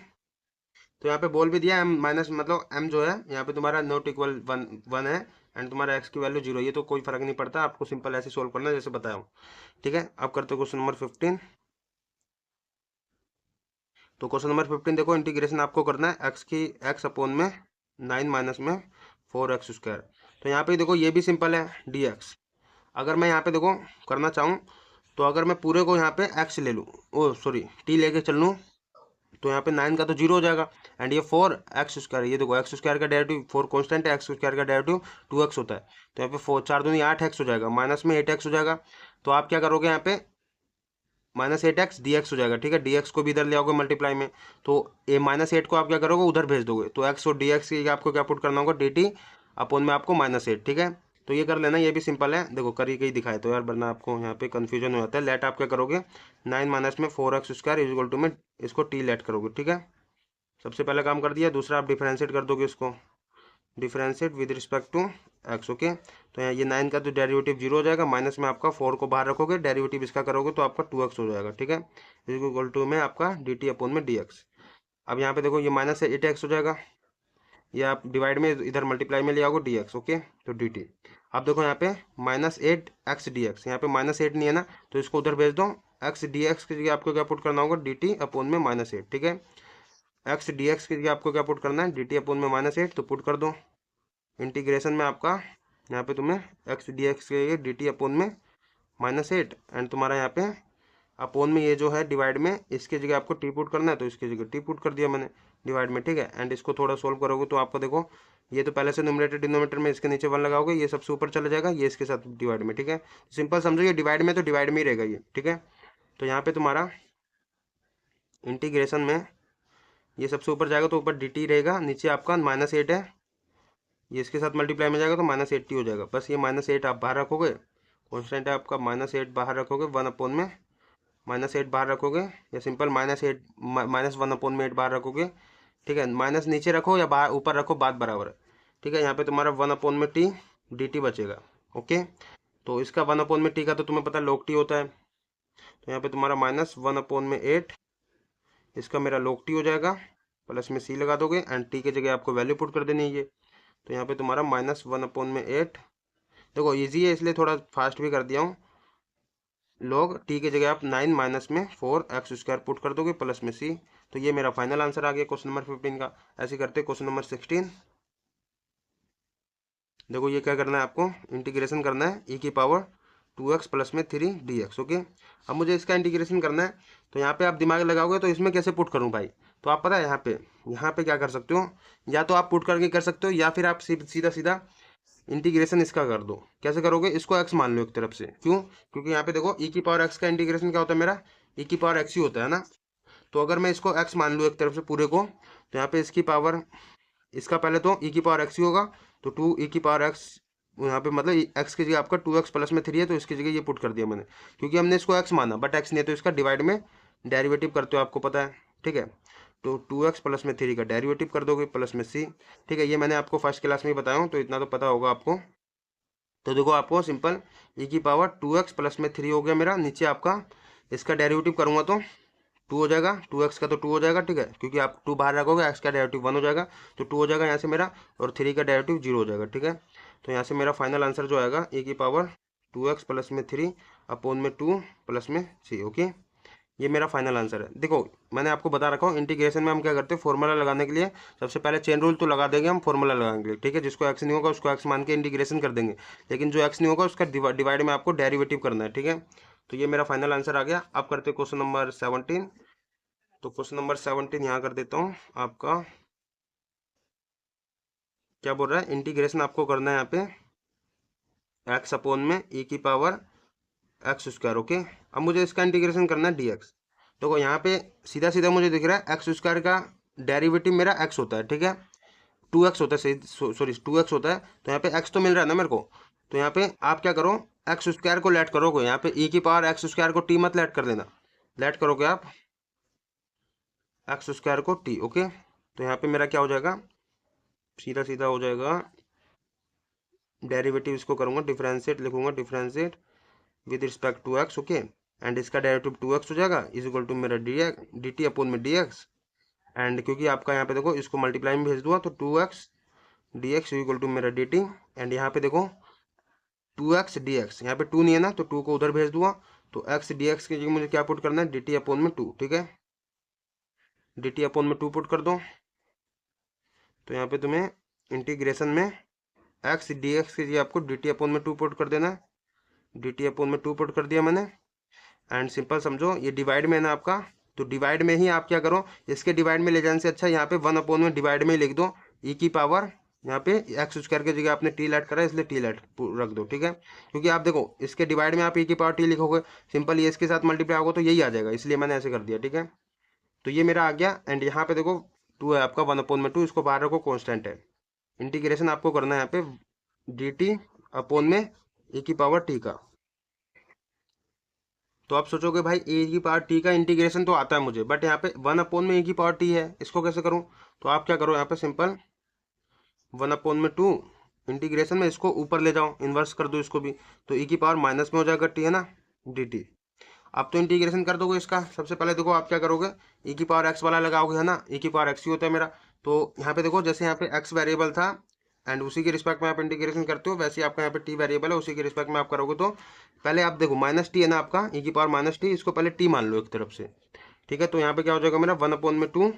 तो यहाँ पे बोल भी दिया m माइनस, मतलब m जो है यहाँ पे तुम्हारा नॉट इक्वल 1 है, एंड तुम्हारा x की वैल्यू 0 है, ये तो कोई फर्क नहीं पड़ता, आपको सिंपल ऐसे सोल्व करना है जैसे बताया हूँ, ठीक है। अब करते क्वेश्चन नंबर 15। तो क्वेश्चन नंबर 15 देखो, इंटीग्रेशन आपको करना है x अपॉन में 9 माइनस में 4x²। तो यहाँ पे देखो ये भी सिंपल है dx। अगर मैं यहाँ पे देखो करना चाहूँ, तो अगर मैं पूरे को यहाँ पे x ले लूँ, ओ सॉरी टी लेके चल लूँ, तो यहाँ पे 9 का तो 0 हो जाएगा, एंड ये 4x², ये देखो x² का डेरिवेटिव 4 कांस्टेंट है, x² का डेरिवेटिव 2x होता है। तो यहाँ पे 4 4 दूनी 8x हो जाएगा, माइनस में 8x हो जाएगा। तो आप क्या करोगे यहाँ पे -8x dx हो जाएगा, ठीक है। dx को भी इधर ले आओगे मल्टीप्लाई में, तो ये -8 को आप क्या करोगे उधर भेज दोगे, तो x और dx की आपको क्या पुट करना होगा dt अपॉन में आपको -8, ठीक है। तो ये कर लेना, ये भी सिंपल है, देखो करी कहीं दिखाए तो यार, वरना आपको यहाँ पे कंफ्यूजन हो जाता है। लेट आप क्या करोगे 9 माइनस में 4x² इक्वल टू में इसको टी लेट करोगे, ठीक है। सबसे पहला काम कर दिया, दूसरा आप डिफरेंशिएट कर दोगे इसको, differentiate with respect to x, okay. तो यहाँ ये 9 का तो डेरिवेटिव 0 हो जाएगा, माइनस में आपका 4 को बाहर रखोगे, डेरिवेटिव इसका करोगे तो आपका 2x हो जाएगा, ठीक है। इक्वल टू में आपका dt अपॉन में dx। अब यहाँ पे देखो ये -8x हो जाएगा, ये आप डिवाइड में इधर मल्टीप्लाई में ले आओगे dx, ओके, तो dt। आप देखो यहाँ पे -8 x dx, यहाँ पे -8 नहीं है ना, तो इसको उधर भेज दो। x dx की जगह आपको क्या पुट करना होगा, dt अपॉन में -8, ठीक है। x dx की जगह आपको क्या पुट करना है, dt अपॉन में -8, तो पुट कर दो। इंटीग्रेशन में आपका यहाँ पे तुम्हें x dx के लिए dt अपॉन में -8, एंड तुम्हारा यहाँ पे अपोन में ये जो है डिवाइड में, इसकी जगह आपको टी पुट करना है, तो इसकी जगह टी पुट कर दिया मैंने डिवाइड में, ठीक है। एंड इसको थोड़ा सोल्व करोगे तो आपको देखो, ये तो पहले से न्यूमरेटर डिनोमिनेटर में इसके नीचे 1 लगाओगे, ये सबसे ऊपर चला जाएगा, ये इसके साथ डिवाइड में, ठीक है। सिंपल समझो, ये डिवाइड में तो डिवाइड में ही रहेगा ये, ठीक है। तो यहाँ पे तुम्हारा इंटीग्रेशन में ये सबसे ऊपर जाएगा तो ऊपर डी टी रहेगा, नीचे आपका -8 है, ये इसके साथ मल्टीप्लाई में जाएगा तो -80 हो जाएगा। बस ये -8 आप बाहर रखोगे, कॉन्स्टेंट है आपका, -8 बाहर रखोगे, 1 अपॉन में -8 बाहर रखोगे, या सिंपल -1/8 बाहर रखोगे, ठीक है। माइनस नीचे रखो या बाहर ऊपर रखो, बात बराबर है, ठीक है। यहाँ पे तुम्हारा 1/t dt बचेगा, ओके। तो इसका 1/t का तो तुम्हें पता log t होता है, तो यहाँ पे तुम्हारा -1/8, इसका मेरा log t हो जाएगा, प्लस में c लगा दोगे, एंड t की जगह आपको वैल्यू पुट कर देनी है ये। तो यहाँ पे तुम्हारा -1/8, देखो ईजी है इसलिए थोड़ा फास्ट भी कर दिया हूँ। लॉग टी की जगह आप 9 माइनस में 4x² पुट कर दोगे, प्लस में c। तो ये मेरा फाइनल आंसर आ गया क्वेश्चन नंबर 15 का। ऐसे करते क्वेश्चन नंबर 16। देखो ये क्या करना है आपको, इंटीग्रेशन करना है e⁻2x प्लस में 3dx, ओके। अब मुझे इसका इंटीग्रेशन करना है, तो यहाँ पे आप दिमाग लगाओगे तो इसमें कैसे पुट करूँ भाई, तो आप पता है यहाँ पे क्या कर सकते हो, या तो आप पुट करके कर सकते हो, या फिर आप सीधा सीधा इंटीग्रेशन इसका कर दो। कैसे करोगे, इसको x मान लो एक तरफ से, क्यों, क्योंकि यहाँ पे देखो e⁻x का इंटीग्रेशन क्या होता है मेरा, e⁻x ही होता है ना। तो अगर मैं इसको x मान लूँ एक तरफ से पूरे को, तो यहाँ पे इसकी पावर, इसका पहले तो e⁻x ही होगा, तो 2e⁻x, यहाँ पे मतलब x की जगह आपका 2x प्लस में 3 है, तो इसकी जगह ये पुट कर दिया मैंने, क्योंकि हमने इसको x माना, बट x नहीं है, तो इसका डिवाइड में डेरिवेटिव करते हो, आपको पता है, ठीक है। तो 2x प्लस में 3 का डेरिवेटिव कर दोगे, प्लस में c, ठीक है। ये मैंने आपको फर्स्ट क्लास में ही बताया हूँ, तो इतना तो पता होगा आपको। तो देखो आपको सिंपल e⁻2x प्लस में 3 हो गया मेरा, नीचे आपका इसका डेरिवेटिव करूँगा तो 2 हो जाएगा, 2x का तो 2 हो जाएगा, ठीक है, क्योंकि आप 2 बाहर रखोगे, x का डेरिवेटिव 1 हो जाएगा, तो 2 हो जाएगा यहाँ से मेरा, और 3 का डेरिवेटिव 0 हो जाएगा, ठीक है। तो यहाँ से मेरा फाइनल आंसर जो आएगा e⁻2x प्लस में 3 अपॉन में 2 प्लस में c, ओके। ये मेरा फाइनल आंसर है। देखो मैंने आपको बता रखा हूँ, इंटीग्रेशन में हम क्या करते हैं, फॉर्मूला लगाने के लिए सबसे पहले चेन रूल तो लगा देंगे हम फॉर्मूला लगाने के लिए, ठीक है। जिसको x नहीं होगा उसको x मान के इंटीग्रेशन कर देंगे, लेकिन जो x नहीं होगा उसका डिवाइड में आपको डेरिवेटिव करना है, ठीक है। तो ये मेरा फाइनल आंसर आ गया। अब करते हैं क्वेश्चन नंबर 17। तो क्वेश्चन नंबर 17 यहाँ कर देता हूँ आपका, क्या बोल रहा है, इंटीग्रेशन आपको करना है यहाँ पे x अपॉन में e⁻x², ओके। अब मुझे इसका इंटीग्रेशन करना है dx। देखो यहाँ पे सीधा सीधा मुझे दिख रहा है x² का डेरिवेटिव मेरा x होता है, ठीक है, 2x होता है, सॉरी 2x होता है, तो यहाँ पे x तो मिल रहा है ना मेरे को। तो यहाँ पे आप क्या करो, x² को लेट करोगे, यहाँ पे e⁻x² को t मत लेट कर देना, लेट करोगे आप x² को t, ओके। तो यहाँ पे मेरा क्या हो जाएगा, सीधा सीधा हो जाएगा, डेरिवेटिव इसको करूंगा डिफरेंशिएट, लिखूंगा differentiate with respect to x, okay. And इसका डेरिवेटिव 2x हो जाएगा, इज इक्वल टू मेरा dt अपॉन में dx। एंड क्योंकि आपका यहाँ पे देखो इसको मल्टीप्लाई में भेज दूंगा, तो 2x dx इक्वल टू मेरा dt। एंड यहाँ पे देखो 2x dx, यहाँ पे 2 नहीं है ना, तो 2 को उधर भेज दूंगा, तो x dx की जगह मुझे क्या पुट करना है, dt अपॉन में 2, ठीक है, dt अपॉन में 2 पुट कर दो। तो यहाँ पे तुम्हें इंटीग्रेशन में x dx की जगह आपको dt अपॉन में 2 पुट कर देना है, dt अपॉन में 2 पुट कर दिया मैंने। एंड सिंपल समझो, ये डिवाइड में है ना आपका, तो डिवाइड में ही आप क्या करो, इसके डिवाइड में ले जाने से अच्छा यहाँ पे 1 अपॉन में डिवाइड में ही लिख दो, e⁻, यहाँ पे x² की जगह आपने t लेट करा है, इसलिए t लेट रख दो, ठीक है। क्योंकि आप देखो इसके डिवाइड में आप e⁻t लिखोगे, सिंपल ये इसके साथ मल्टीप्लाई होगा तो यही आ जाएगा, इसलिए मैंने ऐसे कर दिया, ठीक है। तो ये मेरा आ गया। एंड यहाँ पे देखो 2 है आपका, 1 अपॉन में 2, इसको बाहर रखो, कॉन्स्टेंट है। इंटीग्रेशन आपको करना है यहाँ पे dt अपॉन में e⁻t का। तो आप सोचोगे भाई e⁻t का इंटीग्रेशन तो आता है मुझे, बट यहाँ पे 1 अपॉन में e⁻t है, इसको कैसे करूँ। तो आप क्या करो, यहाँ पे सिंपल 1 अपॉन में 2 इंटीग्रेशन में इसको ऊपर ले जाओ, इन्वर्स कर दो इसको भी, तो e⁻ माइनस में हो जाएगा t, है ना, dt। आप तो इंटीग्रेशन कर दोगे इसका, सबसे पहले देखो आप क्या करोगे, e⁻x वाला लगाओगे, है ना, e⁻x ही होता है मेरा। तो यहाँ पे देखो जैसे यहाँ पे x वेरिएबल था, एंड उसी के रिस्पेक्ट में आप इंटीग्रेशन करते हो, वैसे आपका यहाँ पे टी वेरिएबल है, उसी के रिस्पेक्ट में आप करोगे। तो पहले आप देखो माइनस टी है ना आपका, ई की पावर माइनस टी, इसको पहले टी मान लो एक तरफ से, ठीक है। तो यहाँ पे क्या हो जाएगा मेरा 1/2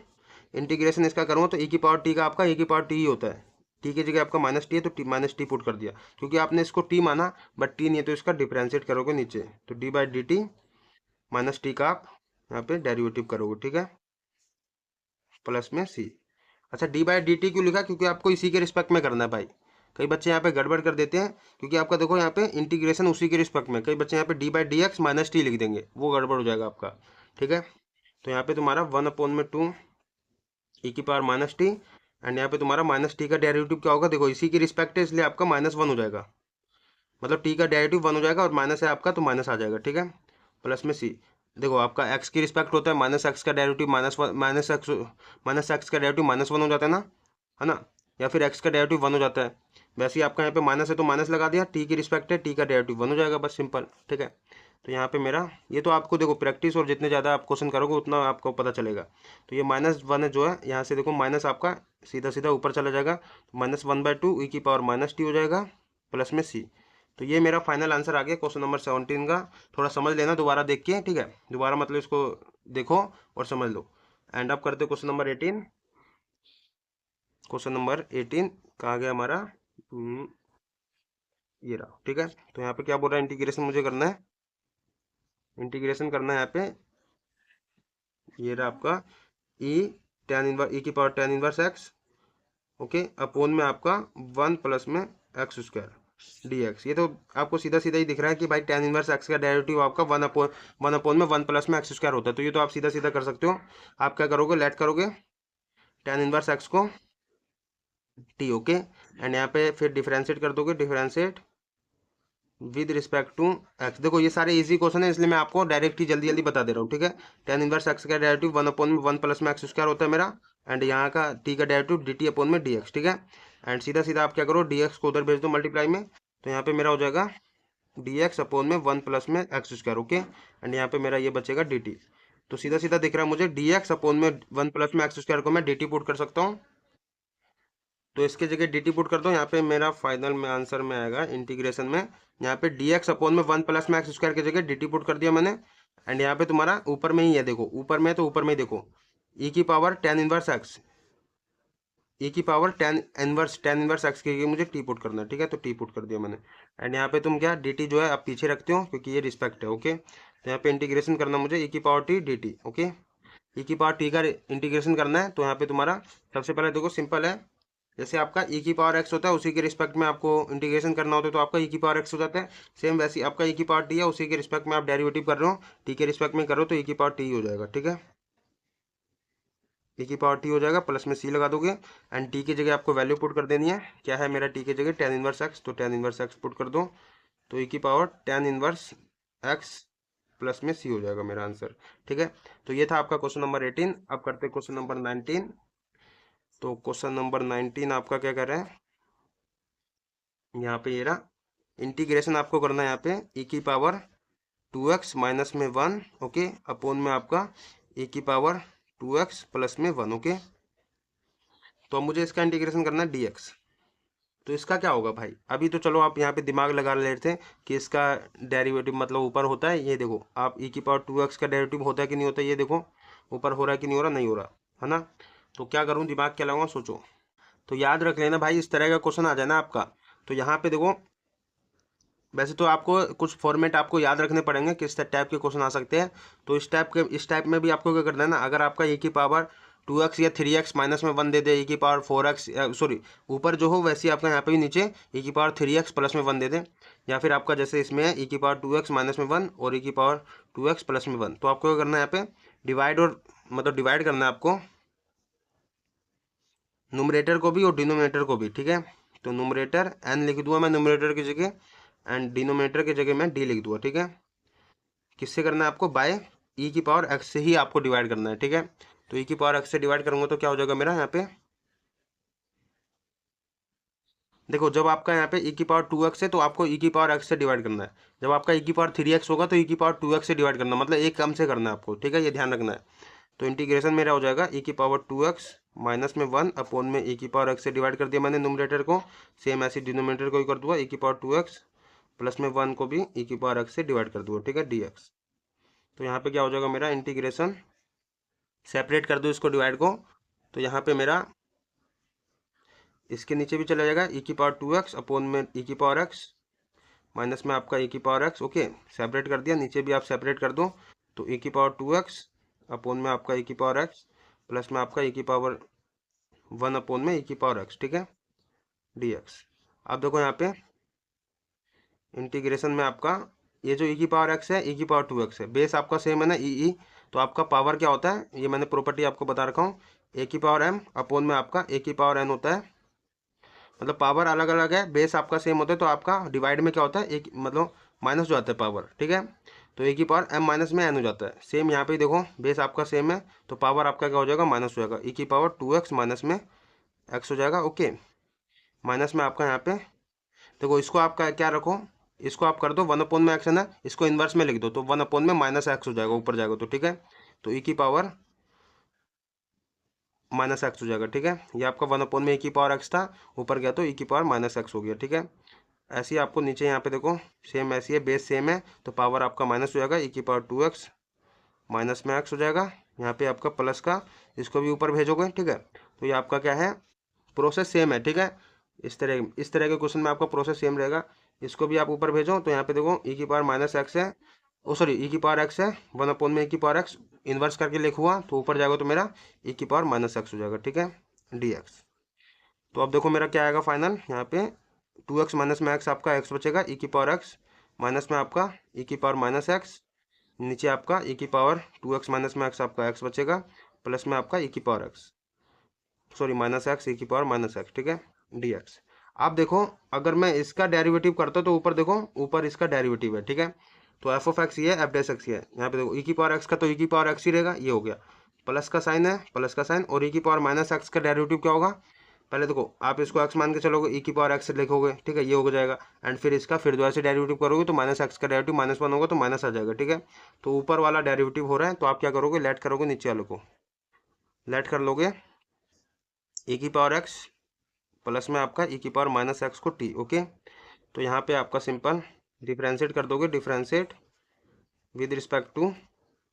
इंटीग्रेशन इसका करूँगा तो ई की पावर टी का आपका ई की पावर टी ही होता है। टी की जगह आपका माइनस टी है तो टी माइनस टी पुट कर दिया, क्योंकि आपने इसको टी माना बट टी नहीं है, तो इसका डिफरेंशिएट करोगे नीचे, तो D by D T minus T का आप यहाँ पे डेरिवेटिव करोगे, ठीक है, प्लस में सी। अच्छा डी बाई डी टी क्यों लिखा, क्योंकि आपको इसी के रिस्पेक्ट में करना है भाई। कई बच्चे यहाँ पे गड़बड़ कर देते हैं, क्योंकि आपका देखो यहाँ पे इंटीग्रेशन उसी के रिस्पेक्ट में, कई बच्चे यहाँ पे D by D x minus T लिख देंगे, वो गड़बड़ हो जाएगा आपका, ठीक है। तो यहाँ पे तुम्हारा 1/2 ई की पावर माइनस टी, एंड यहाँ पे तुम्हारा माइनस टी का डेरिवेटिव क्या होगा, देखो इसी की रिस्पेक्ट है इसलिए आपका -1 हो जाएगा, मतलब टी का डेरिवेटिव 1 हो जाएगा और माइनस है आपका तो माइनस आ जाएगा, ठीक है, प्लस में सी। देखो आपका एक्स की रिस्पेक्ट होता है, माइनस एक्स का डेरिवेटिव माइनस एक्स का डेरिवेटिव -1 हो जाता है ना, या फिर एक्स का डेरिवेटिव 1 हो जाता है। वैसे ही आपका यहाँ पे माइनस है तो माइनस लगा दिया, टी की रिस्पेक्ट है, टी का डेरिवेटिव 1 हो जाएगा, बस सिंपल, ठीक है। तो यहाँ पे मेरा ये तो आपको देखो प्रैक्टिस और जितने ज़्यादा आप क्वेश्चन करोगे उतना आपको पता चलेगा। तो ये -1 है जो है, यहाँ से देखो माइनस आपका सीधा सीधा ऊपर चला जाएगा, तो -1/2 ई की पावर माइनस टी हो जाएगा, प्लस में सी। तो ये मेरा फाइनल आंसर आ गया क्वेश्चन नंबर 17 का। थोड़ा समझ लेना दोबारा देख के, ठीक है, दोबारा मतलब इसको देखो और समझ लो। एंड अप करते क्वेश्चन नंबर 18। क्वेश्चन नंबर 18 कहाँ गया हमारा, ये रहा, ठीक है। तो यहाँ पे क्या बोल रहा है, इंटीग्रेशन मुझे करना है, इंटीग्रेशन करना है यहाँ पे, ये रहा आपका ई tan इनवर्स ई की power tan inverse x, okay, upon में आपका 1 प्लस में एक्स स्क्वायर डी एक्स। ये तो आपको सीधा सीधा ही दिख रहा है कि भाई tan इनवर्स एक्स का डेरिवेटिव आपका 1/1 में 1 प्लस में एक्स स्क्वायर होता है, तो ये तो आप सीधा सीधा कर सकते हो। आप क्या करोगे, लेट करोगे tan इनवर्स एक्स को टी, ओके, एंड यहाँ पे फिर डिफरेंशिएट कर दोगे, differentiate with respect to x. देखो ये सारे इजी क्वेश्चन है इसलिए मैं आपको डायरेक्ट ही जल्दी जल्दी बता दे रहा हूँ, ठीक है। tan इनवर्स एक्स का डेरिवेटिव 1/1 प्लस में एक्स स्क्वायर होता है मेरा, एंड यहाँ का टी का डेरिवेटिव डी टी अपॉन में डी एक्स, ठीक है। एंड सीधा सीधा आप क्या करो, डी एक्स को उधर भेज दो मल्टीप्लाई में, तो यहाँ पे मेरा हो जाएगा डी एक्स अपॉन में 1 प्लस में एक्स स्क्वायर, ओके, एंड यहाँ पे मेरा ये बचेगा डी टी। तो सीधा सीधा दिख रहा है मुझे डी एक्स अपॉन में 1 प्लस में एक्स स्क्वायर को मैं डी टी पुट कर सकता हूँ, तो इसके जगह डी टी पुट कर दो। यहाँ पे मेरा फाइनल में आंसर में आएगा इंटीग्रेशन में, यहाँ पे डी एक्स अपॉन में 1 प्लस में एक्स स्क्वायर की जगह डी टी पुट कर दिया मैंने, एंड यहाँ पे तुम्हारा ऊपर में ही है, देखो ऊपर में है तो ऊपर में ही देखो ई की पावर tan इनवर्स एक्स, ई की पावर tan इनवर्स एक्स की जगह मुझे टी पुट करना है, ठीक है, तो टी पुट कर दिया मैंने। एंड यहाँ पे तुम क्या डी टी जो है आप पीछे रखते हो क्योंकि ये रिस्पेक्ट है, ओके। तो यहाँ पे इंटीग्रेशन करना मुझे ई की power t d t, okay, e की पावर टी का इंटीग्रेशन करना है। तो यहाँ पे तुम्हारा सबसे पहले देखो सिंपल है, जैसे आपका ई की पावर एक्स होता है उसी के रिस्पेक्ट में आपको इंटीग्रेशन करना होता है, तो आपका ई की पावर एक्स हो जाता है। सेम वैसे आपका ई की पावर टी है, उसी के रिस्पेक्ट में आप डेरिवेटिव कर रहे हो, टी के रिस्पेक्ट में कर रहे हो, तो ई की पावर टी हो जाएगा, ठीक है, ई की पावर टी हो जाएगा, प्लस में सी लगा दोगे, एंड टी की जगह आपको वैल्यू पुट कर देनी है, क्या है मेरा टी की जगह tan इनवर्स एक्स, तो tan इनवर्स एक्स पुट कर दो, तो ई की power tan inverse x plus में सी हो जाएगा मेरा आंसर, ठीक है। तो ये था आपका क्वेश्चन नंबर 18। अब करते क्वेश्चन नंबर 19। तो क्वेश्चन नंबर 19 आपका क्या कर रहा है, यहाँ पे ये रहा, इंटीग्रेशन आपको करना है यहाँ पे ई की पावर 2x माइनस में 1, ओके, अपोन में आपका ई की पावर 2x प्लस में 1, ओके। तो अब मुझे इसका इंटीग्रेशन करना है dx। तो इसका क्या होगा भाई, अभी तो चलो आप यहाँ पे दिमाग लगा लेते हैं कि इसका डेरिवेटिव मतलब ऊपर होता है, ये देखो आप ई की पावर 2x का डेरिवेटिव होता है कि नहीं होता है, ये देखो ऊपर हो रहा है कि नहीं हो रहा, नहीं हो रहा है ना। तो क्या करूँ, दिमाग क्या लगाऊँ, सोचो। तो याद रख लेना भाई, इस तरह का क्वेश्चन आ जाए ना आपका, तो यहाँ पे देखो वैसे तो आपको कुछ फॉर्मेट आपको याद रखने पड़ेंगे किस टाइप के क्वेश्चन आ सकते हैं। तो इस टाइप में भी आपको क्या करना है ना, अगर आपका ई की पावर 2x या 3x माइनस में 1 दे दे, ई की पावर 4x सॉरी ऊपर जो हो वैसे आपका यहाँ पे भी नीचे ई की पावर 3x प्लस में 1 दे दे, या फिर आपका जैसे इसमें है ई की पावर 2x माइनस में 1 और ई की पावर 2x प्लस में 1, तो आपको क्या करना है यहाँ पे डिवाइड और मतलब डिवाइड करना है आपको न्यूमरेटर को भी और डिनोमिनेटर को भी, ठीक है। तो न्यूमरेटर n लिख दूंगा मैं न्यूमरेटर की जगह, एंड डिनोमिनेटर की जगह मैं d लिख दूंगा, ठीक है। किससे करना है आपको, बाय ई की पावर x से ही आपको डिवाइड करना है, ठीक है। तो ई की पावर x से डिवाइड करूंगा तो क्या हो जाएगा मेरा यहाँ पे, देखो जब आपका यहाँ पे ई की पावर 2x है तो आपको ई की पावर x से डिवाइड करना है, जब आपका ई की पावर 3x होगा तो ई की पावर 2x से डिवाइड करना, मतलब एक कम से करना है आपको, ठीक है, ये ध्यान रखना है। तो इंटीग्रेशन मेरा हो जाएगा e की पावर 2x माइनस में 1 अपोन में e की पावर x से डिवाइड कर दिया मैंने न्यूमरेटर को, सेम ऐसे डिनोमिनेटर को ही कर दूंगा, e की पावर 2x प्लस में 1 को भी e की पावर x से डिवाइड कर दूंगा, ठीक है, dx। तो यहाँ पे क्या हो जाएगा मेरा इंटीग्रेशन, सेपरेट कर दो इसको डिवाइड को, तो यहाँ पे मेरा इसके नीचे भी चला जाएगा e की पावर 2x अपोन में e की पावर x माइनस में आपका e की पावर x, ओके, सेपरेट कर दिया, नीचे भी आप सेपरेट कर दो, तो e की पावर 2x अपोन में आपका e की पावर x प्लस में आपका e की पावर 1 अपोन में e की पावर x, ठीक है, dx। अब देखो यहाँ पे इंटीग्रेशन में आपका ये जो e की पावर x है, e की पावर 2x है, बेस आपका सेम है ना e, तो आपका पावर क्या होता है, ये मैंने प्रॉपर्टी आपको बता रखा हूँ, a की पावर m अपोन में आपका a की पावर n होता है, मतलब पावर अलग अलग है, बेस आपका सेम होता है, तो आपका डिवाइड में क्या होता है, एक मतलब माइनस हो जाता है पावर, ठीक है, तो a की पावर m माइनस में n हो जाता है, सेम यहाँ पे देखो बेस आपका सेम है, तो पावर आपका क्या हो जाएगा, माइनस हो जाएगा, e की पावर 2x माइनस में x हो जाएगा, ओके, माइनस में आपका यहाँ पे देखो इसको आप क्या रखो, इसको आप कर दो 1 अपोन में x है ना, इसको इन्वर्स में लिख दो, तो 1 अपोन में माइनस x हो जाएगा, ऊपर जाएगा तो, ठीक है, तो e की पावर माइनस एक्स हो जाएगा, ठीक है, ये आपका 1 अपोन में e की पावर x था, ऊपर गया तो e की पावर माइनस एक्स हो गया, ठीक है। ऐसे ही आपको नीचे यहाँ पे देखो सेम ऐसी है, बेस सेम है, तो पावर आपका माइनस हो जाएगा, e की पावर 2x माइनस में x हो जाएगा, यहाँ पे आपका प्लस का इसको भी ऊपर भेजोगे, ठीक है, तो ये आपका क्या है, प्रोसेस सेम है, ठीक है, इस तरह के क्वेश्चन में आपका प्रोसेस सेम रहेगा, इसको भी आप ऊपर भेजो, तो यहाँ पे देखो e की पावर माइनस एक्स है, ओ सॉरी e की पावर x है, 1 अपोन में e की पावर x इन्वर्स करके लिखूँगा, तो ऊपर जाएगा तो मेरा e की पावर माइनस एक्स हो जाएगा, ठीक है, dx। तो अब देखो मेरा क्या आएगा फाइनल, यहाँ पे 2x माइनस में x आपका x बचेगा, e की पावर x माइनस में आपका e की पावर माइनस एक्स, नीचे आपका e की पावर 2x माइनस में x आपका x बचेगा, प्लस में आपका e की power x sorry minus x, e की पावर माइनस एक्स, ठीक है, dx। आप देखो अगर मैं इसका डेरिवेटिव करता तो ऊपर देखो, ऊपर इसका डेरिवेटिव है, ठीक है, तो एफ ऑफ एक्स ये है, एफ डैश एक्स ये है, यहाँ पे देखो e की पावर एक्स का तो e की पावर एक्स ही रहेगा, ये हो गया, प्लस का साइन है, प्लस का साइन, और e की पावर माइनस एक्स का डेरिवेटिव क्या होगा, पहले देखो आप इसको x मान के चलोगे, e की पावर एक्स लिखोगे, ठीक है, ये हो जाएगा, एंड फिर इसका फिर दोबारा से डेरिवेटिव करोगे तो माइनस एक्स का डेरिवेटिव माइनस 1 होगा तो माइनस आ जाएगा, ठीक है, तो ऊपर वाला डेरिवेटिव हो रहा है, तो आप क्या करोगे, लेट करोगे, नीचे वाले को लेट कर लोगे, e की पावर एक्स प्लस में आपका e की पावर माइनस एक्स को t, ओके, तो यहाँ पे आपका सिंपल डिफ्रेंशिएट कर दोगे, differentiate with respect to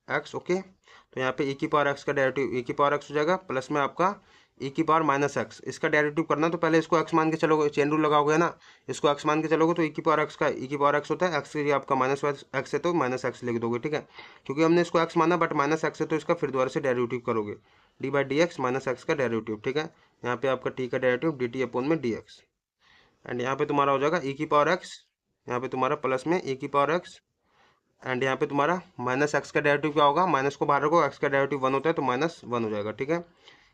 x, okay, तो यहाँ पे e की पावर x का डेरिवेटिव e की पावर x हो जाएगा, प्लस में आपका e की पावर माइनस एक्स, इसका डेरिवेटिव करना तो पहले इसको x मान के चलोगे, चेन रूल लगाओगे ना, इसको x मान के चलोगे तो e की पावर x का e की पावर x होता है, x के लिए आपका माइनस एक्स है तो माइनस एक्स लिख दोगे, ठीक है, क्योंकि हमने इसको x माना बट माइनस एक्स है तो इसका फिर दोबारा से डेरिवेटिव करोगे, D by D x minus x का डेरिवेटिव, ठीक है, यहाँ पे आपका t का डेरिवेटिव डी टी अपॉन में डी एक्स, एंड यहाँ पे तुम्हारा हो जाएगा e की पावर x, यहाँ पे तुम्हारा प्लस में e की पावर x, एंड यहाँ पे तुम्हारा माइनस एक्स का डेरिवेटिव क्या होगा, माइनस को बाहर रखो, एक्स का डेरिवेटिव 1 होता है तो माइनस 1 हो जाएगा, ठीक है,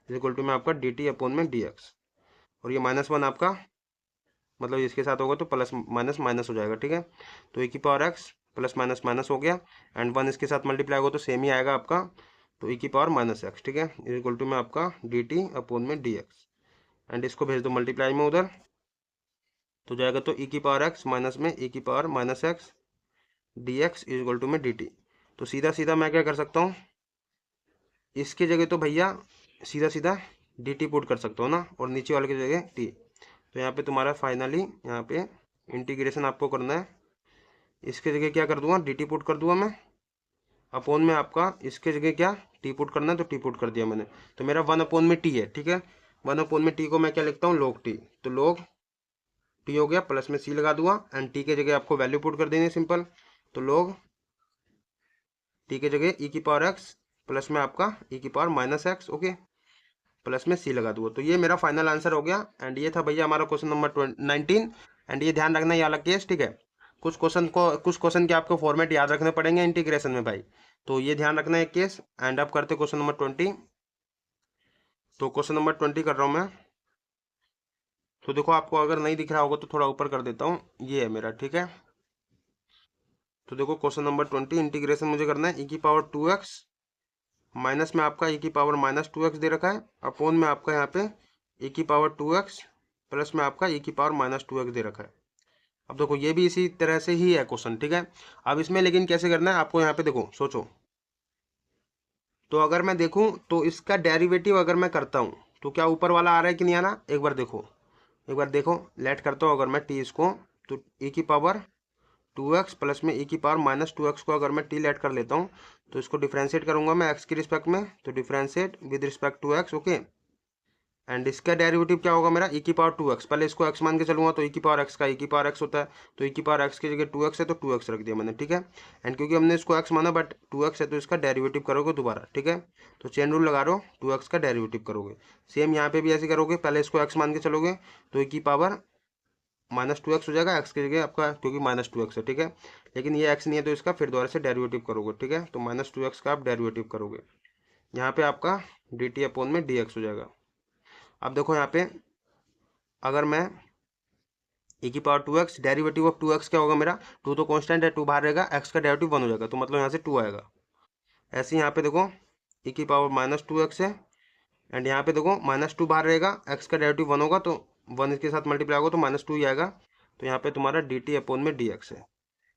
इज इक्वल टू में आपका डी टी अपॉन में डी एक्स, और ये माइनस 1 आपका मतलब इसके साथ होगा तो प्लस माइनस माइनस हो जाएगा, ठीक है, तो e की power x plus minus minus हो गया, एंड 1 इसके साथ मल्टीप्लाई होगा तो सेम ही आएगा आपका, तो e की पावर माइनस एक्स, ठीक है, इज इक्वल टू में आपका डी टी अपॉन में डी एक्स, एंड इसको भेज दो मल्टीप्लाई में उधर, तो जाएगा तो e की पावर एक्स माइनस में e की power minus x d x is equal to में डी टी, तो सीधा सीधा मैं क्या कर सकता हूँ, इसकी जगह तो भैया सीधा सीधा डी टी पुट कर सकता हूँ ना, और नीचे वाले की जगह टी, तो यहाँ पे तुम्हारा फाइनली यहाँ पे इंटीग्रेशन आपको करना है, इसके जगह क्या कर दूंगा, डी टी पुट कर दूंगा मैं, अपोन में आपका इसके जगह क्या टी पुट करना है, तो टी पुट कर दिया मैंने, तो मेरा 1 अपोन में टी है, ठीक है, 1 अपोन में टी को मैं क्या लिखता हूँ, log टी, तो log टी हो गया, प्लस में सी लगा दूंगा, एंड टी के जगह आपको वैल्यू पुट कर देनी है सिंपल, तो log टी के जगह e की पावर x प्लस में आपका e की power minus x, okay, plus में सी लगा दूंगा, तो ये मेरा फाइनल आंसर हो गया, एंड ये था भैया हमारा क्वेश्चन नंबर 19, एंड ये ध्यान रखना ये वाला केस, ठीक है, कुछ क्वेश्चन के आपको फॉर्मेट याद रखने पड़ेंगे इंटीग्रेशन में भाई, तो ये ध्यान रखना है केस, एंड अब करते क्वेश्चन नंबर 20, तो क्वेश्चन नंबर 20 कर रहा हूँ मैं, तो देखो आपको अगर नहीं दिख रहा होगा तो थोड़ा ऊपर कर देता हूँ, ये है मेरा, ठीक है, तो देखो क्वेश्चन नंबर 20 इंटीग्रेशन मुझे करना है e की पावर 2x माइनस में आपका e की पावर माइनस 2x दे रखा है, अपोन में आपका यहाँ पे e की पावर 2x प्लस में आपका e की पावर माइनस 2x दे रखा है। अब देखो ये भी इसी तरह से ही है क्वेश्चन, ठीक है, अब इसमें लेकिन कैसे करना है आपको, यहाँ पे देखो सोचो, तो अगर मैं देखूँ तो इसका डेरिवेटिव अगर मैं करता हूँ तो क्या ऊपर वाला आ रहा है कि नहीं आ रहा, एक बार देखो, एक बार देखो। लेट करता हूँ अगर मैं टी इसको, तो e की पावर 2x प्लस में e की पावर माइनस 2x को अगर मैं t लेट कर लेता हूँ तो इसको डिफ्रेंशिएट करूंगा मैं x की रिस्पेक्ट में, तो differentiate with respect to x, okay. And इसका डेरिवेटिव क्या होगा मेरा, e की पावर 2x, पहले इसको x मान के चलूंगा तो e की पावर x का e की पावर x होता है, तो e की पावर x की जगह 2x है तो 2x रख दिया मैंने, ठीक है। एंड क्योंकि हमने इसको x माना बट 2x है तो इसका डेरिवेटिव करोगे दोबारा, ठीक है। तो चेन रूल लगा रहे हो, 2x का डेरिवेटिव करोगे। सेम यहाँ पे भी ऐसे करोगे, पहले इसको x मान के चलोगे तो e की पावर -2x हो जाएगा, x की जगह आपका, क्योंकि -2x है, ठीक है। लेकिन ये x नहीं है तो इसका फिर दोबारा से डेरिवेटिव करोगे, ठीक है। तो -2x का आप डेरिवेटिव करोगे, यहाँ पे आपका dt अपॉन में dx हो जाएगा। अब देखो यहाँ पे अगर मैं e की power 2x, derivative of 2x क्या होगा मेरा, 2 तो कांस्टेंट है, 2 बाहर रहेगा, x का डेरिवेटिव 1 हो जाएगा, तो मतलब यहाँ से 2 आएगा। ऐसे यहाँ पे देखो e की पावर -2x है, एंड यहाँ पे देखो -2 बाहर रहेगा, x का डेरिवेटिव 1 होगा तो 1 इसके साथ मल्टीप्लाई होगा तो -2 ही आएगा। तो यहाँ पे तुम्हारा dt अपॉन में dx है।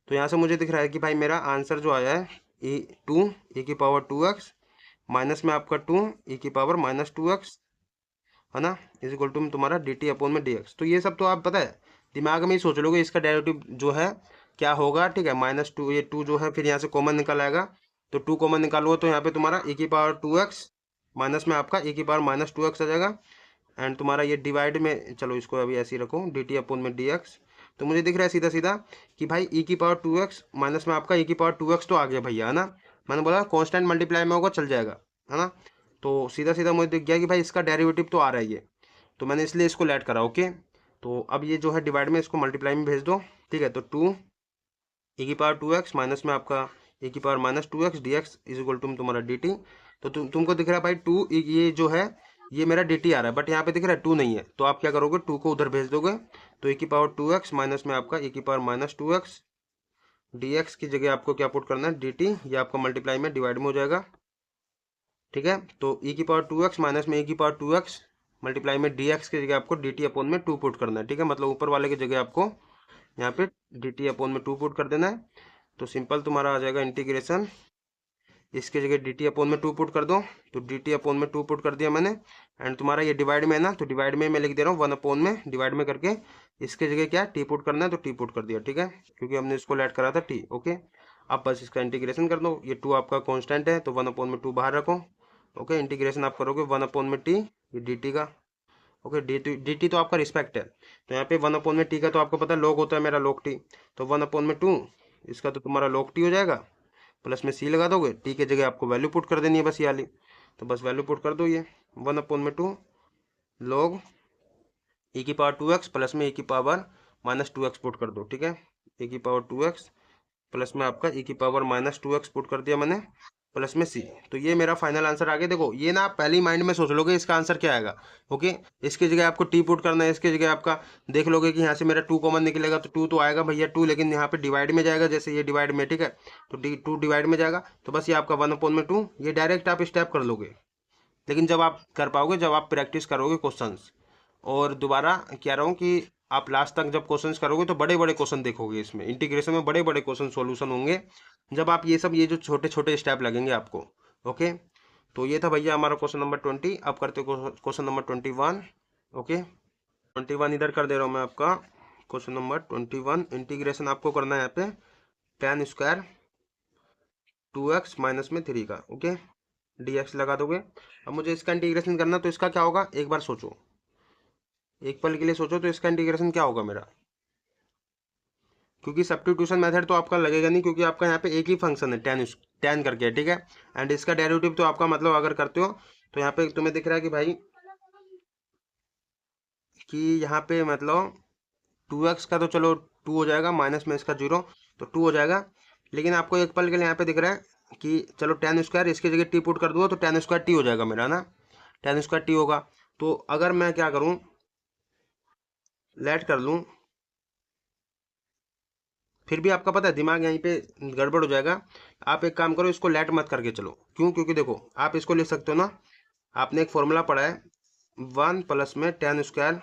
तो यहाँ से मुझे दिख रहा है कि भाई मेरा आंसर जो आया है e की पावर 2x माइनस में आपका 2 e की पावर -2x है ना, इज इक्वल टू तुम्हारा dt अपॉन में dx। तो ये सब तो आप पता है दिमाग में ही सोच लोगे, इसका डेरिवेटिव जो है क्या होगा, ठीक है। -2, ये 2 जो है फिर यहाँ से कॉमन निकल आएगा, तो 2 कॉमन निकालो तो यहाँ पे तुम्हारा e की पावर 2x माइनस में आपका e की पावर -2x आ जाएगा। एंड तुम्हारा ये डिवाइड में, चलो इसको अभी ऐसे ही रखो, dt अपॉन में dx। तो मुझे दिख रहा है सीधा सीधा कि भाई e की पावर 2x माइनस में आपका e की पावर 2x तो आ गया भैया, है ना। मैंने बोला कांस्टेंट मल्टीप्लाई में होगा चल जाएगा, है ना। तो सीधा सीधा मुझे दिख गया कि भाई इसका डेरिवेटिव तो आ रहा है ये, तो मैंने इसलिए इसको लेट करा, ओके। तो अब ये जो है डिवाइड में इसको मल्टीप्लाई में भेज दो, ठीक है। तो 2 e की पावर 2x माइनस में आपका e की power -2x dx is equal to तुम्हारा dt। तो तुमको दिख रहा है भाई 2, ये जो है ये मेरा dt आ रहा है, बट यहाँ पे दिख रहा है 2 नहीं है, तो आप क्या करोगे 2 को उधर भेज दोगे, तो e की पावर 2x माइनस में आपका e की पावर -2x dx की जगह आपको क्या पुट करना है dt, ये आपका मल्टीप्लाई में डिवाइड में हो जाएगा, ठीक है। तो e की पावर 2x माइनस में e की पावर 2x मल्टीप्लाई में dx की जगह आपको dt अपॉन में 2 पुट करना है, ठीक है। मतलब ऊपर वाले की जगह आपको यहाँ पे dt अपॉन में 2 पुट कर देना है। तो सिंपल तुम्हारा आ जाएगा इंटीग्रेशन, इसके जगह dt अपॉन में 2 पुट कर दो, तो dt अपॉन में 2 पुट कर दिया मैंने। एंड तुम्हारा ये डिवाइड में है ना, तो डिवाइड में मैं लिख दे रहा हूँ 1 अपॉन में, डिवाइड में करके इसके जगह क्या t पुट करना है, तो t पुट कर दिया, ठीक है, क्योंकि हमने इसको लेट करा था t, ओके। अब बस इसका इंटीग्रेशन कर दो, ये 2 आपका कॉन्स्टेंट है तो 1 अपॉन में 2 बाहर रखो, ओके। इंटीग्रेशन आप करोगे 1 अपॉन में t, ये dt का, ओके। dt तो आपका रिस्पेक्ट है, तो यहाँ पे 1 अपॉन में t का तो आपको पता है लॉग होता है मेरा, लॉग t। तो 1 अपॉन में 2 इसका तो तुम्हारा लॉग t हो जाएगा, प्लस में c लगा दोगे, t के जगह आपको वैल्यू पुट कर देनी है बस ये वाली, तो बस वैल्यू पुट कर दो, ये 1 अपॉन में 2 लॉग e की पावर 2x प्लस में e की पावर -2x पुट कर दो, ठीक है। e की पावर 2x प्लस में आपका e की पावर -2x पुट कर दिया मैंने, प्लस में c। तो ये मेरा फाइनल आंसर आ गया। देखो ये ना आप पहले ही माइंड में सोच लोगे इसका आंसर क्या आएगा, ओके। इसकी जगह आपको t पुट करना है, इसकी जगह आपका देख लोगे कि यहाँ से मेरा 2 कॉमन निकलेगा, तो 2 तो आएगा भैया 2, लेकिन यहाँ पे डिवाइड में जाएगा, जैसे ये डिवाइड में, ठीक है। तो 2 डिवाइड में जाएगा, तो बस ये आपका 1 अपॉन में 2, ये डायरेक्ट आप स्टेप कर लोगे। लेकिन जब आप कर पाओगे, जब आप प्रैक्टिस करोगे क्वेश्चंस, और दोबारा कह रहा हूँ कि आप लास्ट तक जब क्वेश्चंस करोगे तो बड़े बड़े क्वेश्चन देखोगे, इसमें इंटीग्रेशन में बड़े बड़े क्वेश्चन सॉल्यूशन होंगे जब आप ये जो छोटे छोटे स्टेप लगेंगे आपको, ओके। तो ये था भैया हमारा क्वेश्चन नंबर 20। अब करते क्वेश्चन नंबर 21, ओके। 21 इधर कर दे रहा हूँ मैं आपका, क्वेश्चन नंबर 21 इंटीग्रेशन आपको करना है यहाँ पे tan स्क्वायर 2x माइनस में 3 का, ओके, dx लगा दोगे। अब मुझे इसका इंटीग्रेशन करना, तो इसका क्या होगा एक बार सोचो, एक पल के लिए सोचो, तो इसका इंटीग्रेशन क्या होगा मेरा, क्योंकि सब्स्टिट्यूशन मेथड तो आपका लगेगा नहीं, क्योंकि आपका यहाँ पे एक ही फंक्शन है tan करके, ठीक है। एंड इसका डेरिवेटिव तो आपका मतलब अगर करते हो तो यहाँ पे तुम्हें दिख रहा है कि भाई कि यहाँ पे मतलब 2x का तो चलो 2 हो जाएगा, माइनस में इसका 0, तो 2 हो जाएगा। लेकिन आपको एक पल के लिए यहाँ पे दिख रहा है कि चलो tan स्क्वायर इसकी जगह t पुट कर दो, तो tan स्क्वायर t हो जाएगा मेरा ना, tan स्क्वायर t होगा। तो अगर मैं क्या करूँ, लेट कर लूँ, फिर भी आपका पता है दिमाग यहीं पे गड़बड़ हो जाएगा। आप एक काम करो, इसको लेट मत करके चलो, क्यों, क्योंकि देखो आप इसको लिख सकते हो ना, आपने एक फॉर्मूला पढ़ा है 1 प्लस में tan स्क्वायर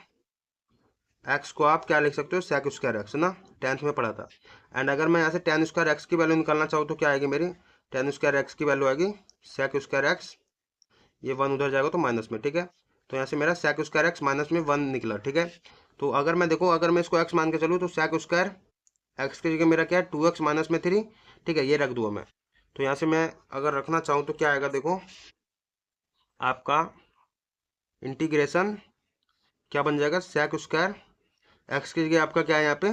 एक्स को आप क्या लिख सकते हो सेक स्क्वायर एक्स, ना 10th में पढ़ा था। एंड अगर मैं यहाँ से tan स्क्वायर एक्स की वैल्यू निकालना चाहूँ तो क्या आएगी मेरी टेन स्क्वायर एक्स की वैल्यू आएगी सेक स्क्वायर एक्स, ये 1 उधर जाएगा तो माइनस में, ठीक है। तो यहाँ से मेरा सेक स्क्वायर एक्स माइनस में 1 निकला, ठीक है। तो अगर मैं देखो, अगर मैं इसको एक्स मान के चलूँ तो सेक स्क्वायर एक्स की जगह मेरा क्या है 2x माइनस में 3, ठीक है, ये रख दूंगा मैं। तो यहाँ से मैं अगर रखना चाहूँ तो क्या आएगा, देखो आपका इंटीग्रेशन क्या बन जाएगा, सेक स्क्वायर एक्स की जगह आपका क्या है यहाँ पे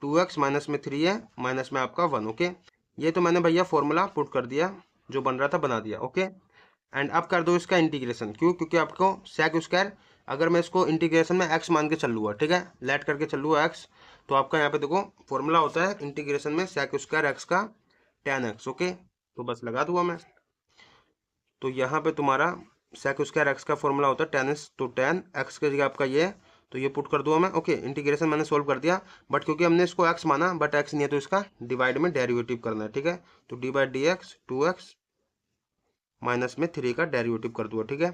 2x माइनस में 3 है, माइनस में आपका 1, ओके। ये तो मैंने भैया फॉर्मूला पुट कर दिया, जो बन रहा था बना दिया, ओके। एंड अब कर दो इसका इंटीग्रेशन, क्यों, क्योंकि आपको सेक स्क्वायर अगर मैं इसको इंटीग्रेशन में x मान के चल लूँगा, ठीक है, लेट करके चल लूँगा x, तो आपका यहाँ पे देखो फॉर्मूला होता है इंटीग्रेशन में सेक स्क्वायर x का tan x, ओके। तो बस लगा दूंगा मैं। तो यहाँ पे तुम्हारा सेक स्क्वायर एक्स का फॉर्मूला होता है tan x, तो tan x की जगह आपका ये है, तो ये पुट कर दूंगा मैं, ओके। इंटीग्रेशन मैंने सोल्व कर दिया, बट क्योंकि हमने इसको x माना बट x नहीं है तो इसका डिवाइड में डेरिवेटिव करना है, ठीक है। तो D by D x 2x minus में 3 का डेरिवेटिव कर दूंगा, ठीक है।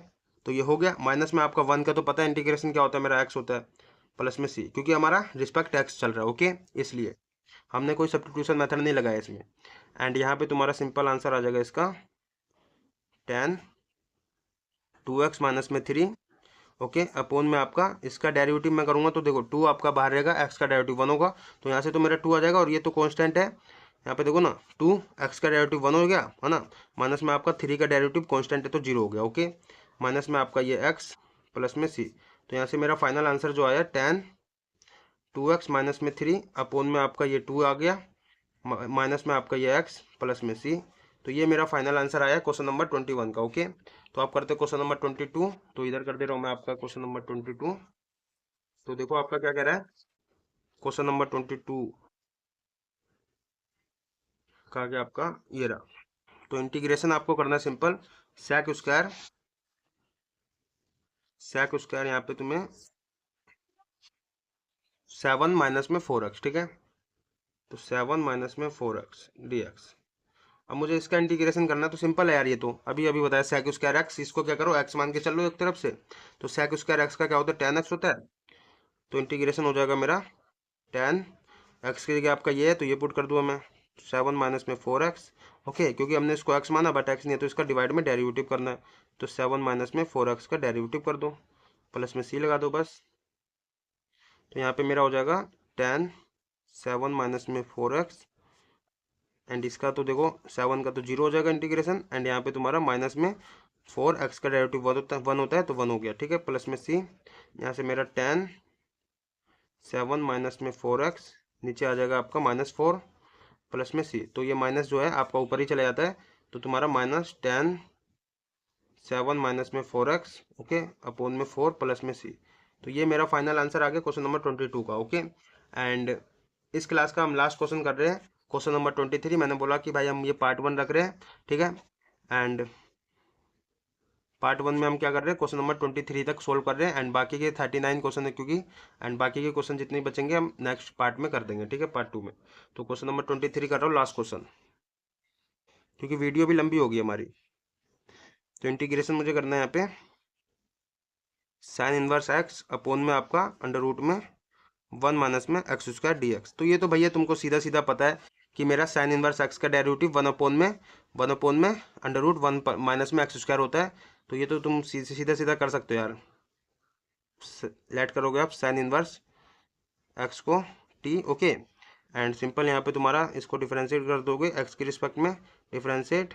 तो ये हो गया, माइनस में आपका 1 का तो पता है इंटीग्रेशन क्या होता है, मेरा x होता है, प्लस में c, क्योंकि हमारा रिस्पेक्ट x चल रहा है, ओके, इसलिए हमने कोई सब्स्टिट्यूशन मेथड नहीं लगाया इसमें। एंड यहाँ पे तुम्हारा सिंपल आंसर आ जाएगा इसका tan 2x माइनस में 3, ओके, अपोन में आपका इसका डेरिवेटिव मैं करूंगा तो देखो 2 आपका बाहर रहेगा, x का डेरिवेटिव 1 होगा, तो यहाँ से तो मेरा 2 आ जाएगा, और ये तो कांस्टेंट है, यहाँ पे देखो ना 2 x का डेरिवेटिव 1 हो गया है ना, माइनस में आपका 3 का डेरिवेटिव कांस्टेंट है तो 0 हो गया, ओके। माइनस में आपका ये x प्लस में c, तो यहाँ से मेरा फाइनल आंसर जो आया tan 2x माइनस में 3 अपोन में आपका ये 2 आ गया, माइनस में आपका ये x प्लस में c। तो ये मेरा फाइनल आंसर आया क्वेश्चन नंबर 21 का, ओके। तो आप करते क्वेश्चन नंबर 22, तो इधर कर दे रहा हूँ मैं आपका क्वेश्चन नंबर 22। तो देखो आपका क्या कह रहा है, क्वेश्चन नंबर 22 का क्या आपका ये रहा। तो इंटीग्रेशन आपको करना है सिंपल, सेक स्क्वायर यहाँ पे तुम्हें 7 माइनस में 4x, ठीक है। तो 7 माइनस में 4x dx। अब मुझे इसका इंटीग्रेशन करना है, तो सिंपल है यार, ये तो अभी अभी बताया सेक स्क्वायर एक्स, इसको क्या करो x मान के चल लो एक तरफ से, तो सेक स्क्वायर एक्स का क्या होता है tan x होता है, तो इंटीग्रेशन हो जाएगा मेरा tan x की जगह आपका ये है तो ये पुट कर दूंगा मैं 7 माइनस में 4x, ओके, क्योंकि हमने इसको x माना बट x नहीं है तो इसका डिवाइड में डेरिवेटिव करना है, तो 7 माइनस में 4x का डेरिवेटिव कर दो, प्लस में c लगा दो बस। तो यहाँ पे मेरा हो जाएगा tan 7 माइनस में 4x, एंड इसका तो देखो 7 का तो 0 हो जाएगा इंटीग्रेशन, एंड यहाँ पे तुम्हारा माइनस में 4x का डेरिवेटिव 1 होता है तो 1 हो गया, ठीक है, प्लस में c। यहाँ से मेरा tan 7 माइनस में 4x, नीचे आ जाएगा आपका -4 प्लस में c, तो ये माइनस जो है आपका ऊपर ही चला जाता है, तो तुम्हारा माइनस tan 7 माइनस में 4x, ओके, अपोन में 4 प्लस में c। तो ये मेरा फाइनल आंसर आ गया क्वेश्चन नंबर 22 का, ओके। एंड इस क्लास का हम लास्ट क्वेश्चन कर रहे हैं, क्वेश्चन नंबर 23। मैंने बोला कि भाई हम ये पार्ट 1 रख रहे हैं, ठीक है, एंड पार्ट 1 में हम क्या कर रहे हैं क्वेश्चन नंबर 23 तक सोल्व कर रहे हैं, एंड बाकी के 39 क्वेश्चन है क्योंकि, एंड बाकी के क्वेश्चन जितने बचेंगे हम नेक्स्ट पार्ट में कर देंगे, ठीक है, पार्ट 2 में। तो क्वेश्चन नंबर 23 कर रहा हूँ लास्ट क्वेश्चन, क्योंकि वीडियो भी लंबी होगी हमारी। तो इंटीग्रेशन मुझे करना है यहाँ पे साइन इनवर्स एक्स अपोन में आपका अंडर रूट में 1 माइनस में एक्स स्क्वायर डी एक्स। तो ये तो भैया तुमको सीधा सीधा पता है कि मेरा साइन इनवर्स एक्स का डेरिवेटिव 1 अपोन में अंडर रूट 1 माइनस में एक्स स्क्वायर होता है, तो ये तो तुम सीधा सीधा कर सकते हो यार। लेट करोगे आप साइन इनवर्स एक्स को टी, ओके, एंड सिंपल यहाँ पे तुम्हारा इसको डिफरेंशिएट कर दोगे एक्स के रिस्पेक्ट में, differentiate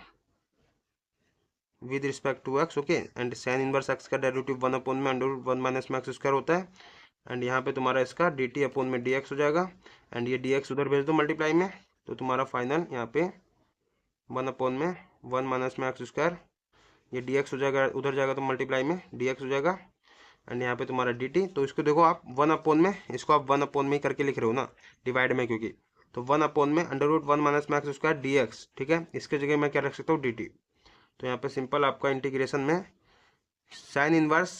with respect to x, okay, and sine inverse x का डेरिवेटिव 1 अपोन में अंडर रूट 1 माइनस में एक्स स्क्वायर होता है, एंड यहाँ पे तुम्हारा इसका डी टी अपोन में डी एक्स हो जाएगा, एंड ये डी एक्स उधर भेज दो मल्टीप्लाई में, तो तुम्हारा फाइनल यहाँ पे 1 अपोन में 1 माइनस में एक्स स्क्वायर, ये डी एक्स हो जाएगा, उधर जाएगा तो मल्टीप्लाई में डी एक्स हो जाएगा, एंड यहाँ पे तुम्हारा डी टी। तो इसको देखो आप 1 अपोन में, इसको आप 1 अपोन में ही करके लिख रहे हो ना डिवाइड में, क्योंकि तो 1 अपोन में अंडर रूट 1 माइनस में एक्स स्क्वायर डी एक्स, ठीक है, इसके जगह मैं क्या रख सकता हूँ डी टी। तो यहाँ पे सिंपल आपका इंटीग्रेशन में साइन इनवर्स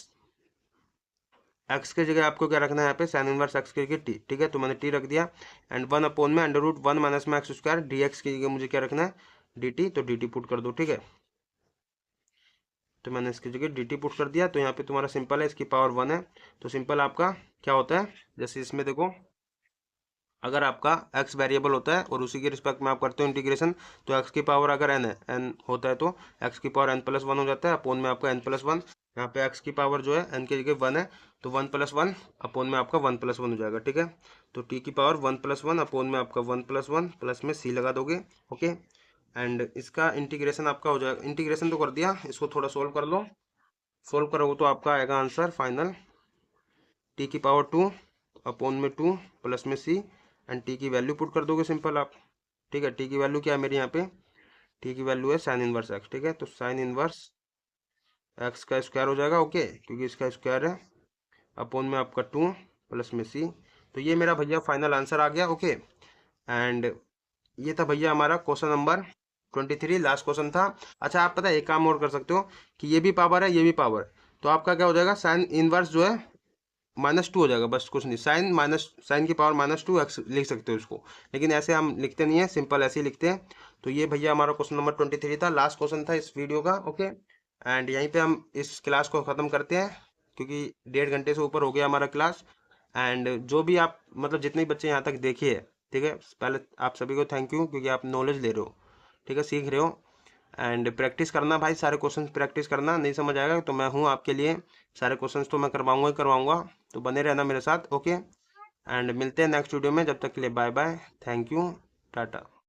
एक्स की जगह आपको क्या रखना है यहाँ पे साइन इनवर्स एक्स की जगह टी, ठीक है, तो मैंने टी रख दिया, एंड 1 अपोन में अंडर रूट 1 माइनस में एक्स स्क्वायर डी एक्स की जगह मुझे क्या रखना है डी टी, तो डी टी पुट कर दो, ठीक है। तो मैंने इसकी जगह डी टी पुट कर दिया, तो यहाँ पे तुम्हारा सिंपल है, इसकी पावर 1 है, तो सिंपल आपका क्या होता है, जैसे इसमें देखो अगर आपका x वेरिएबल होता है और उसी के रिस्पेक्ट में आप करते हो इंटीग्रेशन, तो x की पावर अगर n है, n होता है तो x की पावर n+1 हो जाता है, अपोन में आपका n+1। यहाँ पे x की पावर जो है n की जगह 1 है, तो 1+1 अपोन में आपका 1+1 हो जाएगा। ठीक है, तो t की पावर 1+1 अपोन में आपका 1+1 प्लस में c लगा दोगे। ओके, एंड इसका इंटीग्रेशन आपका हो जाएगा। इंटीग्रेशन तो कर दिया, इसको थोड़ा सोल्व कर लो। सोल्व करोगे तो आपका आएगा आंसर फाइनल टी की पावर 2 अपोन में 2 प्लस में सी, एंड टी की वैल्यू पुट कर दोगे सिंपल आप। ठीक है, टी की वैल्यू क्या है मेरे यहाँ पे, टी की वैल्यू है साइन इनवर्स एक्स। ठीक है, तो साइन इनवर्स एक्स का स्क्वायर हो जाएगा। ओके, क्योंकि इसका स्क्वायर है, अपोन में आपका 2 प्लस में सी। तो ये मेरा भैया फाइनल आंसर आ गया। ओके, एंड ये था भैया हमारा क्वेश्चन नंबर 23, लास्ट क्वेश्चन था। अच्छा, आप पता है एक काम और कर सकते हो कि ये भी पावर है, ये भी पावर है, तो आपका क्या हो जाएगा, साइन इनवर्स जो है -2 हो जाएगा, बस कुछ नहीं। साइन की पावर -2 एक्स लिख सकते हो इसको, लेकिन ऐसे हम लिखते नहीं है, सिंपल ऐसे ही लिखते हैं। तो ये भैया हमारा क्वेश्चन नंबर 23 था, लास्ट क्वेश्चन था इस वीडियो का। ओके, एंड यहीं पे हम इस क्लास को ख़त्म करते हैं, क्योंकि 1.5 घंटे से ऊपर हो गया हमारा क्लास। एंड जो भी आप मतलब जितने भी बच्चे यहाँ तक देखिए, ठीक है, पहले आप सभी को थैंक यू, क्योंकि आप नॉलेज ले रहे हो, ठीक है, सीख रहे हो। एंड प्रैक्टिस करना भाई, सारे क्वेश्चन प्रैक्टिस करना, नहीं समझ आएगा तो मैं हूँ आपके लिए, सारे क्वेश्चंस तो मैं करवाऊंगा ही करवाऊंगा, तो बने रहना मेरे साथ। ओके, एंड मिलते हैं नेक्स्ट वीडियो में, जब तक के लिए bye bye, thank you, Tata.